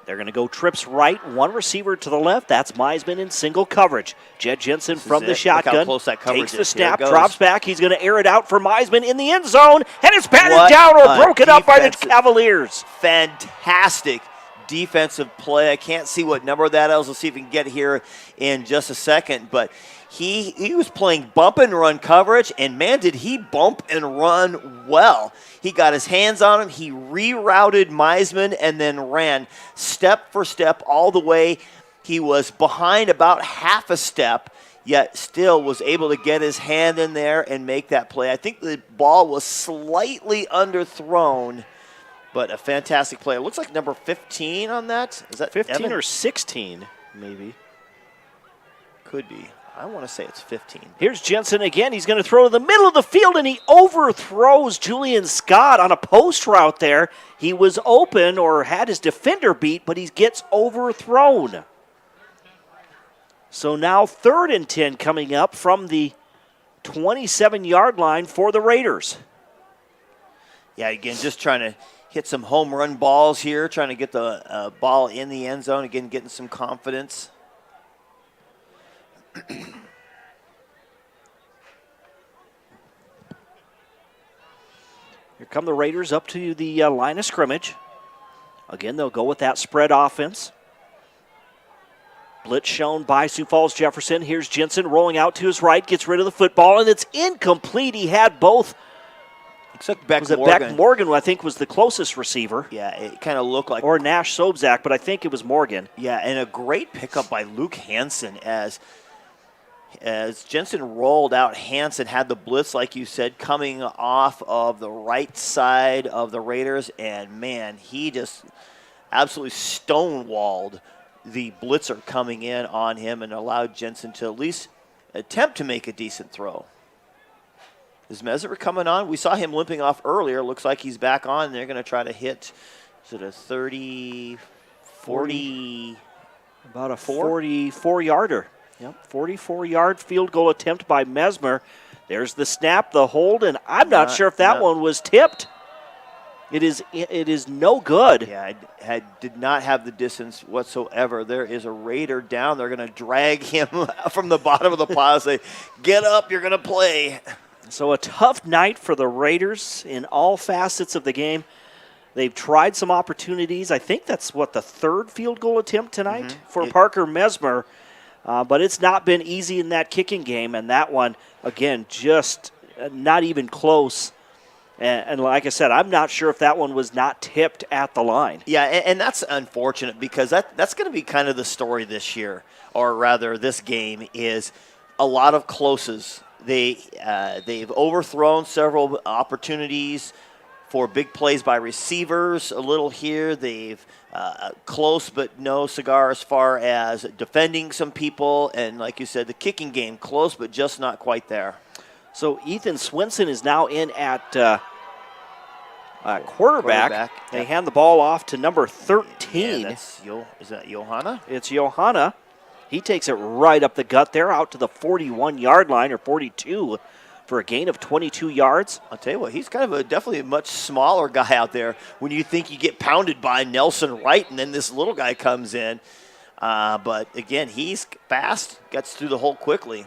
They're going to go trips right, one receiver to the left. That's Meisman in single coverage. Jed Jensen from the shotgun. Look how close that coverage takes the is. snap, drops back. He's going to air it out for Meisman in the end zone, and it's batted down or broken up by the Cavaliers. Fantastic defensive play. I can't see what number that is. We'll see if we can get here in just a second. But he was playing bump and run coverage, and man, did he bump and run well. He got his hands on him. He rerouted Meisman and then ran step for step all the way. He was behind about half a step, yet still was able to get his hand in there and make that play. I think the ball was slightly underthrown, but a fantastic play. It looks like number 15 on that. Is that 15 Evan? or 16, maybe? Could be. I want to say it's 15. Here's Jensen again. He's going to throw to the middle of the field, and he overthrows Julian Scott on a post route there. He was open or had his defender beat, but he gets overthrown. So now 3rd and 10 coming up from the 27-yard line for the Raiders. Yeah, again, just trying to hit some home run balls here, trying to get the ball in the end zone. Again, getting some confidence. Here come the Raiders up to the line of scrimmage. Again, they'll go with that spread offense. Blitz shown by Sioux Falls Jefferson. Here's Jensen rolling out to his right, gets rid of the football, and it's incomplete. He had both. Except Beck was it Morgan. Beck Morgan, who I think was the closest receiver. Yeah, it kind of looked like. Or Nash Sobzak, but I think it was Morgan. Yeah, and a great pickup by Luke Hansen as Jensen rolled out. Hansen had the blitz, like you said, coming off of the right side of the Raiders, and man, he just absolutely stonewalled the blitzer coming in on him and allowed Jensen to at least attempt to make a decent throw. Is Mesever coming on? We saw him limping off earlier. Looks like he's back on. They're going to try to hit, is it a 30, 40? About a 44-yarder. Yep, 44-yard field goal attempt by Mesmer. There's the snap, the hold, and I'm not sure if that one was tipped. It is no good. Yeah, did not have the distance whatsoever. There is a Raider down. They're going to drag him from the bottom of the pile, say, get up, you're going to play. So a tough night for the Raiders in all facets of the game. They've tried some opportunities. I think that's, the third field goal attempt tonight for Parker Mesmer. But it's not been easy in that kicking game, and that one, again, just not even close. And like I said, I'm not sure if that one was not tipped at the line. Yeah, and that's unfortunate because that's going to be kind of the story this year, or rather this game, is a lot of closes. They've overthrown several opportunities for big plays by receivers a little here. They've close but no cigar as far as defending some people. And like you said, the kicking game, close but just not quite there. So Ethan Swinson is now in at quarterback. They hand the ball off to number 13. Yeah, is that Johanna? It's Johanna. He takes it right up the gut there, out to the 41-yard line, or 42, for a gain of 22 yards. I'll tell you what, he's kind of definitely a much smaller guy out there when you think you get pounded by Nelson Wright, and then this little guy comes in. But, again, he's fast, gets through the hole quickly.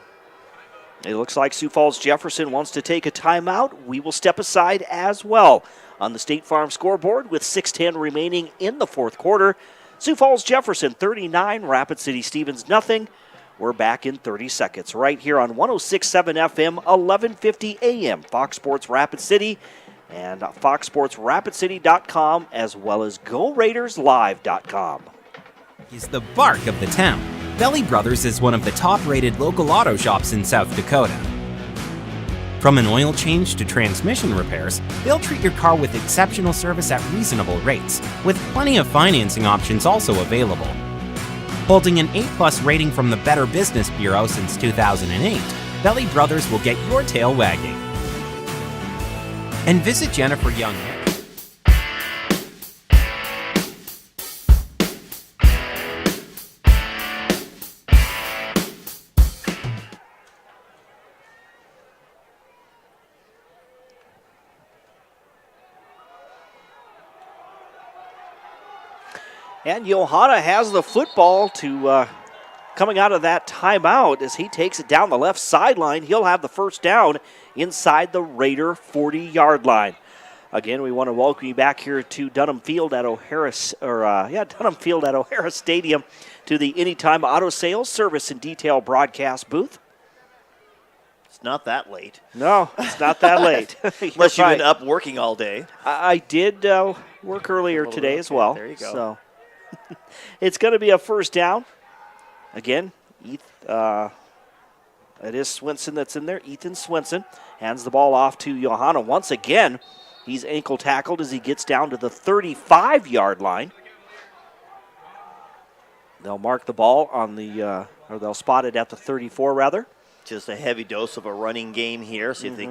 It looks like Sioux Falls Jefferson wants to take a timeout. We will step aside as well. On the State Farm scoreboard with 6:10 remaining in the fourth quarter, Sioux Falls Jefferson 39, Rapid City Stevens nothing. We're back in 30 seconds right here on 106.7 FM, 1150 AM, Fox Sports Rapid City and foxsportsrapidcity.com, as well as GoRaidersLive.com. Is the bark of the town. Belly Brothers is one of the top-rated local auto shops in South Dakota. From an oil change to transmission repairs, they'll treat your car with exceptional service at reasonable rates, with plenty of financing options also available. Holding an A+ rating from the Better Business Bureau since 2008, Belly Brothers will get your tail wagging. And visit Jennifer Young. And Johanna has the football to coming out of that timeout as he takes it down the left sideline. He'll have the first down inside the Raider 40-yard line. Again, we want to welcome you back here to Dunham Field at O'Hara Stadium to the Anytime Auto Sales Service and Detail broadcast booth. It's not that late. No, it's not that late. Unless you've been up working all day. I did work earlier today as well. There you go. So it's going to be a first down. Again, it is Swinson that's in there. Ethan Swinson hands the ball off to Johanna once again. He's ankle tackled as he gets down to the 35-yard line. They'll mark the ball on the, or they'll spot it at the 34 rather. Just a heavy dose of a running game here. See if they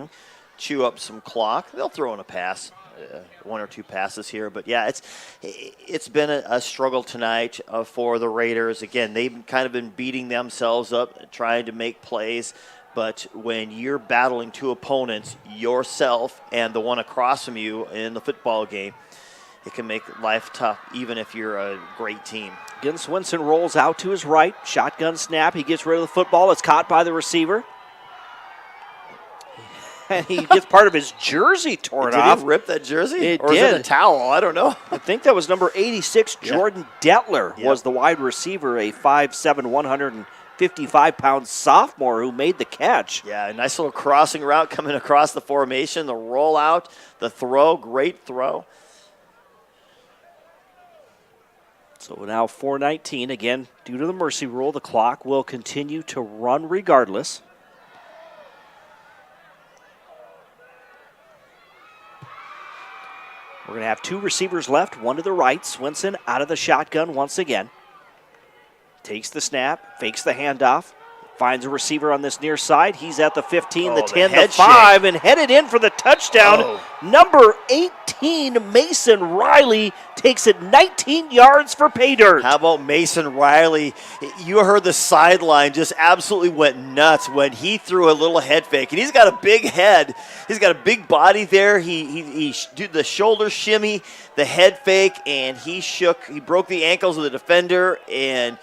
chew up some clock. They'll throw in a pass. One or two passes here, but yeah, it's been a struggle tonight for the Raiders. Again, they've kind of been beating themselves up, trying to make plays, but when you're battling two opponents, yourself and the one across from you in the football game, it can make life tough, even if you're a great team. Again, Swinson rolls out to his right, shotgun snap. He gets rid of the football. It's caught by the receiver. And he gets part of his jersey torn off. Did he rip that jersey? It or did. Is it a towel? I don't know. I think that was number 86, Jordan Detler, was the wide receiver, a 5'7", 155-pound sophomore who made the catch. Yeah, a nice little crossing route coming across the formation, the rollout, the throw, great throw. So now 4:19. Again, due to the mercy rule, the clock will continue to run regardless. We're going to have two receivers left, one to the right. Swinson out of the shotgun once again. Takes the snap, fakes the handoff, finds a receiver on this near side. He's at the 15, the 10, the 5, and headed in for the touchdown. Number 18, Mason Riley, takes it 19 yards for pay dirt. How about Mason Riley? You heard the sideline just absolutely went nuts when he threw a little head fake. And he's got a big head. He's got a big body there. He did the shoulder shimmy, the head fake, and he broke the ankles of the defender, and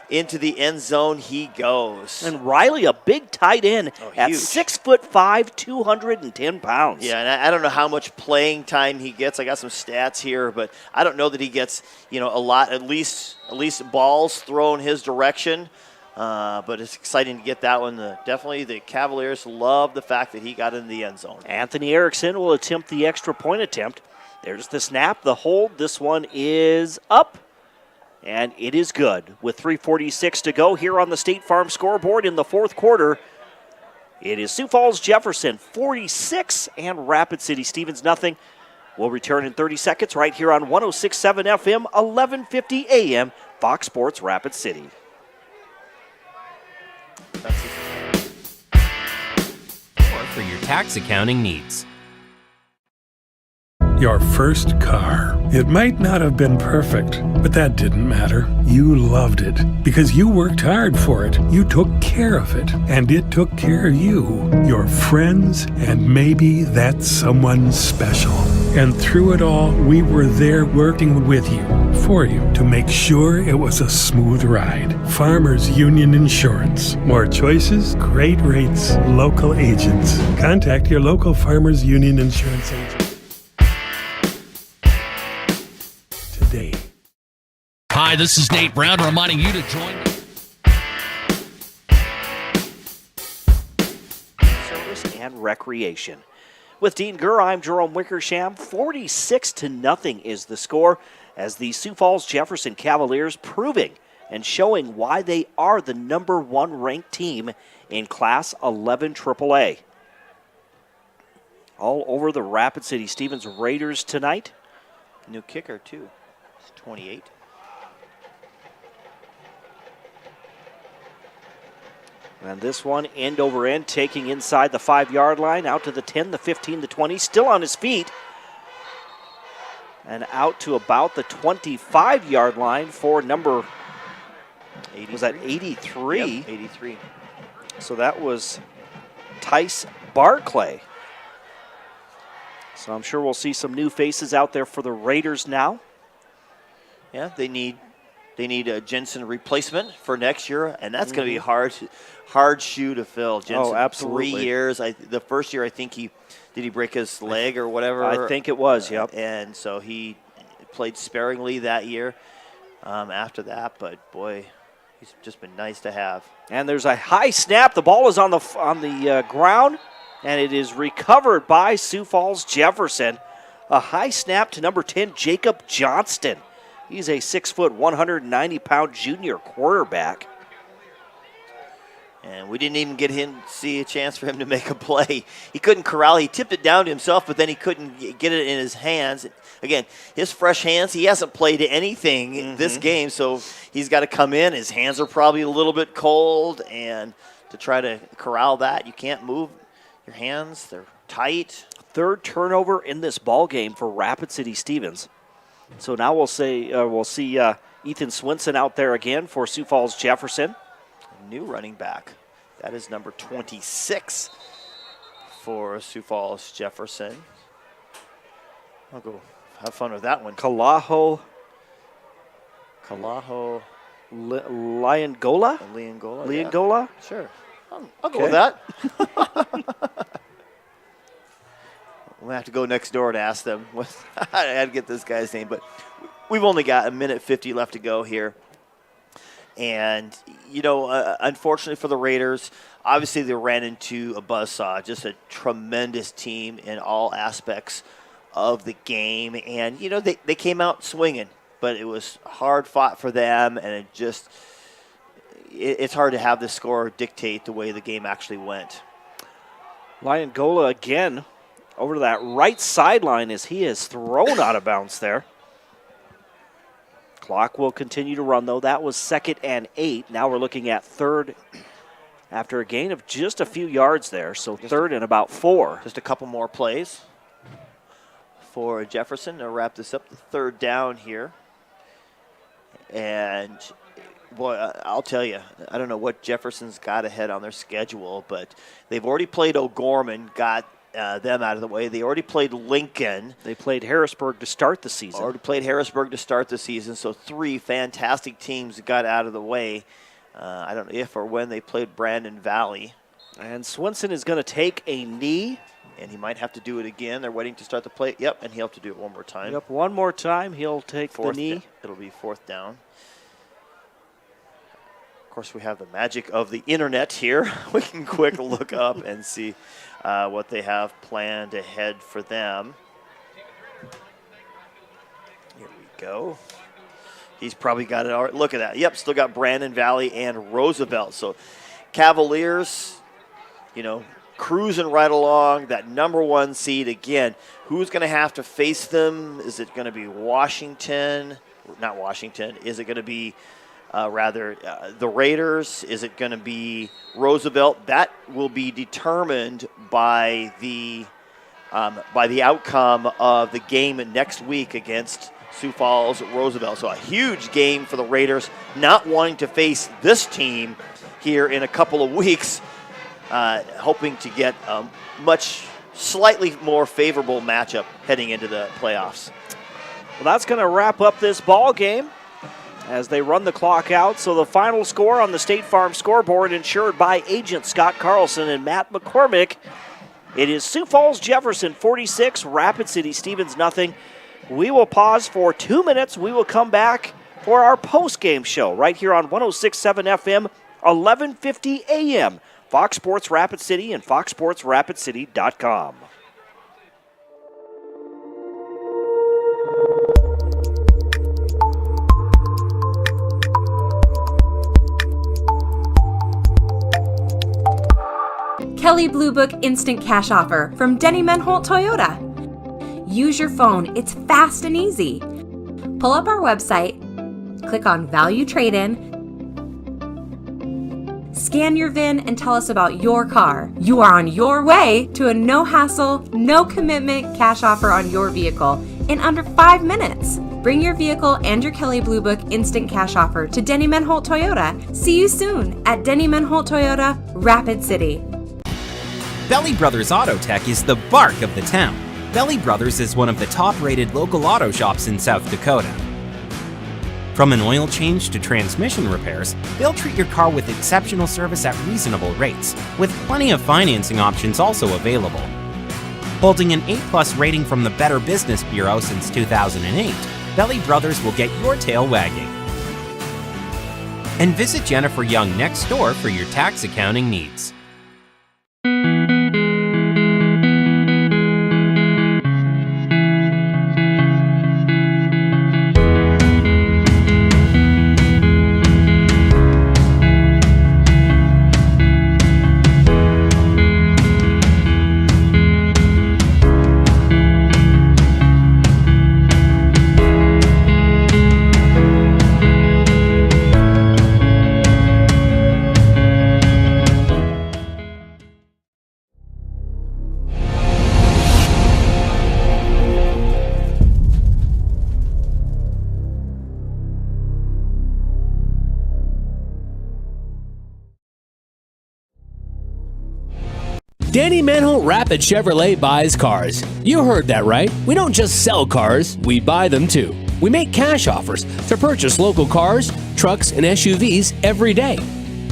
into the end zone he goes. And Riley, a big tight end at huge. 6'5", 210 pounds. Yeah, and I don't know how much playing time he gets. I got some stats here, but I don't know that he gets, a lot, at least balls thrown his direction. But it's exciting to get that one. Definitely the Cavaliers love the fact that he got in the end zone. Anthony Erickson will attempt the extra point attempt. There's the snap, the hold. This one is up. And it is good. With 3:46 to go here on the State Farm scoreboard in the fourth quarter, it is Sioux Falls Jefferson 46 and Rapid City Stevens nothing. We'll return in 30 seconds right here on 106.7 FM, 1150 AM, Fox Sports Rapid City. Or for your tax accounting needs. Your first car. It might not have been perfect, but that didn't matter. You loved it because you worked hard for it. You took care of it, and it took care of you, your friends, and maybe that someone special. And through it all, we were there working with you, for you, to make sure it was a smooth ride. Farmers Union Insurance. More choices, great rates, local agents. Contact your local Farmers Union Insurance agent today. Hi, this is Nate Brown reminding you to join me. Service and recreation. With Dean Gurr, I'm Jerome Wickersham. 46-0 is the score as the Sioux Falls Jefferson Cavaliers proving and showing why they are the number one ranked team in Class 11 AAA. All over the Rapid City Stevens Raiders tonight. New kicker, too. It's 28. And this one, end over end, taking inside the 5-yard line, out to the 10, the 15, the 20, still on his feet. And out to about the 25-yard line for number, 83. Was that 83? Yep, 83. So that was Tice Barclay. So I'm sure we'll see some new faces out there for the Raiders now. Yeah, they need a Jensen replacement for next year, and that's going to be a hard shoe to fill. Jensen, absolutely. 3 years. The first year, I think did he break his leg or whatever? I think it was, yep. And so he played sparingly that year after that, but boy, he's just been nice to have. And there's a high snap. The ball is on the ground, and it is recovered by Sioux Falls Jefferson. A high snap to number 10, Jacob Johnston. He's a 6', 190-pound junior quarterback. And we didn't even see a chance for him to make a play. He couldn't corral. He tipped it down to himself, but then he couldn't get it in his hands. Again, his fresh hands, he hasn't played anything this game, so he's got to come in. His hands are probably a little bit cold, and to try to corral that, you can't move your hands. They're tight. Third turnover in this ball game for Rapid City Stevens. So now we'll see Ethan Swinson out there again for Sioux Falls Jefferson. New running back. That is number 26 for Sioux Falls Jefferson. I'll go have fun with that one. Kalaho Liangola? Liangola? Yeah. Sure. I'll go with that. We'll have to go next door and ask them. I had to get this guy's name, but we've only got a minute 50 left to go here. And, unfortunately for the Raiders, obviously they ran into a buzzsaw, just a tremendous team in all aspects of the game. And, they came out swinging, but it was hard fought for them, and it's hard to have the score dictate the way the game actually went. Liongola again over to that right sideline as he is thrown out of bounds there. Clock will continue to run, though. That was 2nd and 8. Now we're looking at 3rd after a gain of just a few yards there. So 3rd and about 4. Just a couple more plays for Jefferson to wrap this up. The 3rd down here. And, boy, I'll tell you, I don't know what Jefferson's got ahead on their schedule, but they've already played O'Gorman, got them out of the way. They already played Lincoln. They played Harrisburg to start the season. So 3 fantastic teams got out of the way. I don't know if or when they played Brandon Valley. And Swenson is going to take a knee. And he might have to do it again. They're waiting to start the play. Yep, and he'll have to do it one more time. Yep, one more time. He'll take the knee. It'll be 4th down. Of course, we have the magic of the internet here. We can quick look up and see what they have planned ahead for them. Here we go. He's probably got it all right. Look at that. Yep, still got Brandon Valley and Roosevelt. So Cavaliers, cruising right along, that number 1 seed again. Who's going to have to face them? Is it going to be Washington? Not Washington. Is it going to be the Raiders? Is it going to be Roosevelt? That will be determined by the outcome of the game next week against Sioux Falls Roosevelt. So a huge game for the Raiders, not wanting to face this team here in a couple of weeks, hoping to get a slightly more favorable matchup heading into the playoffs. Well, that's going to wrap up this ball game as they run the clock out. So the final score on the State Farm scoreboard, insured by agent Scott Carlson and Matt McCormick. It is Sioux Falls Jefferson 46, Rapid City Stevens nothing. We will pause for 2 minutes. We will come back for our post-game show right here on 106.7 FM, 1150 AM. Fox Sports Rapid City and foxsportsrapidcity.com. Kelly Blue Book Instant Cash Offer from Denny Menholt Toyota. Use your phone. It's fast and easy. Pull up our website, click on Value Trade-In, scan your VIN, and tell us about your car. You are on your way to a no-hassle, no-commitment cash offer on your vehicle in under 5 minutes. Bring your vehicle and your Kelly Blue Book Instant Cash Offer to Denny Menholt Toyota. See you soon at Denny Menholt Toyota, Rapid City. Belly Brothers Auto Tech is the bark of the town. Belly Brothers is one of the top-rated local auto shops in South Dakota. From an oil change to transmission repairs, they'll treat your car with exceptional service at reasonable rates, with plenty of financing options also available. Holding an A+ rating from the Better Business Bureau since 2008, Belly Brothers will get your tail wagging. And visit Jennifer Young next door for your tax accounting needs. Danny Menholt Rapid Chevrolet buys cars. You heard that right. We don't just sell cars, we buy them too. We make cash offers to purchase local cars, trucks, and SUVs every day.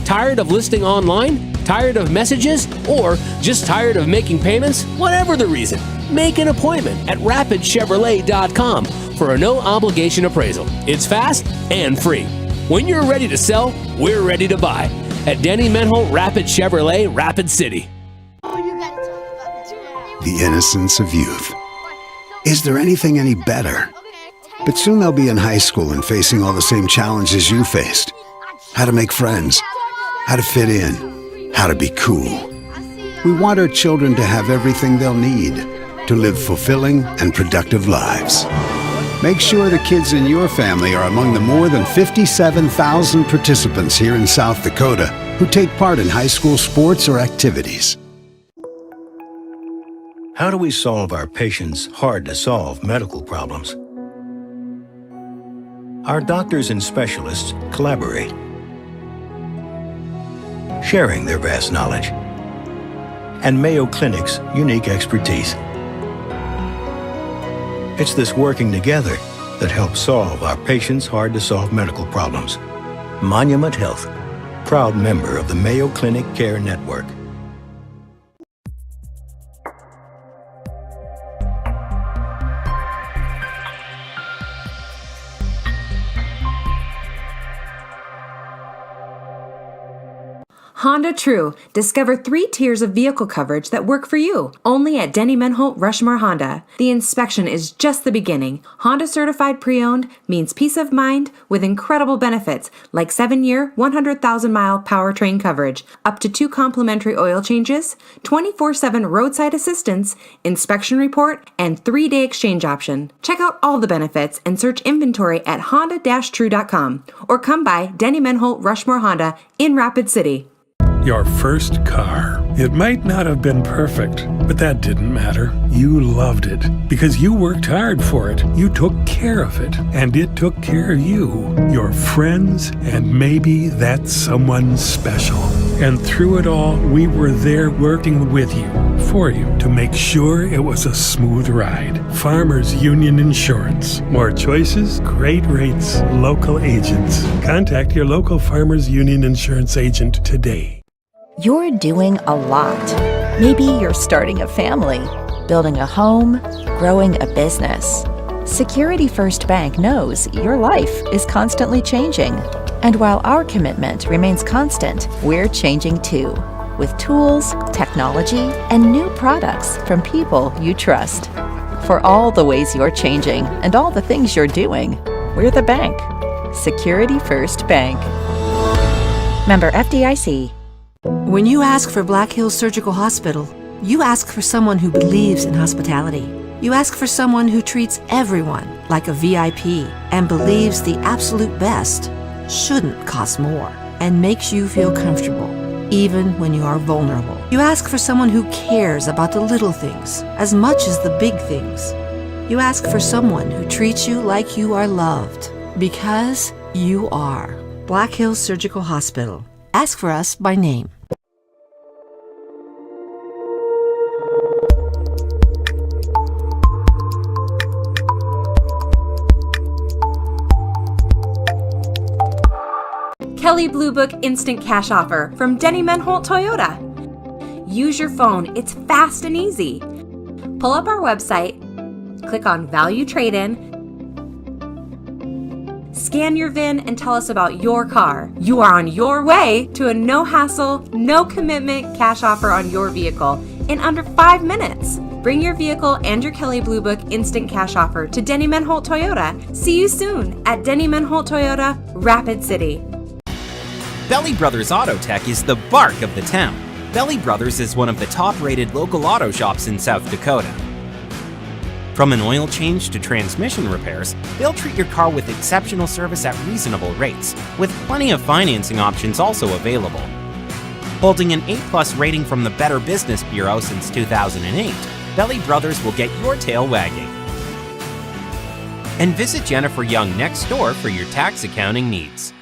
Tired of listing online? Tired of messages? Or just tired of making payments? Whatever the reason, Make an appointment at rapidchevrolet.com for a no-obligation appraisal. It's fast and free. When you're ready to sell, we're ready to buy. At Denny Menholt Rapid Chevrolet, Rapid City. The innocence of youth. Is there anything any better? But soon they'll be in high school and facing all the same challenges you faced. How to make friends, how to fit in, how to be cool. We want our children to have everything they'll need to live fulfilling and productive lives. Make sure the kids in your family are among the more than 57,000 participants here in South Dakota who take part in high school sports or activities. How do we solve our patients' hard-to-solve medical problems? Our doctors and specialists collaborate, sharing their vast knowledge and Mayo Clinic's unique expertise. It's this working together that helps solve our patients' hard-to-solve medical problems. Monument Health, proud member of the Mayo Clinic Care Network. Honda True. Discover 3 tiers of vehicle coverage that work for you. Only at Denny Menholt Rushmore Honda. The inspection is just the beginning. Honda certified pre-owned means peace of mind with incredible benefits like 7-year, 100,000-mile powertrain coverage, up to 2 complimentary oil changes, 24/7 roadside assistance, inspection report, and 3-day exchange option. Check out all the benefits and search inventory at honda-true.com or come by Denny Menholt Rushmore Honda in Rapid City. Your first car. It might not have been perfect, but that didn't matter. You loved it because you worked hard for it. You took care of it, and it took care of you, your friends, and maybe that someone special. And through it all, we were there working with you, for you, to make sure it was a smooth ride. Farmers Union Insurance. More choices, great rates, local agents. Contact your local Farmers Union Insurance agent today. You're doing a lot. Maybe you're starting a family, building a home, growing a business. Security First Bank knows your life is constantly changing. And while our commitment remains constant, we're changing too, with tools, technology, and new products from people you trust. For all the ways you're changing and all the things you're doing, we're the bank. Security First Bank. Member FDIC. When you ask for Black Hills Surgical Hospital, you ask for someone who believes in hospitality. You ask for someone who treats everyone like a VIP and believes the absolute best shouldn't cost more and makes you feel comfortable, even when you are vulnerable. You ask for someone who cares about the little things as much as the big things. You ask for someone who treats you like you are loved, because you are. Black Hills Surgical Hospital. Ask for us by name. Kelley Blue Book Instant Cash Offer from Denny Menholt Toyota. Use your phone, it's fast and easy. Pull up our website, click on Value Trade-In, scan your VIN and tell us about your car. You are on your way to a no-hassle, no-commitment cash offer on your vehicle in under 5 minutes. Bring your vehicle and your Kelley Blue Book Instant Cash Offer to Denny Menholt Toyota. See you soon at Denny Menholt Toyota, Rapid City. Belly Brothers Auto Tech is the bark of the town. Belly Brothers is one of the top-rated local auto shops in South Dakota. From an oil change to transmission repairs, they'll treat your car with exceptional service at reasonable rates, with plenty of financing options also available. Holding an A+ rating from the Better Business Bureau since 2008, Belly Brothers will get your tail wagging. And visit Jennifer Young next door for your tax accounting needs.